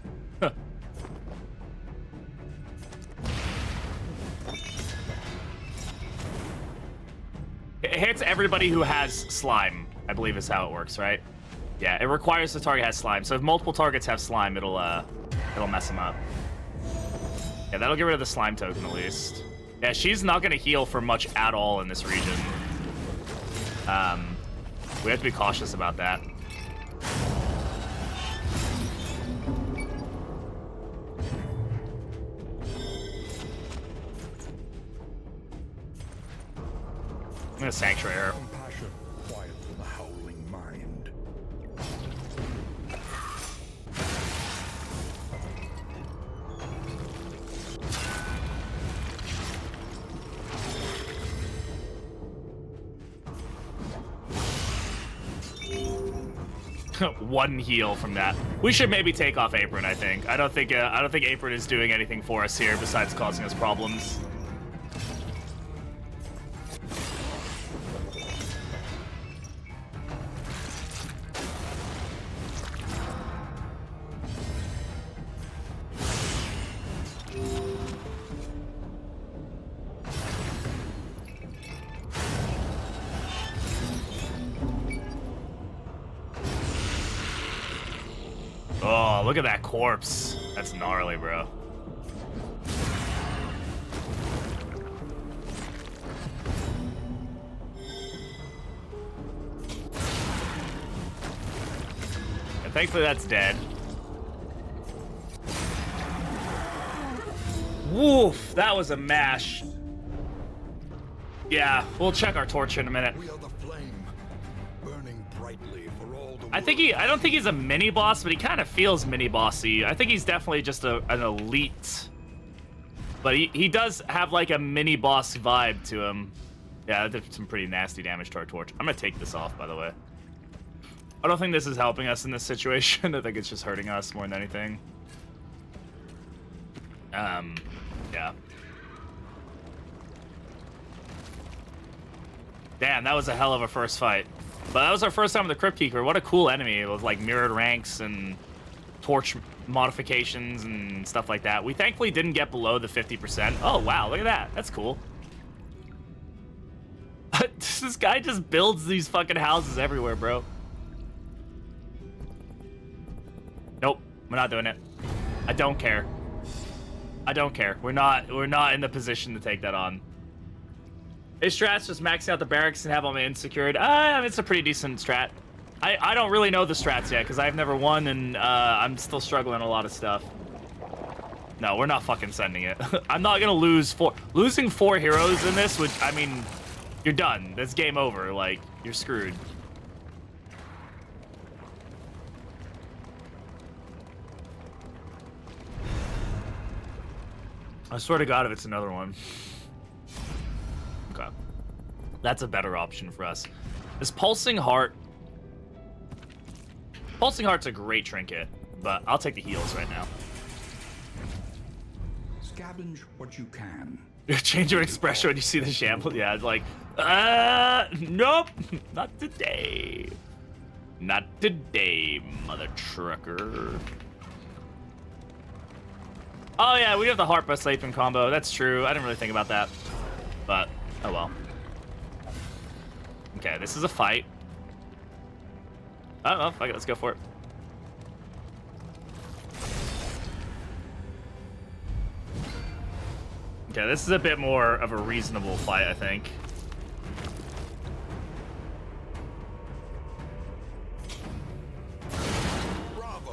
It hits everybody who has slime, I believe is how it works, right? Yeah, it requires the target has slime. So if multiple targets have slime, it'll mess them up. Yeah, that'll get rid of the slime token at least. Yeah, she's not gonna heal for much at all in this region. We have to be cautious about that. I'm gonna sanctuary her. Compassion quiets the howling mind. One heal from that. We should maybe take off Apron, I think. I don't think Apron is doing anything for us here besides causing us problems. Oh, look at that corpse. That's gnarly, bro. And thankfully that's dead. Woof, that was a mash. Yeah, we'll check our torch in a minute. We are the flame, burning brightly for all the I don't think he's a mini boss, but he kind of feels mini bossy. I think he's definitely just an elite. But he does have like a mini boss vibe to him. Yeah, that did some pretty nasty damage to our torch. I'm gonna take this off, by the way. I don't think this is helping us in this situation. I think it's just hurting us more than anything. Yeah. Damn, that was a hell of a first fight. But that was our first time with the Crypt Keeper. What a cool enemy with like mirrored ranks and torch modifications and stuff like that. We thankfully didn't get below the 50%. Oh, wow, look at that. That's cool. This guy just builds these fucking houses everywhere, bro. Nope, we're not doing it. I don't care. I don't care. We're not in the position to take that on. His strat's just maxing out the barracks and have them insecured. It's a pretty decent strat. I don't really know the strats yet because I've never won and I'm still struggling a lot of stuff. No, we're not fucking sending it. I'm not gonna lose losing 4 heroes in this, which, I mean, you're done. That's game over. Like, you're screwed. I swear to God if it's another one. Okay. That's a better option for us. This Pulsing Heart. Pulsing Heart's a great trinket, but I'll take the heals right now. Scavenge what you can. Change your expression when you see the shambles. Yeah, it's like, nope, not today. Not today, mother trucker. Oh yeah, we have the Heart by Sleeping combo. That's true. I didn't really think about that, but oh well. Okay, this is a fight. Oh, fuck it, let's go for it. Okay, this is a bit more of a reasonable fight, I think. Bravo.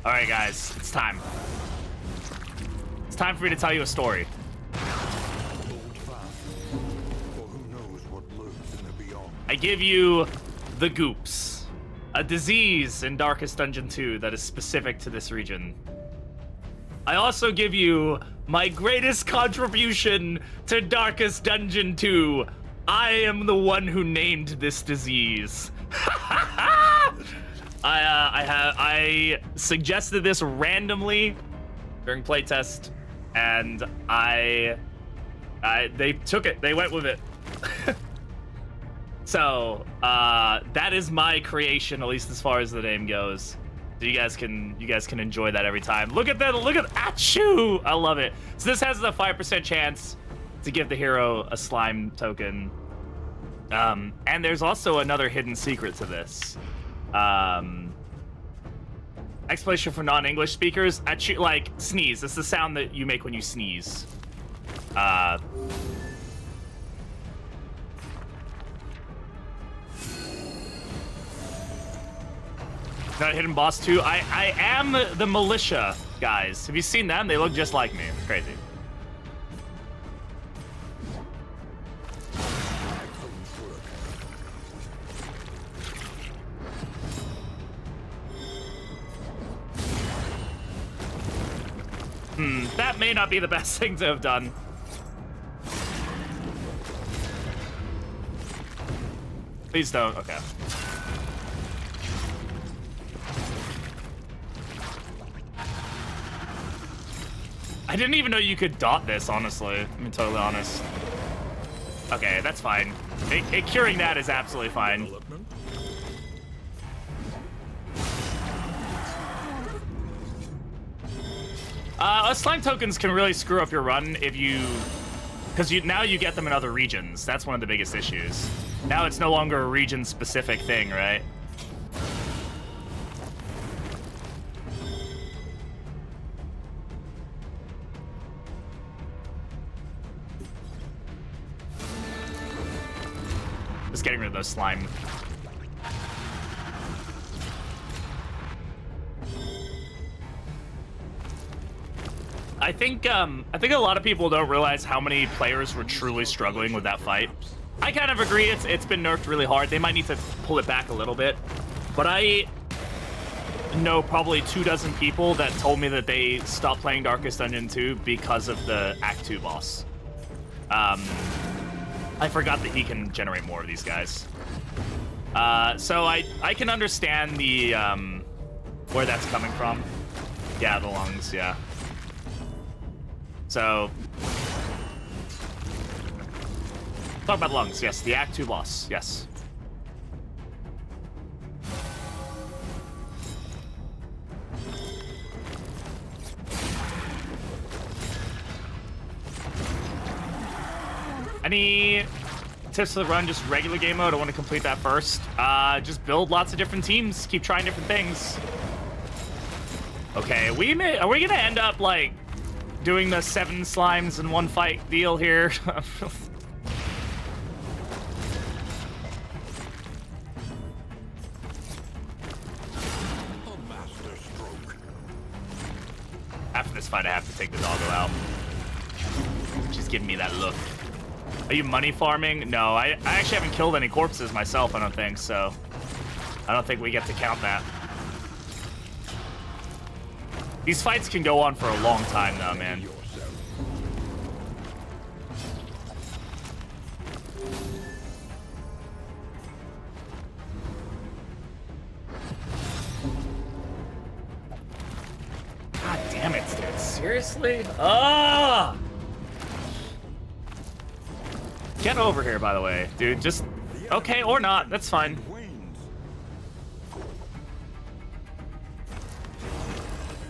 All right, guys, it's time. It's time for me to tell you a story. Hold fast, for who knows what lurks in the beyond. I give you the Goops, a disease in Darkest Dungeon 2 that is specific to this region. I also give you my greatest contribution to Darkest Dungeon 2. I am the one who named this disease. I suggested this randomly during playtest, and they took it. They went with it. So that is my creation, at least as far as the name goes. So you guys can enjoy that every time. Look at that! Look at achoo! I love it. So this has a 5% chance to give the hero a slime token, and there's also another hidden secret to this. Explanation for non-English speakers. Achoo, like sneeze. It's the sound that you make when you sneeze. Not hidden boss 2. I am the Militia guys. Have you seen them? They look just like me. It's crazy. That may not be the best thing to have done. Please don't. Okay. I didn't even know you could dot this, honestly. I'm being totally honest. Okay, that's fine. Curing that is absolutely fine. Slime tokens can really screw up your run if you... Because now you get them in other regions. That's one of the biggest issues. Now it's no longer a region-specific thing, right? Just getting rid of those slime. I think a lot of people don't realize how many players were truly struggling with that fight. I kind of agree. It's been nerfed really hard. They might need to pull it back a little bit, but I know probably 24 people that told me that they stopped playing Darkest Dungeon 2 because of the Act 2 boss. I forgot that he can generate more of these guys. So I can understand the where that's coming from. Yeah, the lungs. Yeah. So, talk about lungs. Yes, the Act 2 boss. Yes. Any tips for the run? Just regular game mode. I want to complete that first. Just build lots of different teams. Keep trying different things. Okay, are we gonna end up like doing the 7 slimes in 1 fight deal here? A master stroke. After this fight, I have to take the doggo out. She's giving me that look. Are you money farming? No, I actually haven't killed any corpses myself, I don't think, so I don't think we get to count that. These fights can go on for a long time, though, man. God damn it, dude. Seriously? Ah! Get over here, by the way, dude. Just... Okay, or not. That's fine.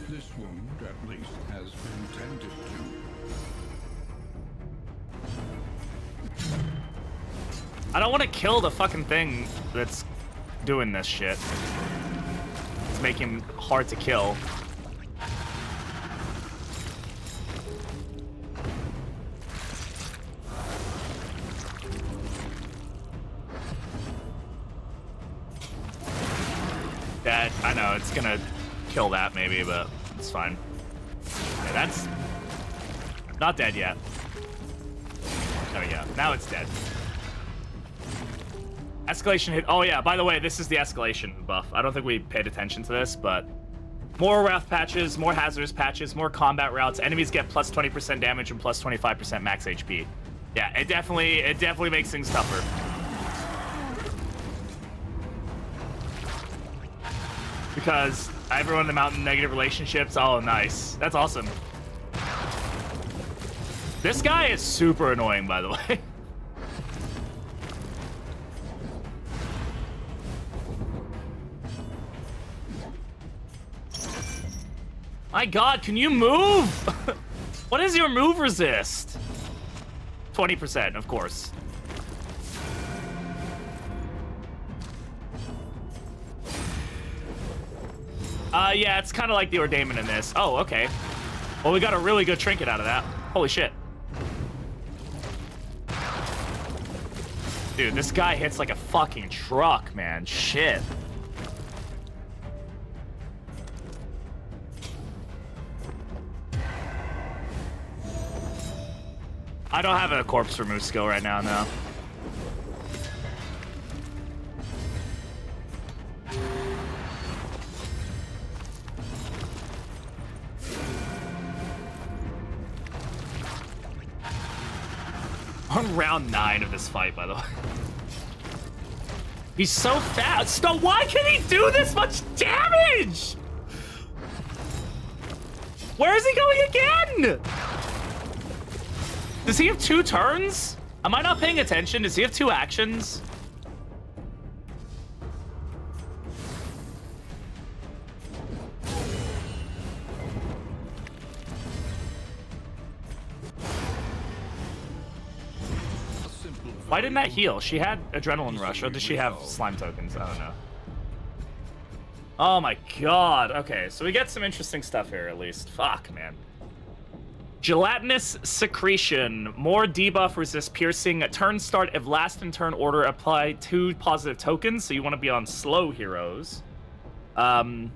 This wound, at least, has been tended to. I don't want to kill the fucking thing that's doing this shit. It's making him hard to kill. That, I know, it's gonna kill that maybe, but it's fine. Okay, that's not dead yet. There we go. Now it's dead. Escalation hit. Oh yeah, by the way, this is the escalation buff. I don't think we paid attention to this, but more wrath patches, more hazardous patches, more combat routes. Enemies get plus 20% damage and plus 25% max HP. Yeah, it definitely makes things tougher. Because everyone in the mountain negative relationships. Oh, nice. That's awesome. This guy is super annoying, by the way. My God, can you move? What is your move resist? 20%, of course. Yeah, it's kind of like the ordainment in this. Oh, okay. Well, we got a really good trinket out of that. Holy shit. Dude, this guy hits like a fucking truck, man. Shit. I don't have a corpse remove skill right now, no. on round 9 of this fight, by the way. He's so fast. No, why can he do this much damage? Where is he going again? Does he have 2 turns? Am I not paying attention? Does he have 2 actions? Why didn't that heal? She had adrenaline rush, or does she have slime tokens? I don't know. Oh my god. Okay, so we get some interesting stuff here at least. Fuck, man. Gelatinous secretion. More debuff resist piercing. Turn start if last in turn order apply 2 positive tokens, so you want to be on slow heroes. And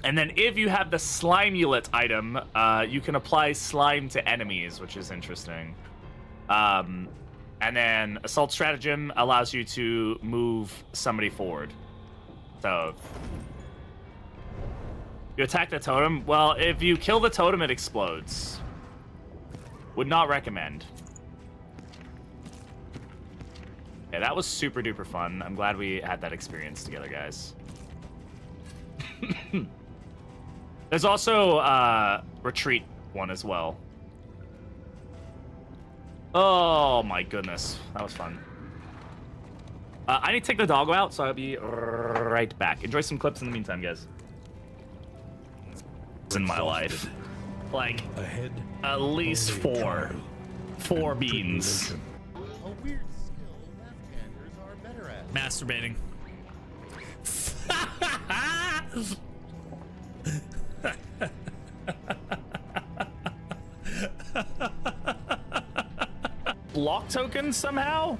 then if you have the Slimulet item, you can apply slime to enemies, which is interesting. And then Assault Stratagem allows you to move somebody forward. So, you attack the totem. Well, if you kill the totem, it explodes. Would not recommend. Yeah, that was super duper fun. I'm glad we had that experience together, guys. There's also retreat one as well. Oh my goodness, that was fun. I need to take the doggo out, so I'll be right back. Enjoy some clips in the meantime, guys. It's in my life. Like, Ahead, at least 4 beans. tribulation. A weird skill left-handers are better at. Masturbating. Block tokens somehow?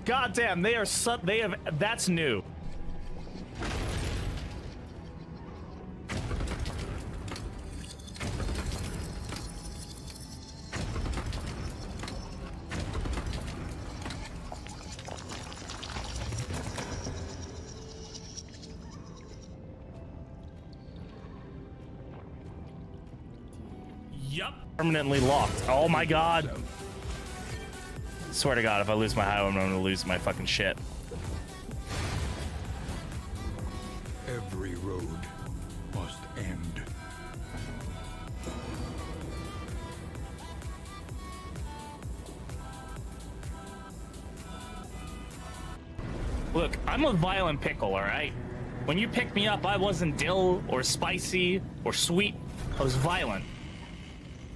God damn, they are that's new. Yup. Permanently locked. Oh my god. Swear to god, if I lose my highway, I'm gonna lose my fucking shit. Every road must end. Look, I'm a violent pickle, alright? When you picked me up, I wasn't dill or spicy or sweet. I was violent.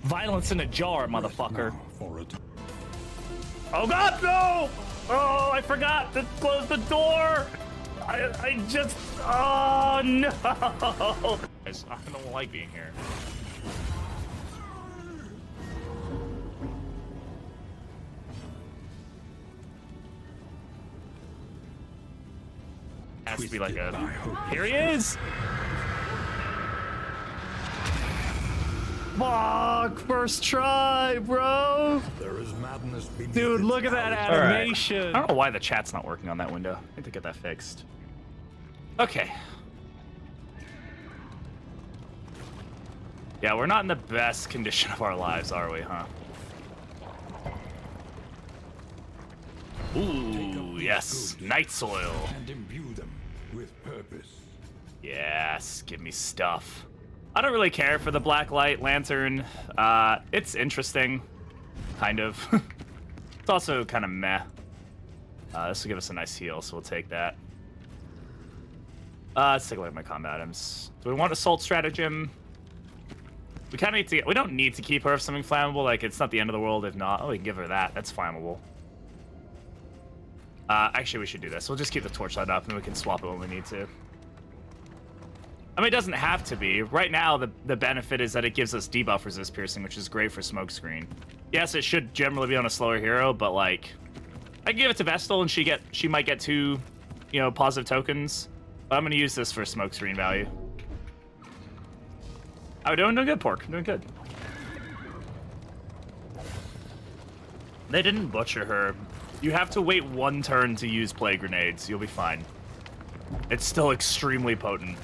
Violence in a jar, motherfucker. Now for a time. Oh god, no! Oh, I forgot to close the door! I just... Oh, no! I don't like being here. Has to be like a... Here he is! Fuck! First try, bro! There is madness beneath Dude, its look at that outer- animation! I don't know why the chat's not working on that window. I need to get that fixed. Okay. Yeah, we're not in the best condition of our lives, are we, huh? Ooh, yes. Night soil. And imbue them with purpose. Yes, give me stuff. I don't really care for the black light lantern. It's interesting, kind of. It's also kind of meh. This will give us a nice heal, so we'll take that. Let's take a look at my combat items. Do we want assault stratagem? We kind of need to. We don't need to keep her if something flammable. Like, it's not the end of the world if not. Oh, we can give her that. That's flammable. Actually, we should do this. We'll just keep the torchlight up, and we can swap it when we need to. I mean, it doesn't have to be. Right now, the benefit is that it gives us debuff resist piercing, which is great for smokescreen. Yes, it should generally be on a slower hero, but like, I can give it to Vestal, and she might get 2, you know, positive tokens. But I'm gonna use this for smokescreen value. How we doing? Doing good, Pork. Doing good. They didn't butcher her. You have to wait 1 turn to use plague grenades. You'll be fine. It's still extremely potent.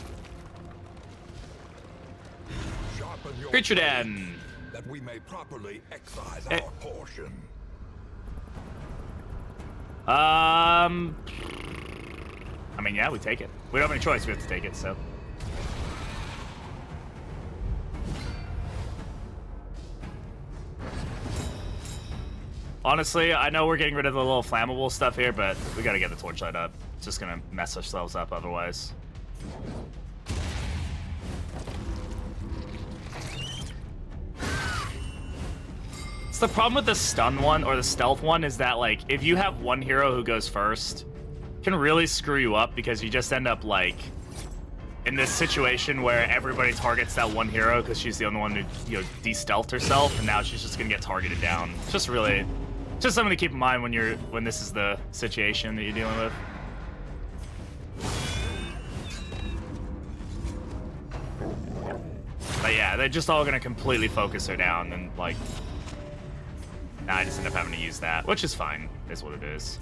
your Creature graves, Den. that we may properly excise Eh. our portion. I mean, yeah, we take it. We don't have any choice. We have to take it, so. Honestly, I know we're getting rid of the little flammable stuff here, but we gotta get the torchlight up. It's just gonna mess ourselves up otherwise. The problem with the stun one or the stealth one is that, like, if you have one hero who goes first, it can really screw you up because you just end up, like, in this situation where everybody targets that one hero because she's the only one who, you know, de-stealthed herself, and now she's just gonna get targeted down. It's just really, just something to keep in mind when this is the situation that you're dealing with. But yeah, they're just all gonna completely focus her down, and, like, now I just end up having to use that, which is fine. Is what it is.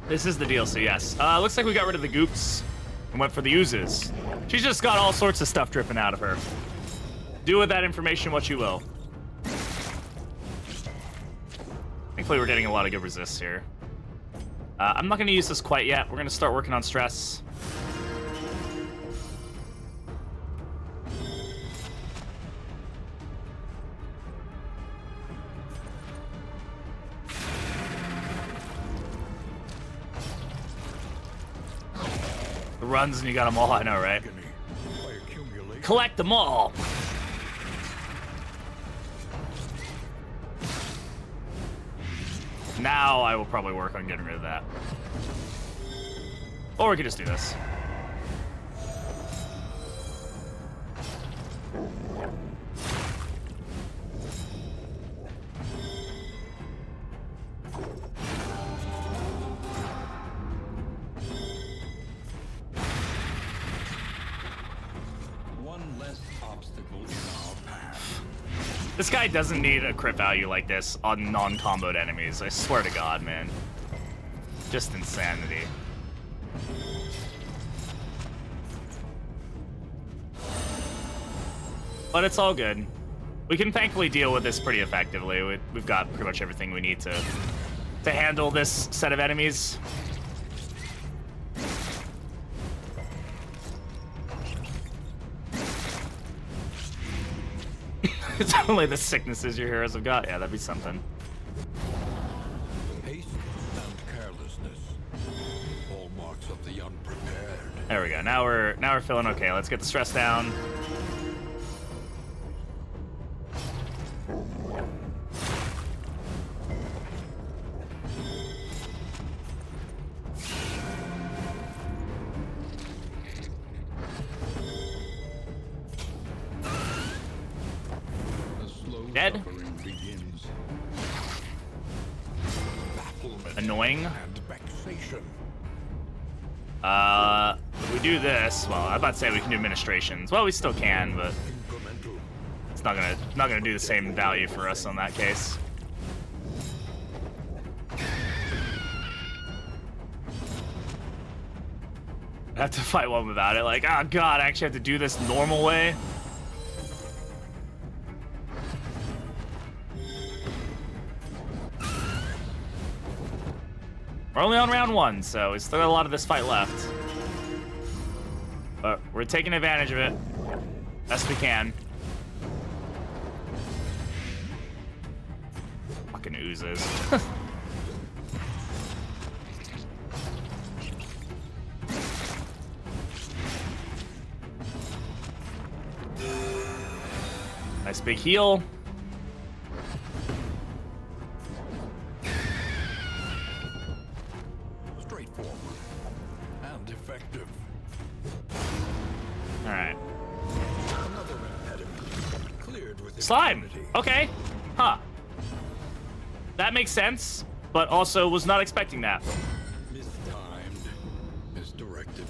This is the DLC, yes. Looks like we got rid of the goops and went for the oozes. She's just got all sorts of stuff dripping out of her. Do with that information what you will. Thankfully, we're getting a lot of good resists here. I'm not going to use this quite yet. We're going to start working on stress. The runs and you got them all, I know, right? By accumulation, Collect them all! Now I will probably work on getting rid of that. Or we could just do this. One less obstacle in our path. This guy doesn't need a crit value like this on non-comboed enemies. I swear to God, man. Just insanity. But it's all good. We can thankfully deal with this pretty effectively. We've got pretty much everything we need to handle this set of enemies. It's only the sicknesses your heroes have got. Yeah, that'd be something. haste and carelessness, hallmarks of the unprepared. There we go. Now we're feeling okay. Let's get the stress down. The slow Dead? suffering begins. Bafflement Annoying. and vexation. If we do this, well, I'm about to say we can do administrations. Well, we still can, but Incremental. it's not gonna do the same value for us on that case. I have to fight one without it. Like, oh god, I actually have to do this normal way. We're only on round 1, so we still got a lot of this fight left. But we're taking advantage of it best we can. Fucking oozes. Nice big heal. Straightforward and effective. All right. Another impediment cleared with Slime. impunity. Okay. Huh. That makes sense, but also was not expecting that. Mistimed, misdirected.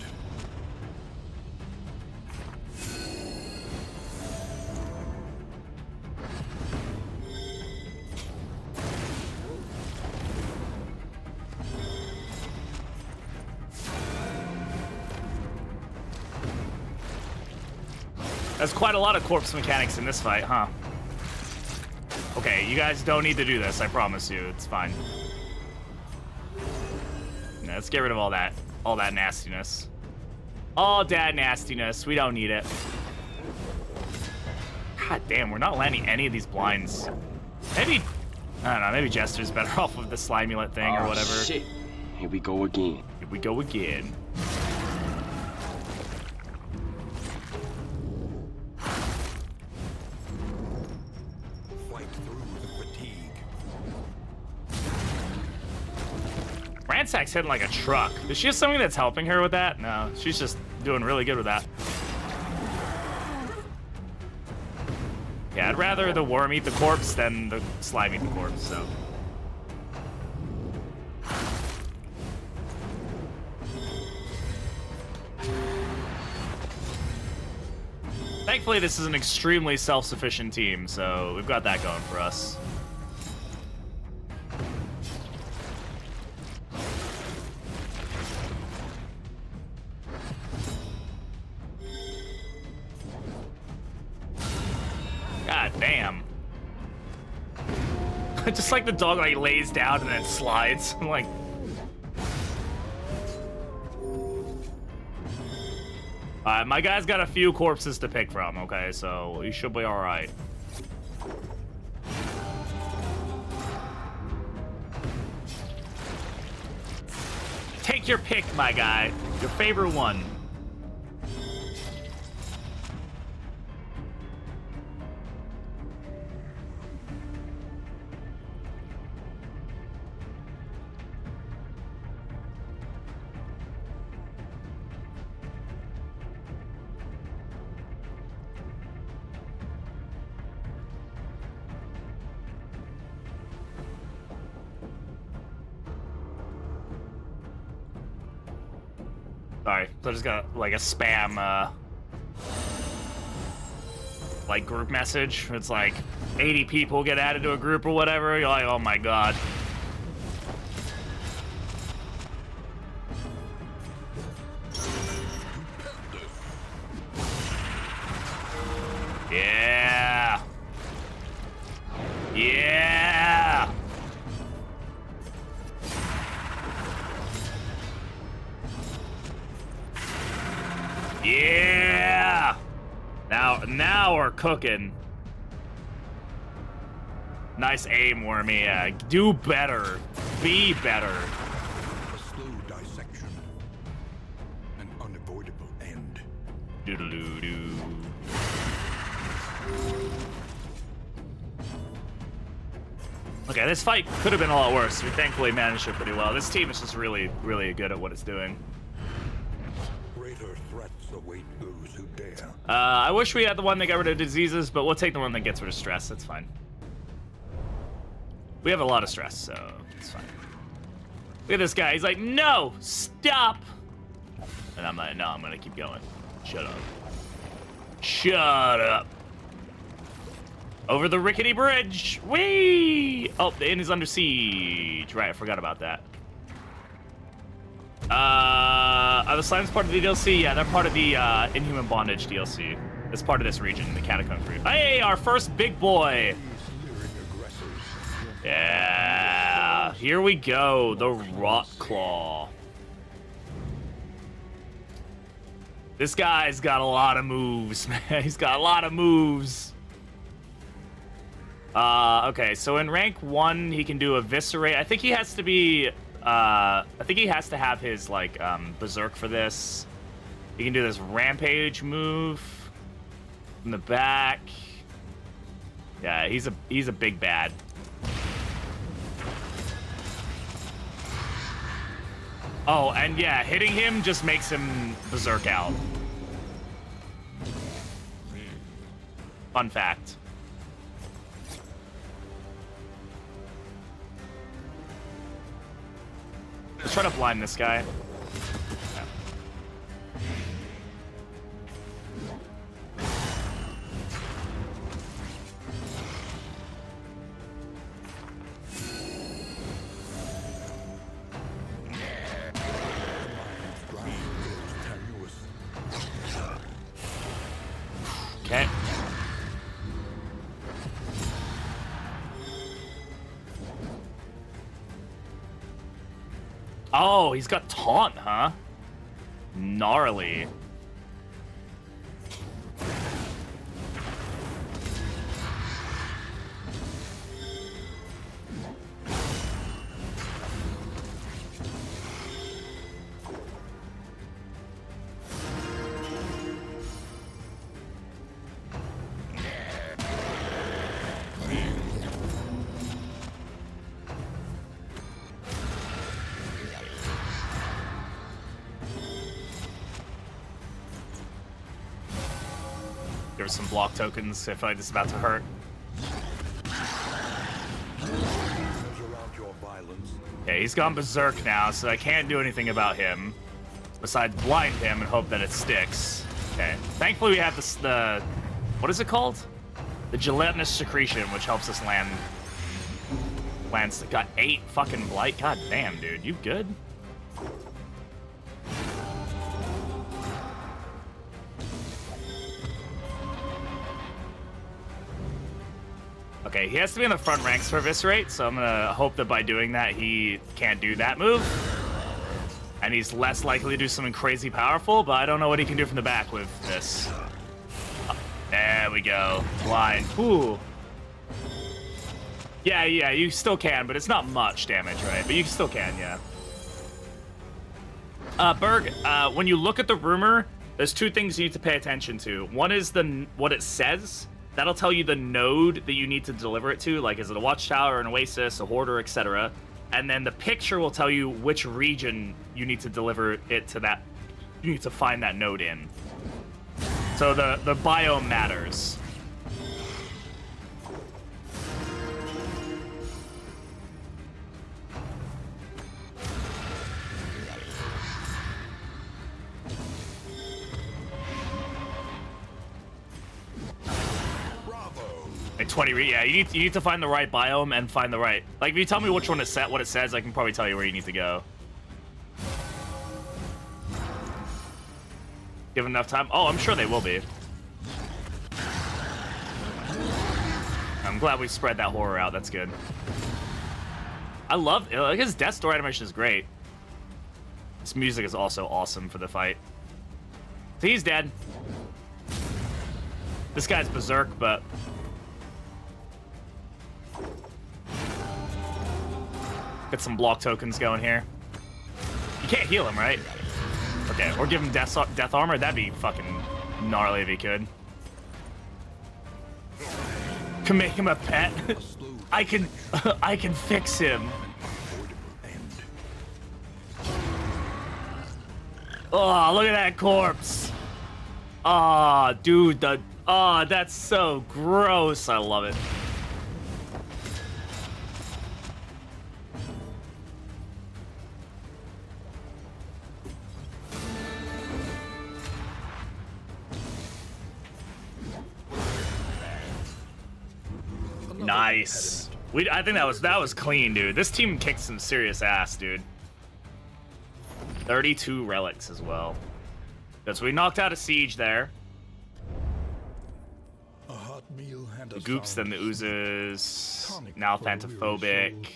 There's quite a lot of corpse mechanics in this fight, huh? Okay, you guys don't need to do this, I promise you. It's fine. Yeah, let's get rid of all that nastiness. All that nastiness. We don't need it. God damn, we're not landing any of these blinds. Maybe, I don't know, maybe Jester's better off with the Slimulet thing or whatever. Shit. Here we go again. Here we go again. Fight through the fatigue. Ransack's hitting like a truck. Does she have something that's helping her with that? No, she's just doing really good with that. Yeah, I'd rather the worm eat the corpse than the slime eat the corpse, so. Thankfully, this is an extremely self-sufficient team, so we've got that going for us. God damn. Just like the dog like lays down and then slides. I'm like. Alright, my guy's got a few corpses to pick from, okay, so he should be alright. Take your pick, my guy. Your favorite one. Sorry, so I just got like a spam, like group message. It's like 80 people get added to a group or whatever. You're like, oh my god. Yeah. Yeah. Yeah! Now we're cooking. Nice aim, Wormy. Yeah, do better. Be better. A slow dissection. An unavoidable end. Doodaloo-doo. Okay, this fight could have been a lot worse. We thankfully managed it pretty well. This team is just really, really good at what it's doing. Greater threats await those who dare. I wish we had the one that got rid of diseases, but we'll take the one that gets rid of stress. That's fine. We have a lot of stress, so it's fine. Look at this guy. He's like, no, stop. And I'm like, no, I'm going to keep going. Shut up. Shut up. Over the rickety bridge. Whee! Oh, the inn is under siege. Right, I forgot about that. Are the slimes part of the DLC? Yeah, they're part of the Inhuman Bondage DLC. It's part of this region, the Catacombs region. Hey, our first big boy. Yeah, here we go. The Rot Claw. This guy's got a lot of moves, man. He's got a lot of moves. Okay, so in rank 1, he can do Eviscerate. I think he has to be... I think he has to have his, like, Berserk for this. He can do this Rampage move from the back. Yeah, he's a big bad. Oh, and yeah, hitting him just makes him Berserk out. Fun fact. Let's try to blind this guy. Yeah. Okay. Oh, he's got taunt, huh? Gnarly. Give her some block tokens. I feel like this is about to hurt. Measure out your violence. Okay, he's gone berserk now, so I can't do anything about him. Besides blind him and hope that it sticks. Okay. Thankfully we have this, the... What is it called? The gelatinous secretion, which helps us land... Got 8 fucking blight? God damn, dude. You good? Okay, he has to be in the front ranks for Eviscerate, so I'm gonna hope that by doing that, he can't do that move. And he's less likely to do something crazy powerful, but I don't know what he can do from the back with this. There we go. Blind. Ooh. Yeah, you still can, but it's not much damage, right? But you still can, yeah. Berg, when you look at the rumor, there's 2 things you need to pay attention to. One is what it says. That'll tell you the node that you need to deliver it to, like is it a watchtower, an oasis, a hoarder, etc. And then the picture will tell you which region you need to deliver it to that. You need to find that node in. So the biome matters. Like 20, yeah, you need to find the right biome and find the right... Like, if you tell me which one is set, what it says, I can probably tell you where you need to go. Give enough time? Oh, I'm sure they will be. I'm glad we spread that horror out. That's good. I love... Like, his death store animation is great. This music is also awesome for the fight. So he's dead. This guy's berserk, but... Get some block tokens going here. You can't heal him, right? Okay, or give him death armor. That'd be fucking gnarly if he could. Can make him a pet. I can fix him. Oh, look at that corpse. Oh, dude, that's so gross. I love it. Nice. I think that was clean, dude. This team kicked some serious ass, dude. 32 relics as well. Good, so we knocked out a siege there. A hot meal and The goops, then the oozes. Now Thantophobic.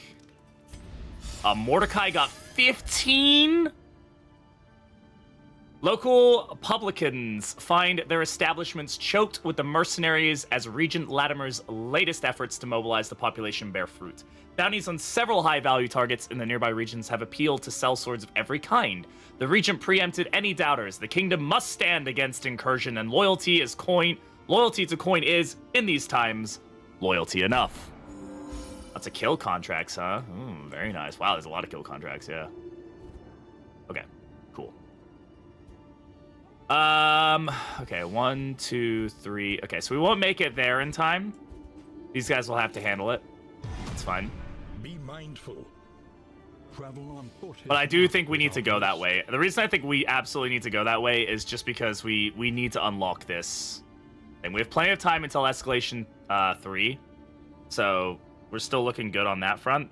Mordecai got 15. Local publicans find their establishments choked with the mercenaries as Regent Latimer's latest efforts to mobilize the population bear fruit. Bounties on several high-value targets in the nearby regions have appealed to sellswords of every kind. The Regent preempted any doubters. The kingdom must stand against incursion, and loyalty to coin is, in these times, loyalty enough. Lots of kill contracts, huh? Very nice. Wow, there's a lot of kill contracts, yeah. Okay, cool. Okay, 1, 2, 3. Okay, so we won't make it there in time. These guys will have to handle it. It's fine. Be mindful. Travel on foot. But I do think we need to go that way. The reason I think we absolutely need to go that way is just because we need to unlock this. And we have plenty of time until Escalation 3. So we're still looking good on that front.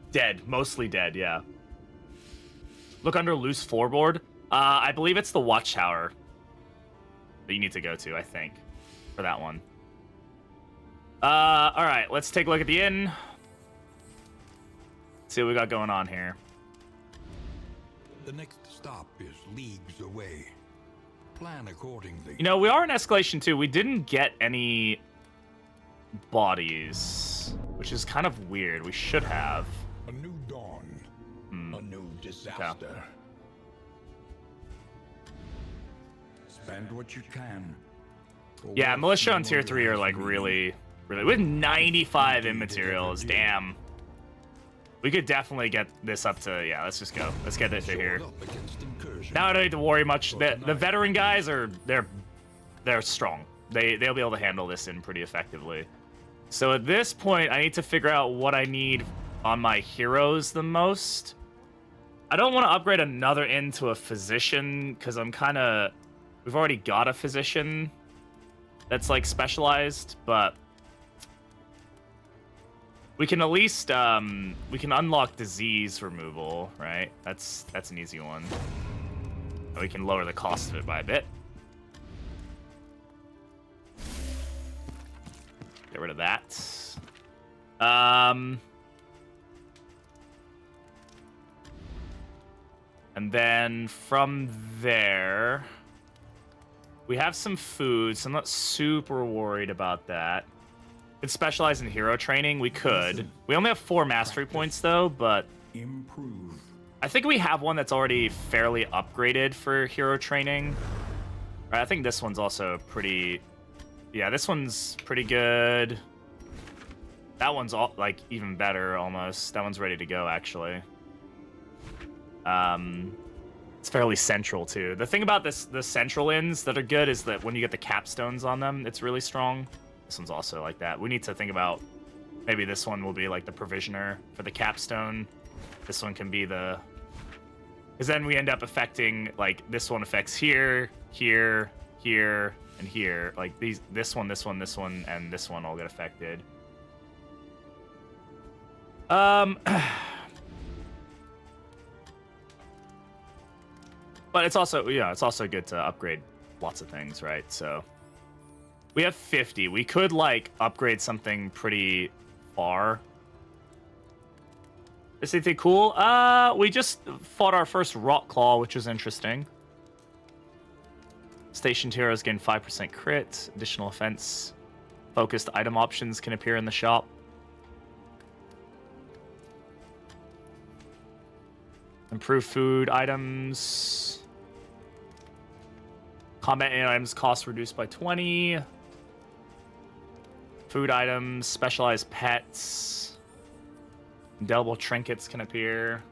Dead. Mostly dead, yeah. Look under loose floorboard. I believe it's the watchtower that you need to go to, I think, for that one. All right, let's take a look at the inn. See what we got going on here. The next stop is leagues away. Plan accordingly. You know, we are in Escalation 2. We didn't get any bodies, which is kind of weird. We should have. A new dawn. A new disaster. Spend what you can. Yeah, Militia on tier 3 are like really... With 95 in materials, damn. We could definitely get this up to... Yeah, let's just go. Let's get it to here. Now I don't need to worry much. The veteran guys are... They're strong. They'll be able to handle this in pretty effectively. So at this point, I need to figure out what I need on my heroes the most. I don't want to upgrade another inn to a physician, because I'm kind of... We've already got a physician that's, like, specialized, but... We can at least, we can unlock disease removal, right? That's an easy one. And we can lower the cost of it by a bit. Get rid of that. And then from there, we have some food, so I'm not super worried about that. Could specialize in hero training. We could. We only have 4 mastery points though, but Improve. I think we have one that's already fairly upgraded for hero training. Right, I think this one's also pretty... Yeah, this one's pretty good. That one's all, like, even better almost. That one's ready to go actually. It's fairly central too. The thing about the central inns that are good is that when you get the capstones on them, it's really strong. This one's also like that. We need to think about maybe this one will be like the provisioner for the capstone. This one can be the... Because then we end up affecting, like, this one affects here, here, here, and here. Like, this one, and this one all get affected. But it's also, yeah, it's also good to upgrade lots of things, right? So... We have 50. We could, like, upgrade something pretty far. Is anything cool? We just fought our first Rock Claw, which was interesting. Stationed heroes gain 5% crit. Additional offense. Focused item options can appear in the shop. Improve food items. Combat items cost reduced by 20. Food items, specialized pets, indelible trinkets can appear.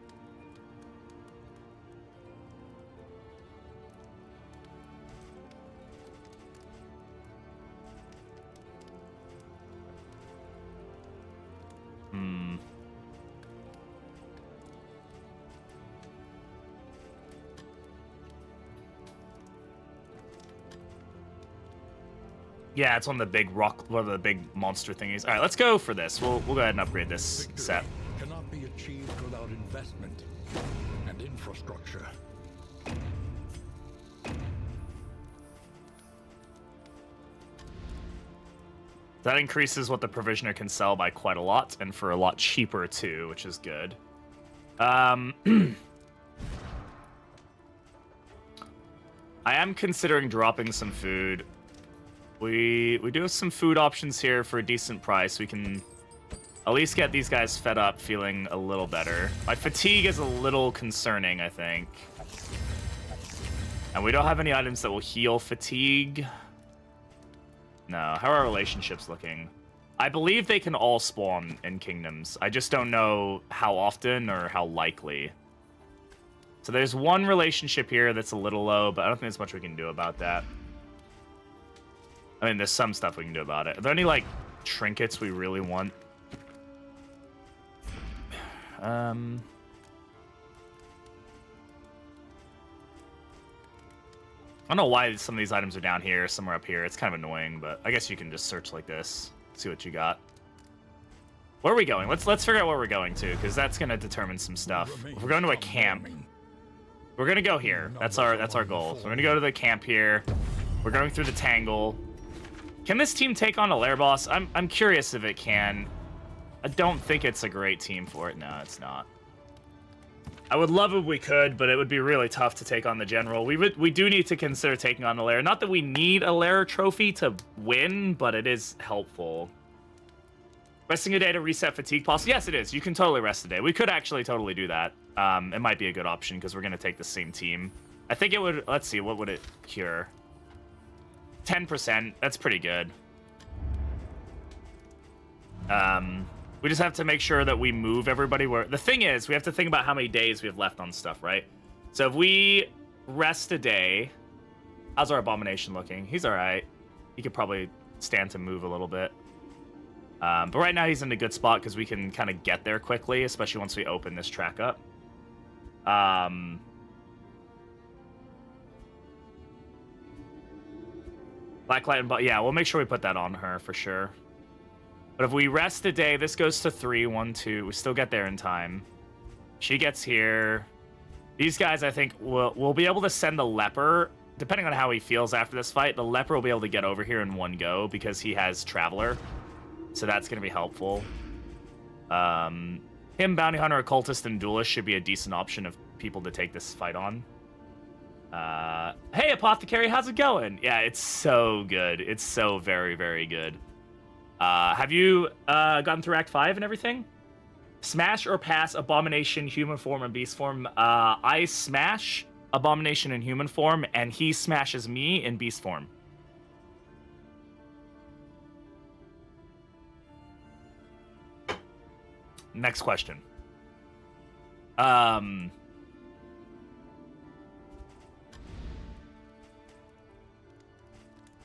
Yeah, it's one of the big rock, one of the big monster thingies. All right, let's go for this. We'll go ahead and upgrade this set. Cannot be achieved without investment and infrastructure. That increases what the provisioner can sell by quite a lot, and for a lot cheaper too, which is good. I am considering dropping some food. We do have some food options here for a decent price. We can at least get these guys fed up, feeling a little better. My fatigue is a little concerning, I think. And we don't have any items that will heal fatigue. No. How are our relationships looking? I believe they can all spawn in kingdoms. I just don't know how often or how likely. So there's one relationship here that's a little low, but I don't think there's much we can do about that. I mean, there's some stuff we can do about it. Are there any, like, trinkets we really want? I don't know why some of these items are down here, somewhere up here. It's kind of annoying, but I guess you can just search like this, see what you got. Where are we going? Let's figure out where we're going to, because that's going to determine some stuff. If we're going to a camp, We're gonna go here. That's our goal. So we're gonna go to the camp here. We're going through the tangle. Can this team take on a lair boss? I'm curious if it can. I don't think it's a great team for it. No, it's not. I would love if we could, but it would be really tough to take on the general. We do need to consider taking on the lair. Not that we need a lair trophy to win, but it is helpful. Resting a day to reset fatigue pulse. Yes, it is. You can totally rest a day. We could actually totally do that. It might be a good option because we're going to take the same team. I think it would... Let's see. What would it cure? 10%. That's pretty good. We just have to make sure that we move everybody where... The thing is, we have to think about how many days we have left on stuff, right? So if we rest a day... How's our abomination looking? He's all right. He could probably stand to move a little bit. But right now he's in a good spot because we can kind of get there quickly, especially once we open this track up. Blacklight and... Yeah, we'll make sure we put that on her for sure. But if we rest a day, this goes to 3, 1, 2. We still get there in time. She gets here. These guys, I think, we'll be able to send the leper, depending on how he feels after this fight. The leper will be able to get over here in one go because he has Traveler. So that's going to be helpful. Him, Bounty Hunter, Occultist, and Duelist should be a decent option of people to take this fight on. Hey, Apothecary, how's it going? Yeah, it's so good. It's so very, very good. Have you gotten through Act 5 and everything? Smash or pass Abomination, Human Form, and Beast Form? I smash Abomination in Human Form, and he smashes me in Beast Form. Next question. I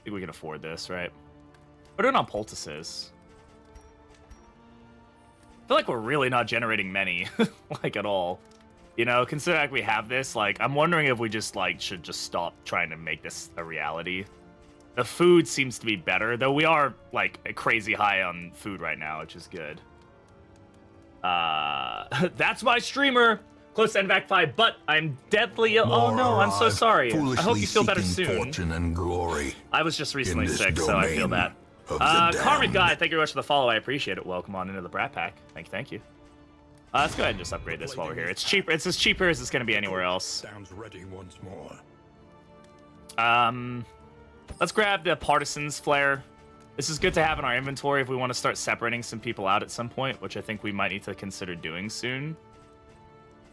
think we can afford this, right? Put it on poultices. I feel like we're really not generating many, like, at all. You know, consider like we have this, like, I'm wondering if we just, like, should just stop trying to make this a reality. The food seems to be better, though we are, like, crazy high on food right now, which is good. That's my streamer. Close to end of Act 5, but I'm deadly ill. Oh no, I'm so sorry. I hope you feel better soon. Fortune and glory I was just recently sick, so I feel bad. Karmic Guy, thank you very much for the follow. I appreciate it. Welcome on into the Brat Pack. Thank you. Let's go ahead and just upgrade this while we're here. It's cheaper. It's as cheaper as it's going to be anywhere else. Sounds ready once more. Let's grab the Partisan's Flare. This is good to have in our inventory if we want to start separating some people out at some point, which I think we might need to consider doing soon.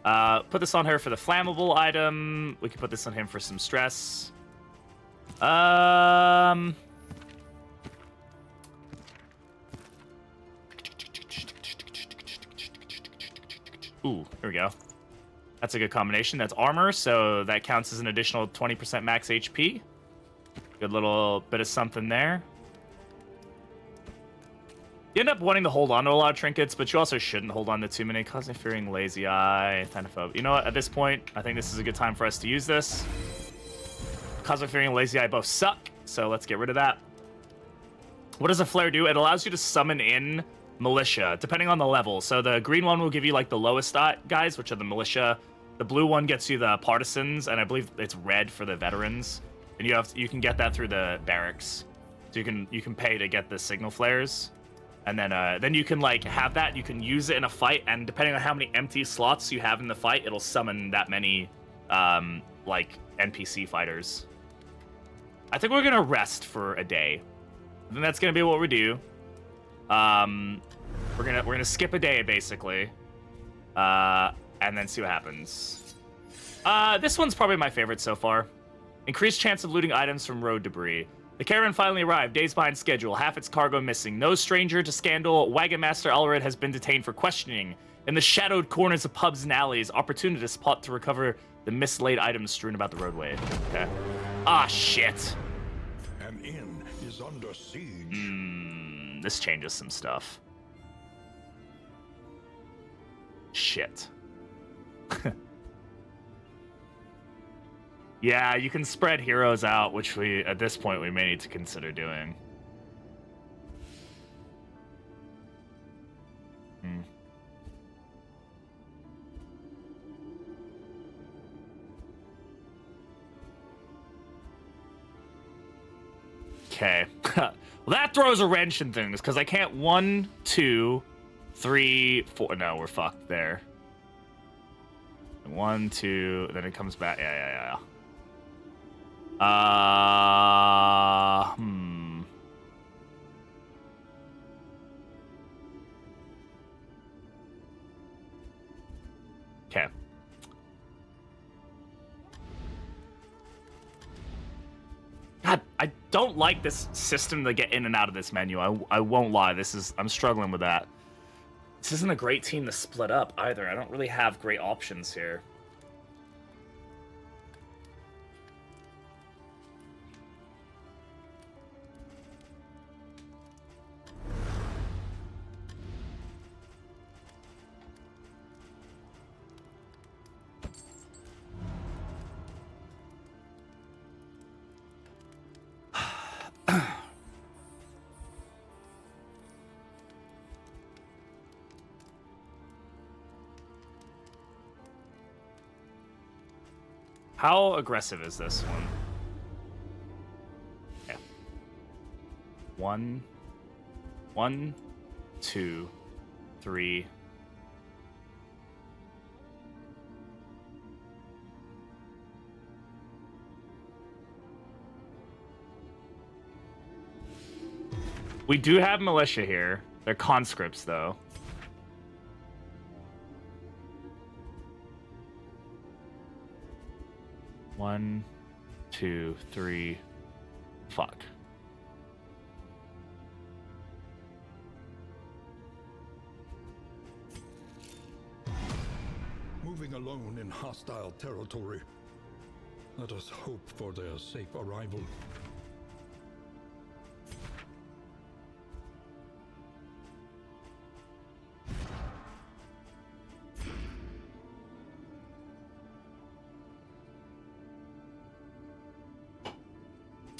Put this on her for the flammable item. We can put this on him for some stress. Ooh, here we go. That's a good combination. That's armor, so that counts as an additional 20% max HP. Good little bit of something there. You end up wanting to hold on to a lot of trinkets, but you also shouldn't hold on to too many. Cosmic Fearing, Lazy Eye, Thanophobe. You know what? At this point, I think this is a good time for us to use this. Cosmic Fearing and Lazy Eye both suck, so let's get rid of that. What does a flare do? It allows you to summon in Militia, depending on the level. So the green one will give you like the lowest guys, which are the Militia. The blue one gets you the Partisans, and I believe it's red for the Veterans. And you can get that through the barracks. So you can pay to get the signal flares. And then you can like have that. You can use it in a fight, and depending on how many empty slots you have in the fight, it'll summon that many like NPC fighters. I think we're gonna rest for a day. I think that's gonna be what we do. We're gonna skip a day basically, and then see what happens. This one's probably my favorite so far. Increased chance of looting items from road debris. The caravan finally arrived, days behind schedule, half its cargo missing. No stranger to scandal, Wagon Master Elred has been detained for questioning. In the shadowed corners of pubs and alleys, opportunists plot to recover the mislaid items strewn about the roadway. Okay. Ah, shit. An inn is under siege. This changes some stuff. Shit. Yeah, you can spread heroes out, which at this point, we may need to consider doing. Okay. Well, that throws a wrench in things, because I can't 1, 2, 3, 4. No, we're fucked there. 1, 2, then it comes back. Yeah. Okay. God, I don't like this system to get in and out of this menu. I won't lie. I'm struggling with that. This isn't a great team to split up either. I don't really have great options here. How aggressive is this one? Okay. 1, 2, 3. We do have militia here. They're conscripts, though. One, 2, 3. Fuck. Moving alone in hostile territory. Let us hope for their safe arrival.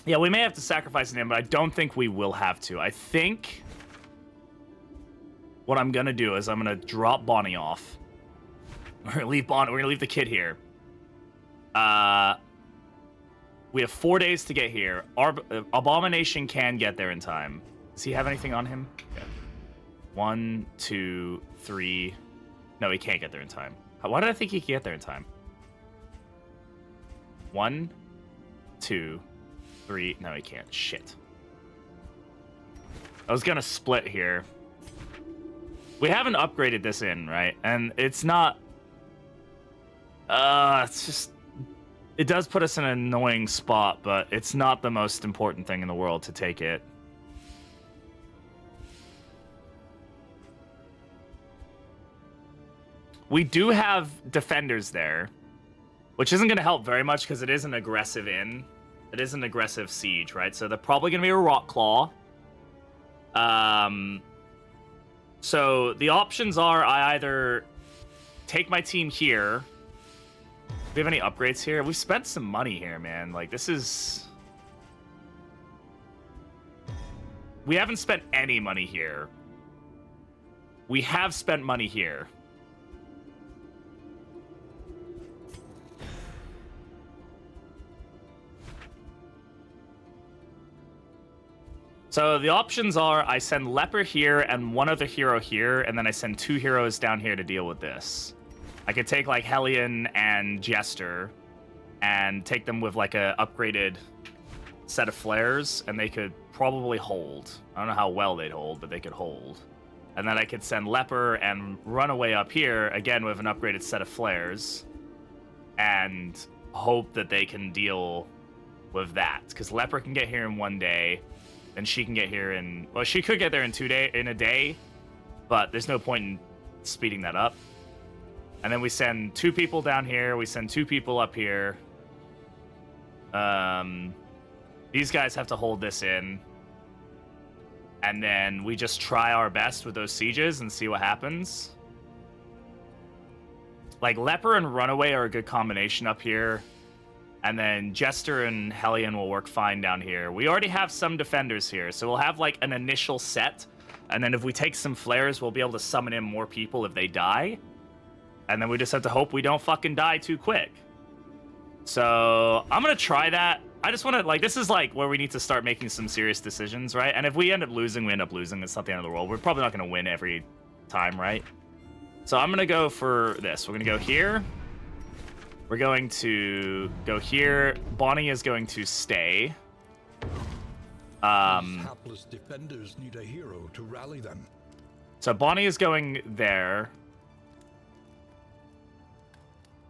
Yeah, we may have to sacrifice an him, but I don't think we will have to. I think what I'm gonna do is I'm gonna drop Bonnie off. We're gonna leave the kid here. We have 4 days to get here. Abomination can get there in time. Does he have anything on him? Yeah. 1, 2, 3. No, he can't get there in time. Why did I think he could get there in time? 1, 2, 3. No, he can't. Shit. I was gonna split here. We haven't upgraded this in, right? And it's not... it's just... It does put us in an annoying spot, but it's not the most important thing in the world to take it. We do have defenders there, which isn't going to help very much because it is an aggressive inn. It is an aggressive siege, right? So they're probably going to be a rock claw. So the options are I either take my team here. Do we have any upgrades here? We've spent some money here, man. Like, this is... We haven't spent any money here. We have spent money here. So the options are I send Leper here and one other hero here, and then I send 2 heroes down here to deal with this. I could take like Hellion and Jester and take them with like a upgraded set of flares, and they could probably hold. I don't know how well they'd hold, but they could hold. And then I could send Leper and Runaway up here, again with an upgraded set of flares, and hope that they can deal with that. Because Leper can get here in 1 day, then she can get here in... Well, she could get there in a day, but there's no point in speeding that up. And then we send 2 people down here, we send 2 people up here. These guys have to hold this in. And then we just try our best with those sieges and see what happens. Like, Leper and Runaway are a good combination up here. And then Jester and Hellion will work fine down here. We already have some defenders here, so we'll have, like, an initial set. And then if we take some flares, we'll be able to summon in more people if they die. And then we just have to hope we don't fucking die too quick. So, I'm gonna try that. I just want to, like, this is, like, where we need to start making some serious decisions, right? And if we end up losing, we end up losing. It's not the end of the world. We're probably not going to win every time, right? So I'm going to go for this. We're going to go here. We're going to go here. Bonnie is going to stay. These hapless defenders need a hero to rally them. So Bonnie is going there.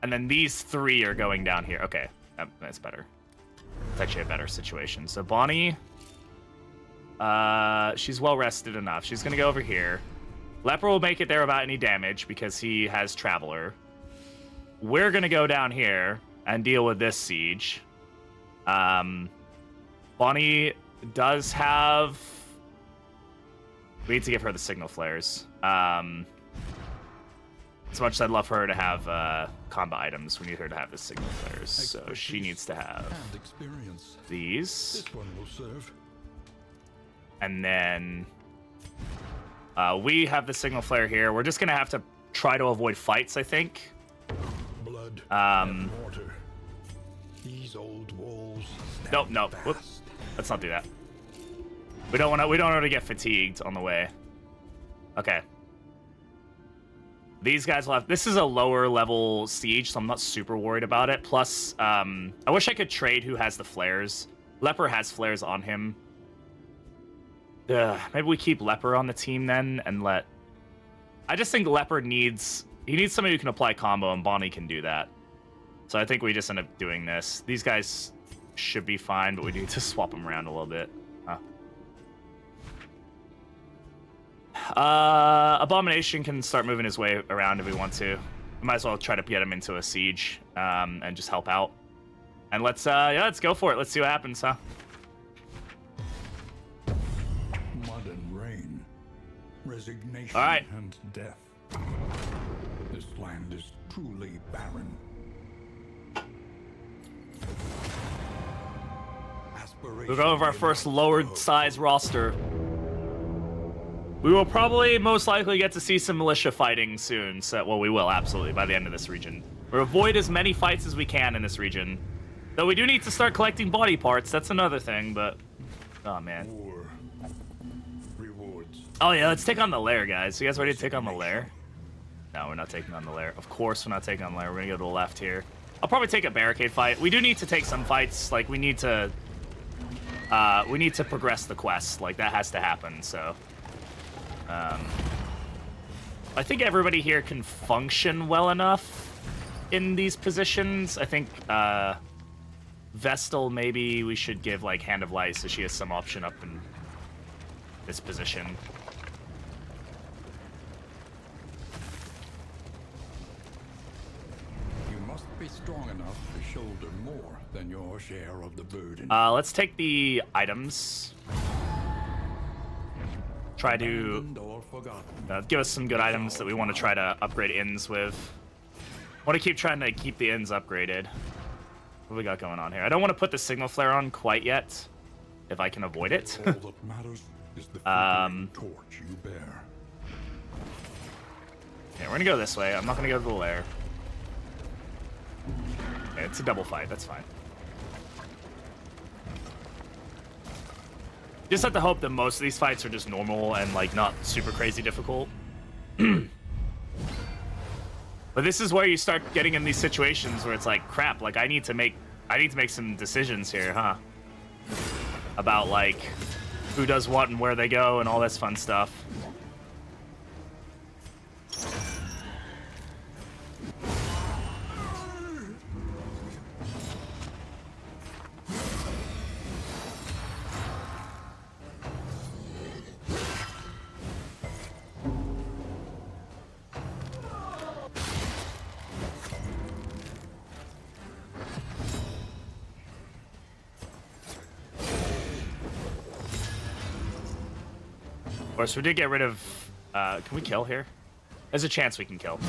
And then these three are going down here. Okay, that's better. It's actually a better situation. So Bonnie, she's well rested enough. She's gonna go over here. Leper will make it there without any damage because he has Traveler. We're gonna go down here and deal with this siege. Bonnie does have... We need to give her the signal flares. As much as I'd love for her to have combat items, we need her to have the signal flares. So she needs to have And experience. these. This one will serve. And then we have the signal flare here. We're just going to have to try to avoid fights, I think. Blood and mortar. These old walls. Nope. Whoop. Let's not do that. We don't want to get fatigued on the way. Okay. These guys will have... This is a lower level siege, so I'm not super worried about it. Plus, I wish I could trade who has the flares. Leper has flares on him. Maybe we keep Leper on the team then and let... I just think Leper needs... He needs somebody who can apply combo, and Bonnie can do that. So I think we just end up doing this. These guys should be fine, but we need to swap them around a little bit. Abomination can start moving his way around if we want to. We might as well try to get him into a siege and just help out. And let's go for it. Let's see what happens, huh? Mud and rain, resignation All right. and death. This land is truly barren. We'll go over our first lowered size roster. We will probably most likely get to see some militia fighting soon. So, well, we will, absolutely, by the end of this region. We'll avoid as many fights as we can in this region. Though we do need to start collecting body parts. That's another thing, but... Oh, man. War. Rewards. Oh, yeah, let's take on the lair, guys. You guys ready to take on the lair? No, we're not taking on the lair. Of course we're not taking on the lair. We're going to go to the left here. I'll probably take a barricade fight. We do need to take some fights. Like, we need to progress the quest. Like, that has to happen, so... I think everybody here can function well enough in these positions. I think Vestal, maybe we should give like Hand of Light so she has some option up in this position. You must be strong enough to shoulder more than your share of the burden. Let's take the items. Try to give us some good items that we want to try to upgrade inns with. Want to keep trying to keep the inns upgraded. What do we got going on here? I don't want to put the signal flare on quite yet, if I can avoid it. All that matters is the flickering torch you bear. Yeah, we're gonna go this way. I'm not gonna go to the lair. Okay, it's a double fight. That's fine. Just have to hope that most of these fights are just normal and like not super crazy difficult. But this is where you start getting in these situations where it's like, crap, like I need to make some decisions here, huh? About like who does what and where they go and all this fun stuff. Of course, we did get rid of... can we kill here? There's a chance we can kill.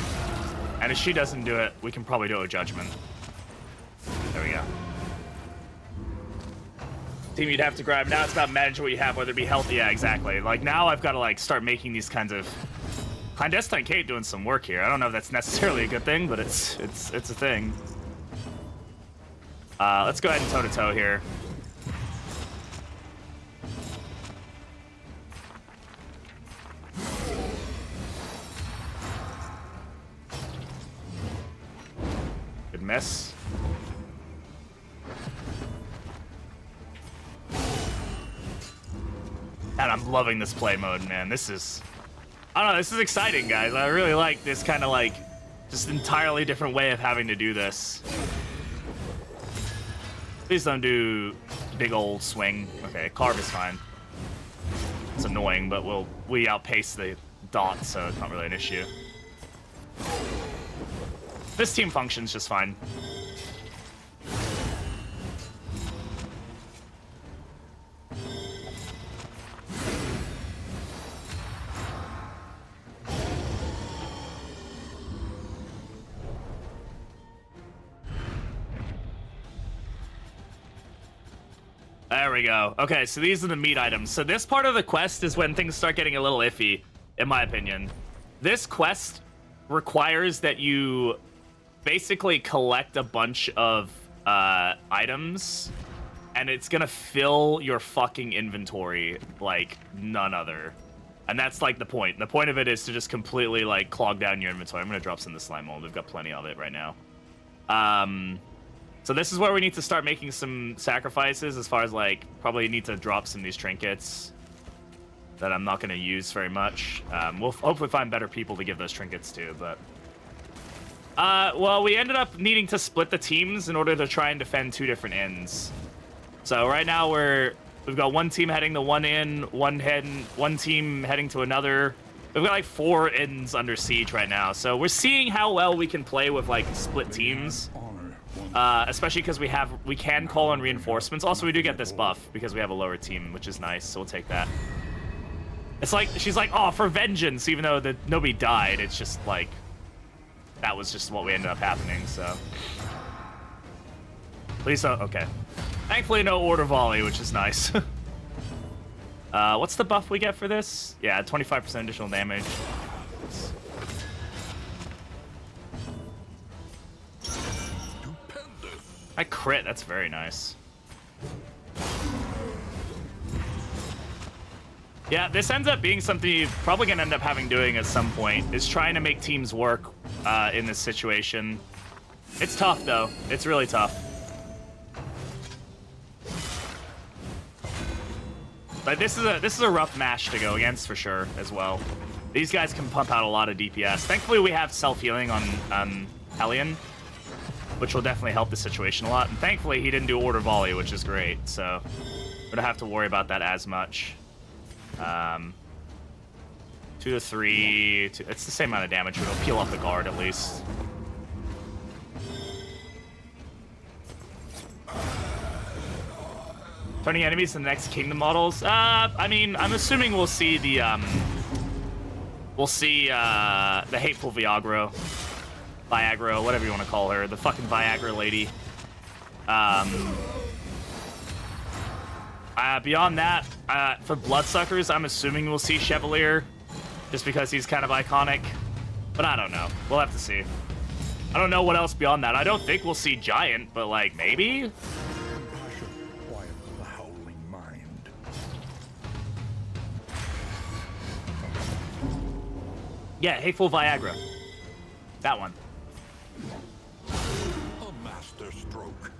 And if she doesn't do it, we can probably do a judgment. There we go. Team you'd have to grab. Now it's about managing what you have, whether it be healthy. Yeah, exactly. Like, now I've got to, like, start making these kinds of... Clandestine Kate doing some work here. I don't know if that's necessarily a good thing, but it's a thing. Let's go ahead and toe-to-toe here. Good miss. And I'm loving this play mode, man. This is... I don't know, this is exciting, guys. I really like this kind of like... just entirely different way of having to do this. Please don't do big old swing. Okay, carve is fine. It's annoying, but we outpace the dot, so it's not really an issue. This team functions just fine. There we go. Okay, so these are the meat items. So this part of the quest is when things start getting a little iffy, in my opinion. This quest requires that you basically collect a bunch of items, and it's gonna fill your fucking inventory like none other. And that's like the point. The point of it is to just completely like clog down your inventory. I'm gonna drop some of the slime mold. We've got plenty of it right now. So this is where we need to start making some sacrifices as far as like probably need to drop some of these trinkets that I'm not going to use very much. We'll hopefully find better people to give those trinkets to, but... well, we ended up needing to split the teams in order to try and defend two different ends. So right now we've got one team heading to one end, one team heading to another. We've got like 4 ends under siege right now. So we're seeing how well we can play with like split teams. Especially because we can call in reinforcements. Also, we do get this buff because we have a lower team, which is nice, so we'll take that. It's like, she's like, oh, for vengeance, even though nobody died. It's just like, that was just what we ended up happening, so. Please don't, okay. Thankfully, no order volley, which is nice. What's the buff we get for this? Yeah, 25% additional damage. I crit, that's very nice. Yeah, this ends up being something you're probably gonna end up having doing at some point, is trying to make teams work in this situation. It's tough though, it's really tough. But this is a rough match to go against for sure as well. These guys can pump out a lot of DPS. Thankfully we have self-healing on Hellion, which will definitely help the situation a lot. And thankfully, he didn't do order volley, which is great. So we don't have to worry about that as much. 2 to 3. It's the same amount of damage, but it'll peel off the guard at least. Turning enemies to the next kingdom models. I mean, I'm assuming we'll see the hateful Viagra, whatever you want to call her, the fucking Viagra lady. Beyond that, for Bloodsuckers, I'm assuming we'll see Chevalier, just because he's kind of iconic. But I don't know. We'll have to see. I don't know what else beyond that. I don't think we'll see Giant, but like maybe. Compassion quiets the howling mind. Yeah, hateful Viagra. That one. A master stroke.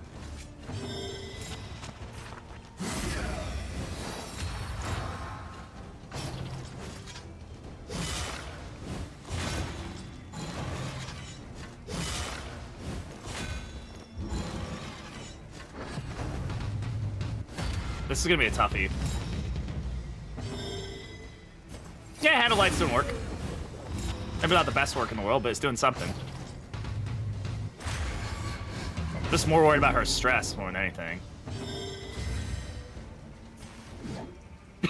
This is gonna be a toughie. Yeah, handle lights didn't work. Maybe not the best work in the world, but it's doing something. Just more worried about her stress more than anything. I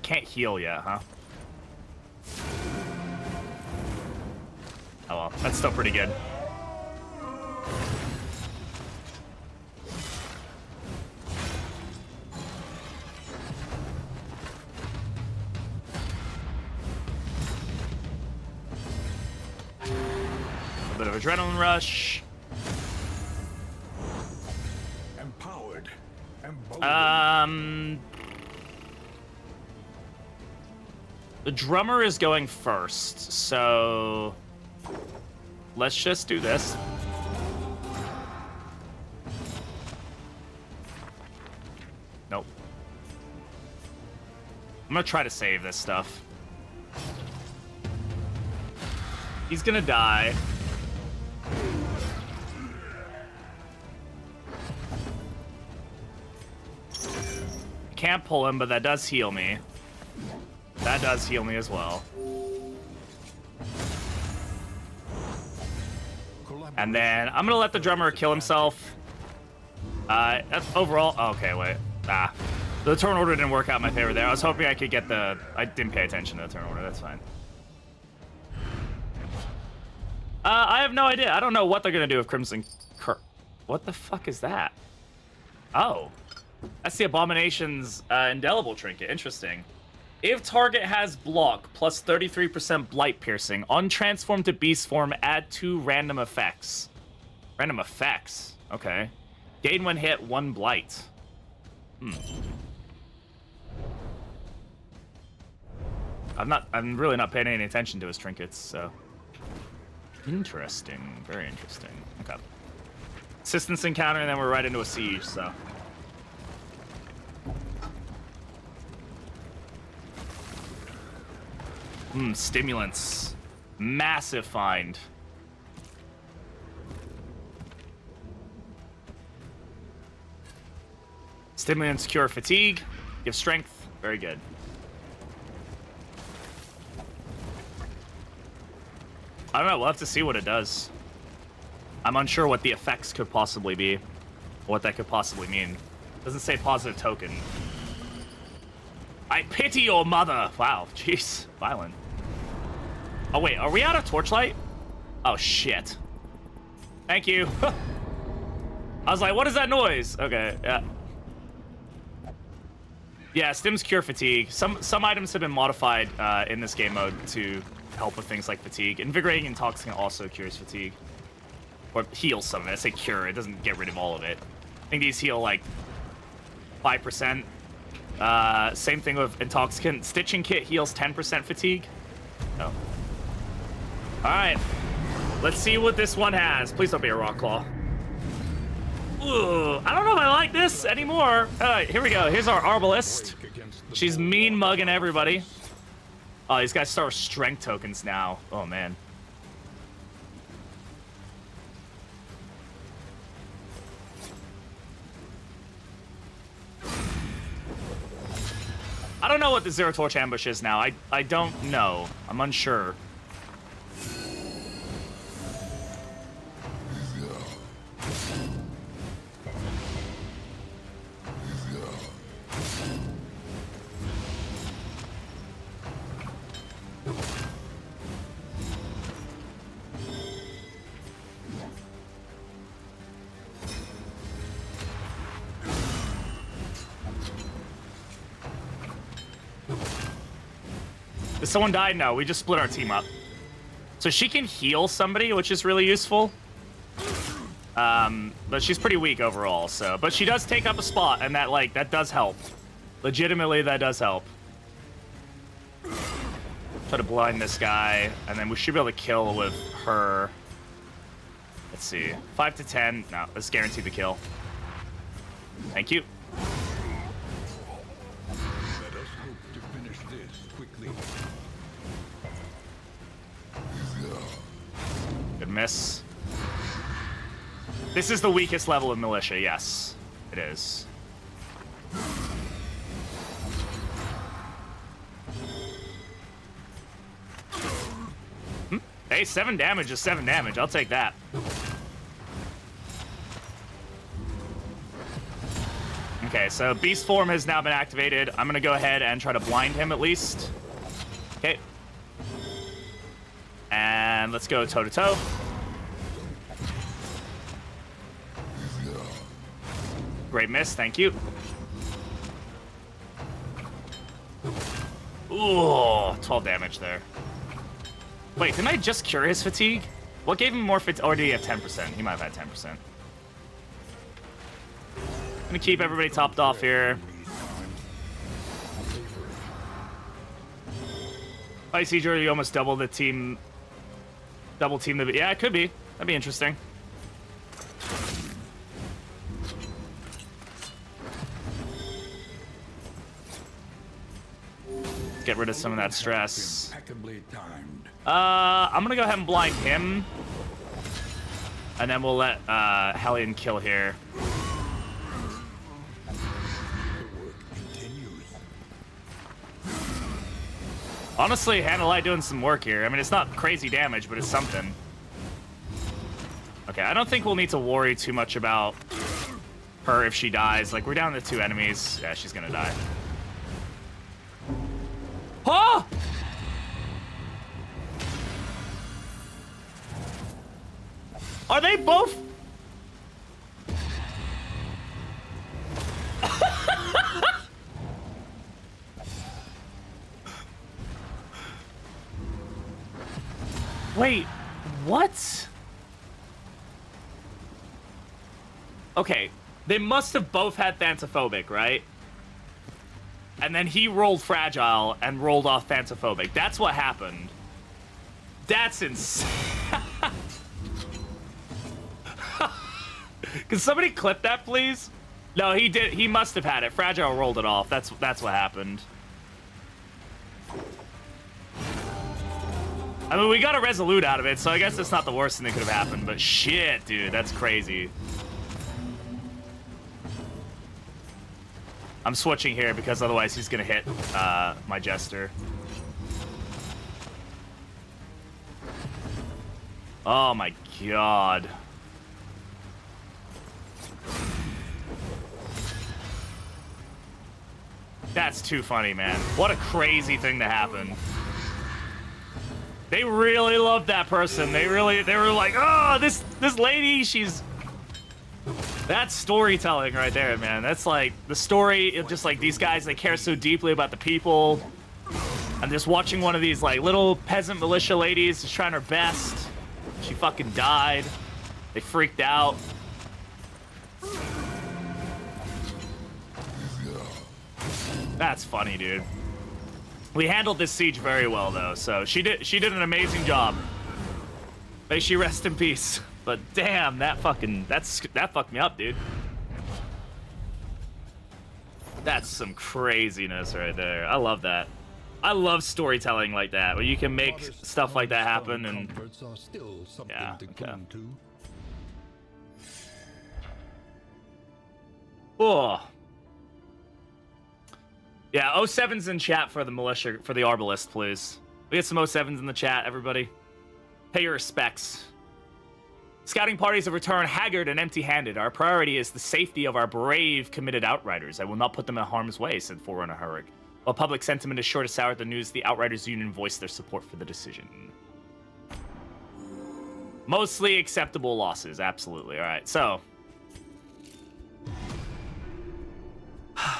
can't heal yet, huh? Oh well, that's still pretty good. bit of adrenaline rush. Empowered. Emboldened. The drummer is going first, so let's just do this. Nope. I'm gonna try to save this stuff. He's gonna die. Can't pull him, but that does heal me. That does heal me as well. And then I'm gonna let the drummer kill himself. That's overall. Oh, okay, wait. The turn order didn't work out in my favor there. I was hoping I could get the. I didn't pay attention to the turn order. That's fine. I have no idea. I don't know what they're gonna do with Crimson What the fuck is that? Oh, that's the Abomination's indelible trinket. Interesting. If target has block plus 33% blight piercing, on transform to beast form, add 2 random effects. Random effects? Okay. Gain when hit, 1 blight. I'm really not paying any attention to his trinkets, so. Interesting. Very interesting. Okay. Assistance encounter, and then we're right into a siege, so. Stimulants. Massive find. Stimulants cure fatigue. Give strength. Very good. I don't know. We'll have to see what it does. I'm unsure what the effects could possibly be. What that could possibly mean. Doesn't say positive token. I pity your mother. Wow. Jeez. Violent. Oh, wait. Are we out of torchlight? Oh, shit. Thank you. I was like, what is that noise? Okay. Yeah. Yeah, stims cure fatigue. Some items have been modified in this game mode to help with things like fatigue. Invigorating Intoxicant also cures fatigue. Or heals some of it. I say cure. It doesn't get rid of all of it. I think these heal like 5%. Same thing with Intoxicant. Stitching Kit heals 10% fatigue. Oh. Alright. Let's see what this one has. Please don't be a Rock Claw. Ooh, I don't know if I like this anymore. Alright, here we go. Here's our Arbalist. She's mean mugging everybody. Oh, these guys start with strength tokens now. Oh, man. I don't know what the Zero Torch ambush is now. I don't know. I'm unsure. Did someone die? No, we just split our team up. So she can heal somebody, which is really useful. But she's pretty weak overall, so. But she does take up a spot, and that does help. Legitimately, that does help. Try to blind this guy, and then we should be able to kill with her. Let's see. 5 to 10. No, let's guarantee the kill. Thank you. Let us hope to finish this quickly. Good miss. This is the weakest level of Militia, yes. It is. Hey, 7 damage is 7 damage. I'll take that. Okay, so Beast Form has now been activated. I'm going to go ahead and try to blind him at least. Okay. And let's go toe-to-toe. Great miss, thank you. Ooh, 12 damage there. Wait, didn't I just cure his fatigue? What gave him more fit? Or did he have 10%? He might have had 10%. Gonna keep everybody topped off here. Ice Sieger, you almost double the team. Double team the. Yeah, it could be. That'd be interesting. Get rid of some of that stress. I'm gonna go ahead and blind him, and then we'll let Hellion kill here. Honestly, Handelight doing some work here. I mean, it's not crazy damage, but it's something. Okay, I don't think we'll need to worry too much about her if she dies. Like, we're down to 2 enemies. Yeah, she's gonna die. Oh! Are they both? Wait, what? Okay, they must have both had Phantophobic, right? And then he rolled Fragile and rolled off Phantophobic. That's what happened. That's insane. Can somebody clip that, please? No, he did. He must have had it. Fragile rolled it off. That's what happened. I mean, we got a Resolute out of it, so I guess it's not the worst thing that could have happened. But shit, dude, that's crazy. I'm switching here because otherwise he's gonna hit my Jester. Oh my god. That's too funny, man. What a crazy thing to happen. They really loved that person. They were like, oh, this lady, she's... That's storytelling right there, man. That's like the story of just like these guys, they care so deeply about the people. I'm just watching one of these like little peasant militia ladies just trying her best. She fucking died. They freaked out. That's funny, dude. We handled this siege very well though, so she did an amazing job. May she rest in peace. But damn, that fucked me up, dude. That's some craziness right there. I love that. I love storytelling like that, where you can make stuff like that happen and yeah, okay. Oh. Yeah, 07's in chat for the militia, for the arbalist, please. We get some 07's in the chat, everybody. Pay your respects. Scouting parties have returned haggard and empty-handed. Our priority is the safety of our brave, committed Outriders. I will not put them in harm's way, said Forerunner Hurrick. While public sentiment is sure to sour at the news, the Outriders Union voiced their support for the decision. Mostly acceptable losses, absolutely. All right, so.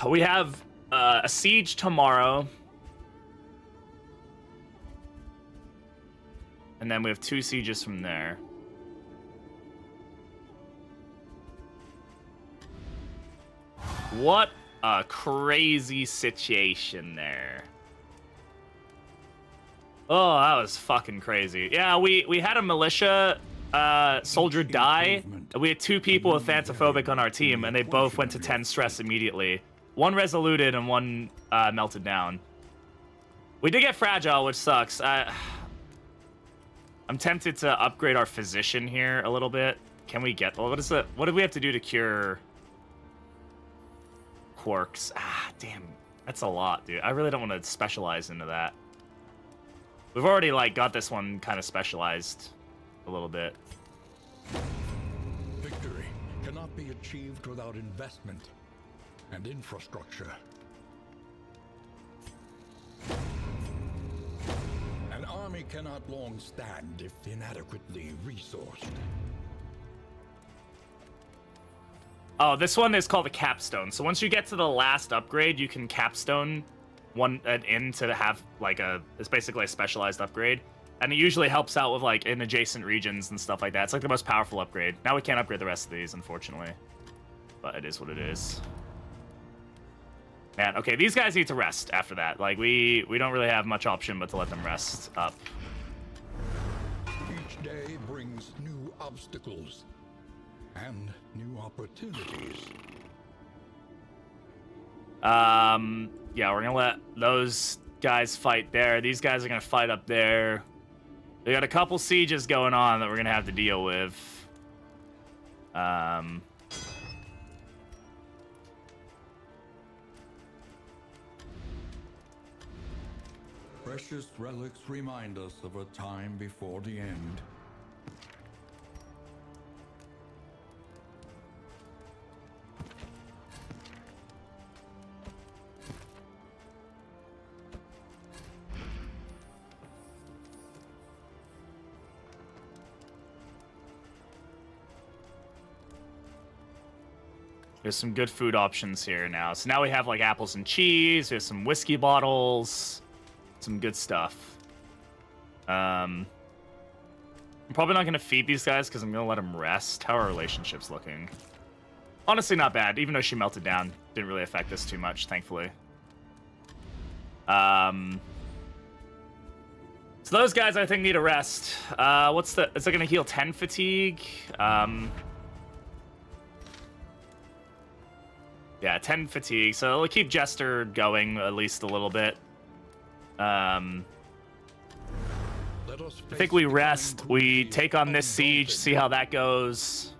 We have a siege tomorrow. And then we have 2 sieges from there. What a crazy situation there. Oh, that was fucking crazy. Yeah, we had a militia soldier die. We had 2 people with Phantophobic on our team, and they both went to 10 stress immediately. One resoluted and one melted down. We did get fragile, which sucks. I'm tempted to upgrade our physician here a little bit. Can we get... Well, what do we have to do to cure... quirks? Ah, damn. That's a lot, dude. I really don't want to specialize into that. We've already, like, got this one kind of specialized a little bit. Victory cannot be achieved without investment and infrastructure. An army cannot long stand if inadequately resourced. Oh, this one is called a capstone. So once you get to the last upgrade, you can capstone one in to have like it's basically a specialized upgrade. and it usually helps out with like in adjacent regions and stuff like that. It's like the most powerful upgrade. Now we can't upgrade the rest of these, unfortunately, but it is what it is. Man, okay, these guys need to rest after that. Like we don't really have much option but to let them rest up. Each day brings new obstacles and new opportunities. Yeah, we're gonna let those guys fight there. These guys are gonna fight up there. We got a couple sieges going on that we're gonna have to deal with. Precious relics remind us of a time before the end. There's some good food options here now. So now we have like apples and cheese. There's some whiskey bottles. Some good stuff. I'm probably not going to feed these guys because I'm going to let them rest. How are our relationships looking? Honestly, not bad. Even though she melted down, didn't really affect us too much, thankfully. So those guys, I think, need a rest. Is it going to heal 10 fatigue? Yeah, 10 fatigue. So it'll keep Jester going at least a little bit. I think we rest. We take on this siege, see how that goes.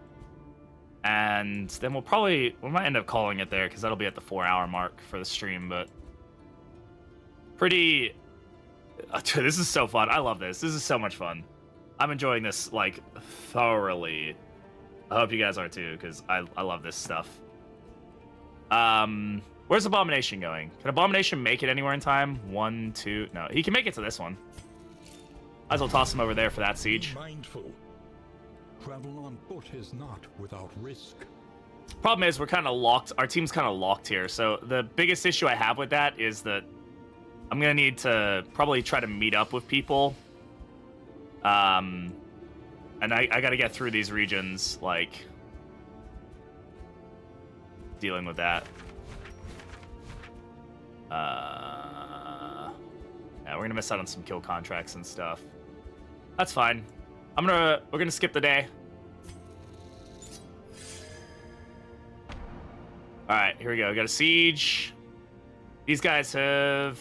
And then we might end up calling it there because that'll be at the 4-hour mark for the stream, but pretty... This is so fun. I love this. This is so much fun. I'm enjoying this, like, thoroughly. I hope you guys are too, because I love this stuff. Where's Abomination going? Can Abomination make it anywhere in time? 1, 2... No, he can make it to this one. Might as well toss him over there for that siege. Be mindful. Travel on foot is not without risk. Problem is, we're kind of locked. Our team's kind of locked here. So the biggest issue I have with that is that I'm going to need to probably try to meet up with people. And I got to get through these regions, like, dealing with that. Yeah, we're going to miss out on some kill contracts and stuff. That's fine. We're gonna skip the day. Alright, here we go. We got a siege. These guys have...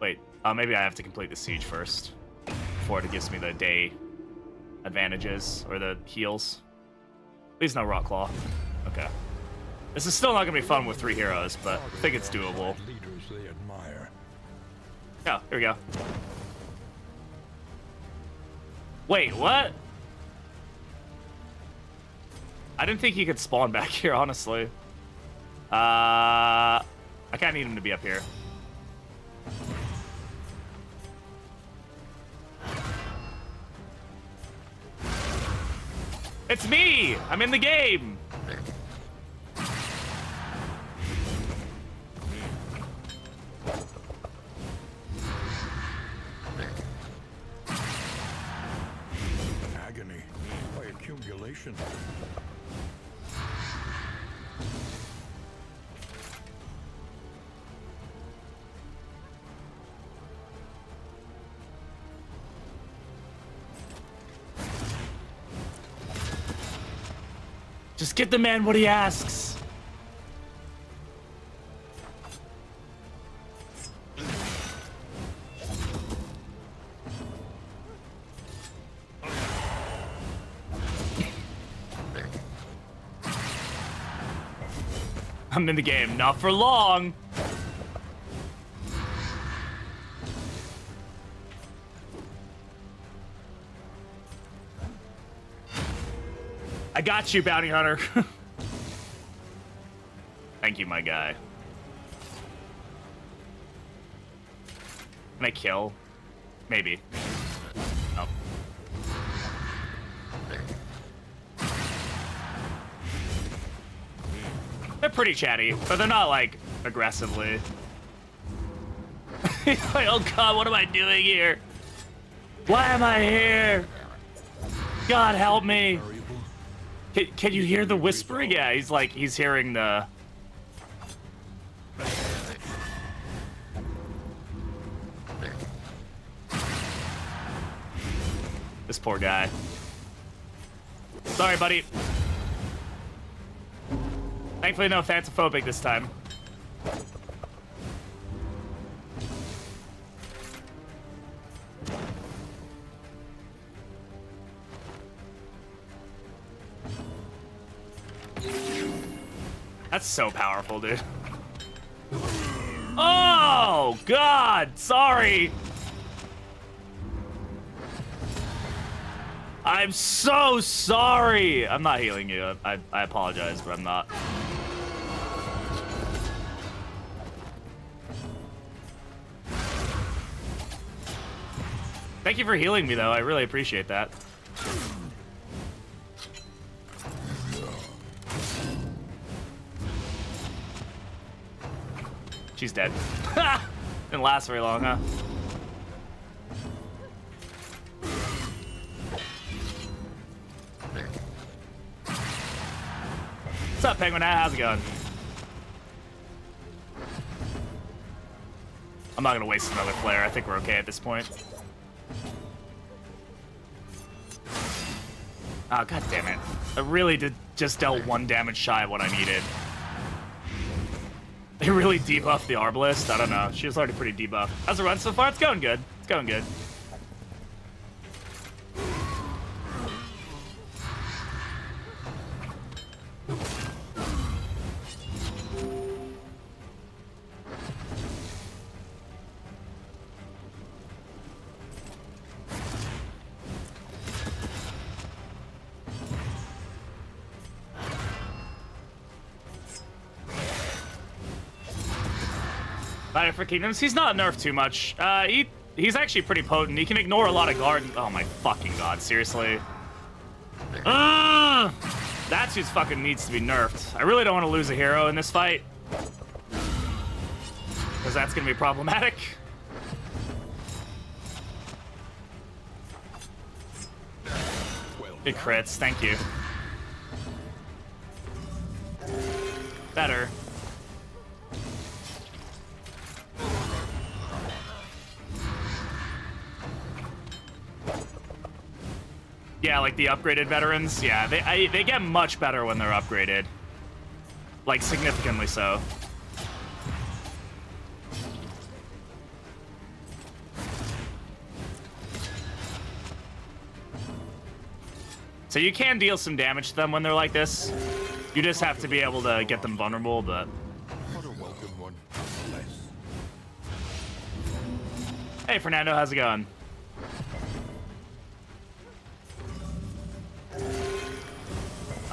Wait, maybe I have to complete the siege first before it gives me the day advantages, or the heals. Please no Rock Claw. Okay. This is still not gonna be fun with 3 heroes, but I think it's doable. Leaders they admire. Yeah, here we go. Wait, what? I didn't think he could spawn back here, honestly. I kind of need him to be up here. It's me! I'm in the game! Agony by accumulation. Just get the man what he asks. I'm in the game, not for long. I got you, bounty hunter. Thank you, my guy. Can I kill? Maybe. Oh. They're pretty chatty, but they're not, like, aggressively. Like, oh god, what am I doing here? Why am I here? God help me. Can you hear the whispering? Yeah, he's like, he's hearing the... This poor guy. Sorry, buddy. Thankfully, no phantomphobic this time. That's so powerful, dude. Oh, God! Sorry! I'm so sorry! I'm not healing you. I apologize, but I'm not. Thank you for healing me, though. I really appreciate that. She's dead. Didn't last very long, huh? What's up, Penguin? How's it going? I'm not gonna waste another flare. I think we're okay at this point. Oh, god damn it. I really did just dealt 1 damage shy of what I needed. They really debuffed the Arbalist? I don't know. She was already pretty debuffed. How's it run so far? It's going good. It's going good. Fighter for Kingdoms. He's not nerfed too much. He's actually pretty potent. He can ignore a lot of guard. Oh my fucking god! Seriously. That's who's fucking needs to be nerfed. I really don't want to lose a hero in this fight, because that's gonna be problematic. Good crits. Thank you. Better. Yeah, like the upgraded veterans. Yeah, they get much better when they're upgraded. Like, significantly so. So you can deal some damage to them when they're like this. You just have to be able to get them vulnerable, but... What a welcome one, nonetheless. Hey, Fernando, how's it going?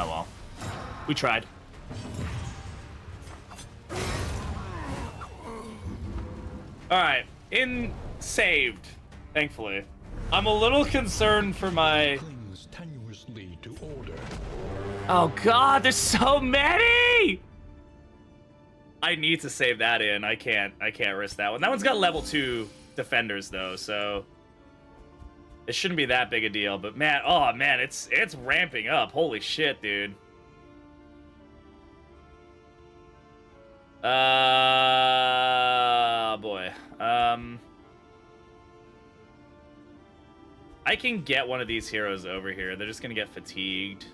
Oh well. We tried. Alright. Saved, thankfully. I'm a little concerned for my... Clings tenuously to order. Oh god, there's so many! I need to save that in. I can't risk that one. That one's got level 2 defenders though, so it shouldn't be that big a deal. But man, oh man, it's ramping up. Holy shit, dude. Boy. I can get one of these heroes over here. They're just gonna get fatigued.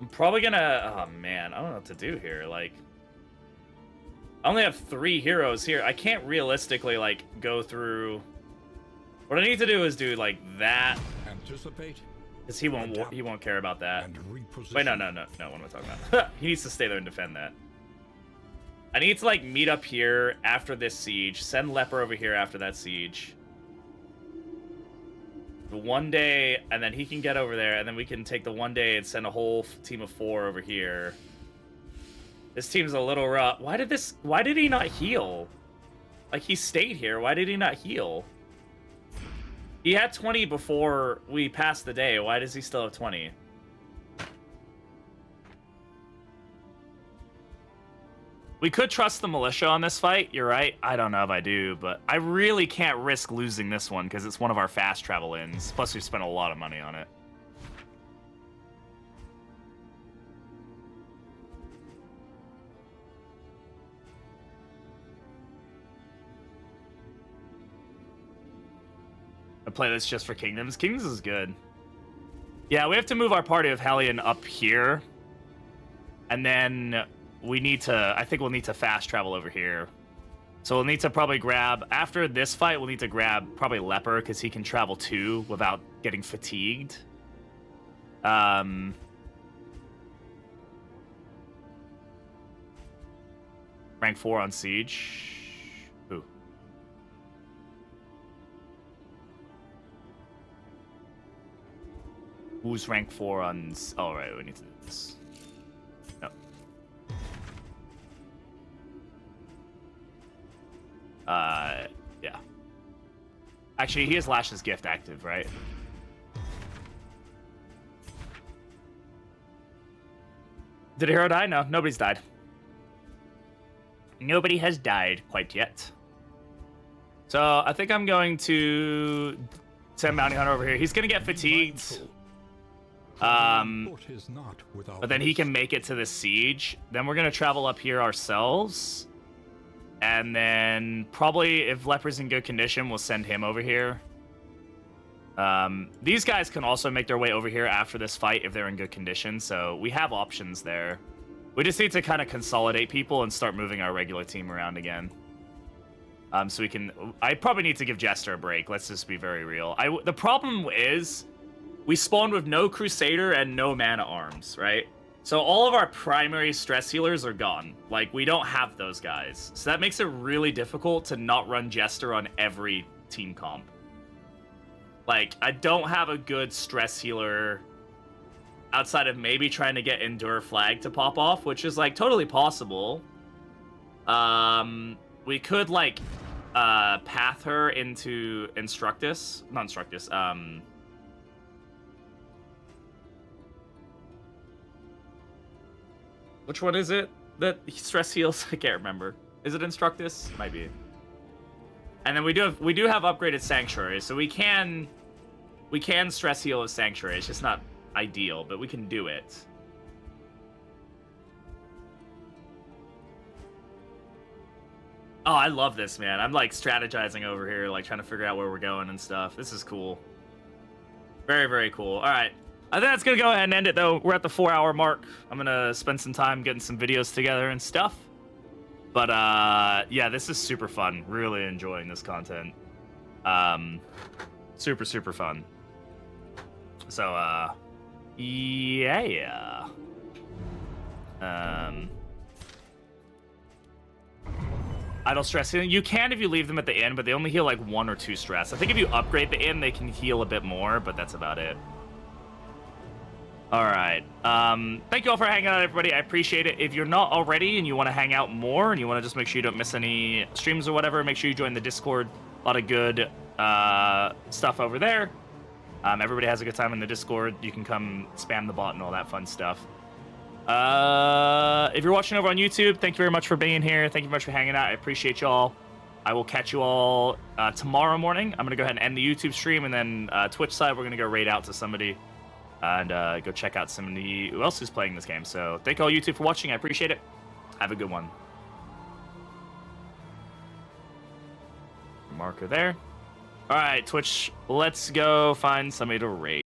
I'm probably gonna... Oh, man. I don't know what to do here. Like, I only have 3 heroes here. I can't realistically, like, go through... What I need to do is do, like, that. Anticipate. Because he won't care about that. And reposition. Wait, no. What am I talking about? He needs to stay there and defend that. I need to, like, meet up here after this siege. Send Leper over here after that siege. The 1 day, and then he can get over there, and then we can take the 1 day and send a whole team of 4 over here. This team's a little rough. Why did he not heal? Like, he stayed here. Why did he not heal? He had 20 before we passed the day. Why does he still have 20? We could trust the militia on this fight. You're right. I don't know if I do, but I really can't risk losing this one because it's one of our fast travel ins. Plus, we've spent a lot of money on it. I play this just for Kingdoms. Kingdoms is good. Yeah, we have to move our party of Hellion up here. And then we need to... I think we'll need to fast travel over here. So we'll need to probably grab... After this fight, we'll need to grab probably Leper, because he can travel 2 without getting fatigued. Rank 4 on Siege. Ooh. Who's rank 4 on... Oh, right, we need to do this. No. Yeah. Actually, he has Lash's Gift active, right? Did a hero die? No, nobody's died. Nobody has died quite yet. So, I think I'm going to send Bounty Hunter over here. He's going to get fatigued. But then he can make it to the siege. Then we're going to travel up here ourselves. And then probably if Leper's in good condition, we'll send him over here. These guys can also make their way over here after this fight if they're in good condition. So we have options there. We just need to kind of consolidate people and start moving our regular team around again. So we can... I probably need to give Jester a break. Let's just be very real. The problem is... We spawned with no Crusader and no Mana Arms, right? So all of our primary stress healers are gone. Like, we don't have those guys. So that makes it really difficult to not run Jester on every team comp. Like, I don't have a good stress healer outside of maybe trying to get Endure Flag to pop off, which is, like, totally possible. We could, like, path her into Instructus. Not Instructus, which one is it that stress heals? I can't remember. Is it Instructus? Might be. And then we do have upgraded Sanctuary, so we can stress heal with Sanctuary. It's just not ideal, but we can do it. Oh, I love this, man. I'm like strategizing over here, like trying to figure out where we're going and stuff. This is cool. Very, very cool. All right. I think that's going to go ahead and end it, though. We're at the 4-hour mark. I'm going to spend some time getting some videos together and stuff. But, yeah, this is super fun. Really enjoying this content. Super, super fun. So, yeah. Idle stress healing. You can if you leave them at the end, but they only heal, like, 1 or 2 stress. I think if you upgrade the inn, they can heal a bit more, but that's about it. All right. Thank you all for hanging out, everybody. I appreciate it. If you're not already and you want to hang out more and you want to just make sure you don't miss any streams or whatever, make sure you join the Discord. A lot of good stuff over there. Everybody has a good time in the Discord. You can come spam the bot and all that fun stuff. If you're watching over on YouTube, thank you very much for being here. Thank you very much for hanging out. I appreciate y'all. I will catch you all tomorrow morning. I'm going to go ahead and end the YouTube stream, and then Twitch side, we're going to go raid out to somebody. And go check out somebody who else is playing this game. So thank all YouTube for watching. I appreciate it. Have a good one. Marker there. All right, Twitch. Let's go find somebody to raid.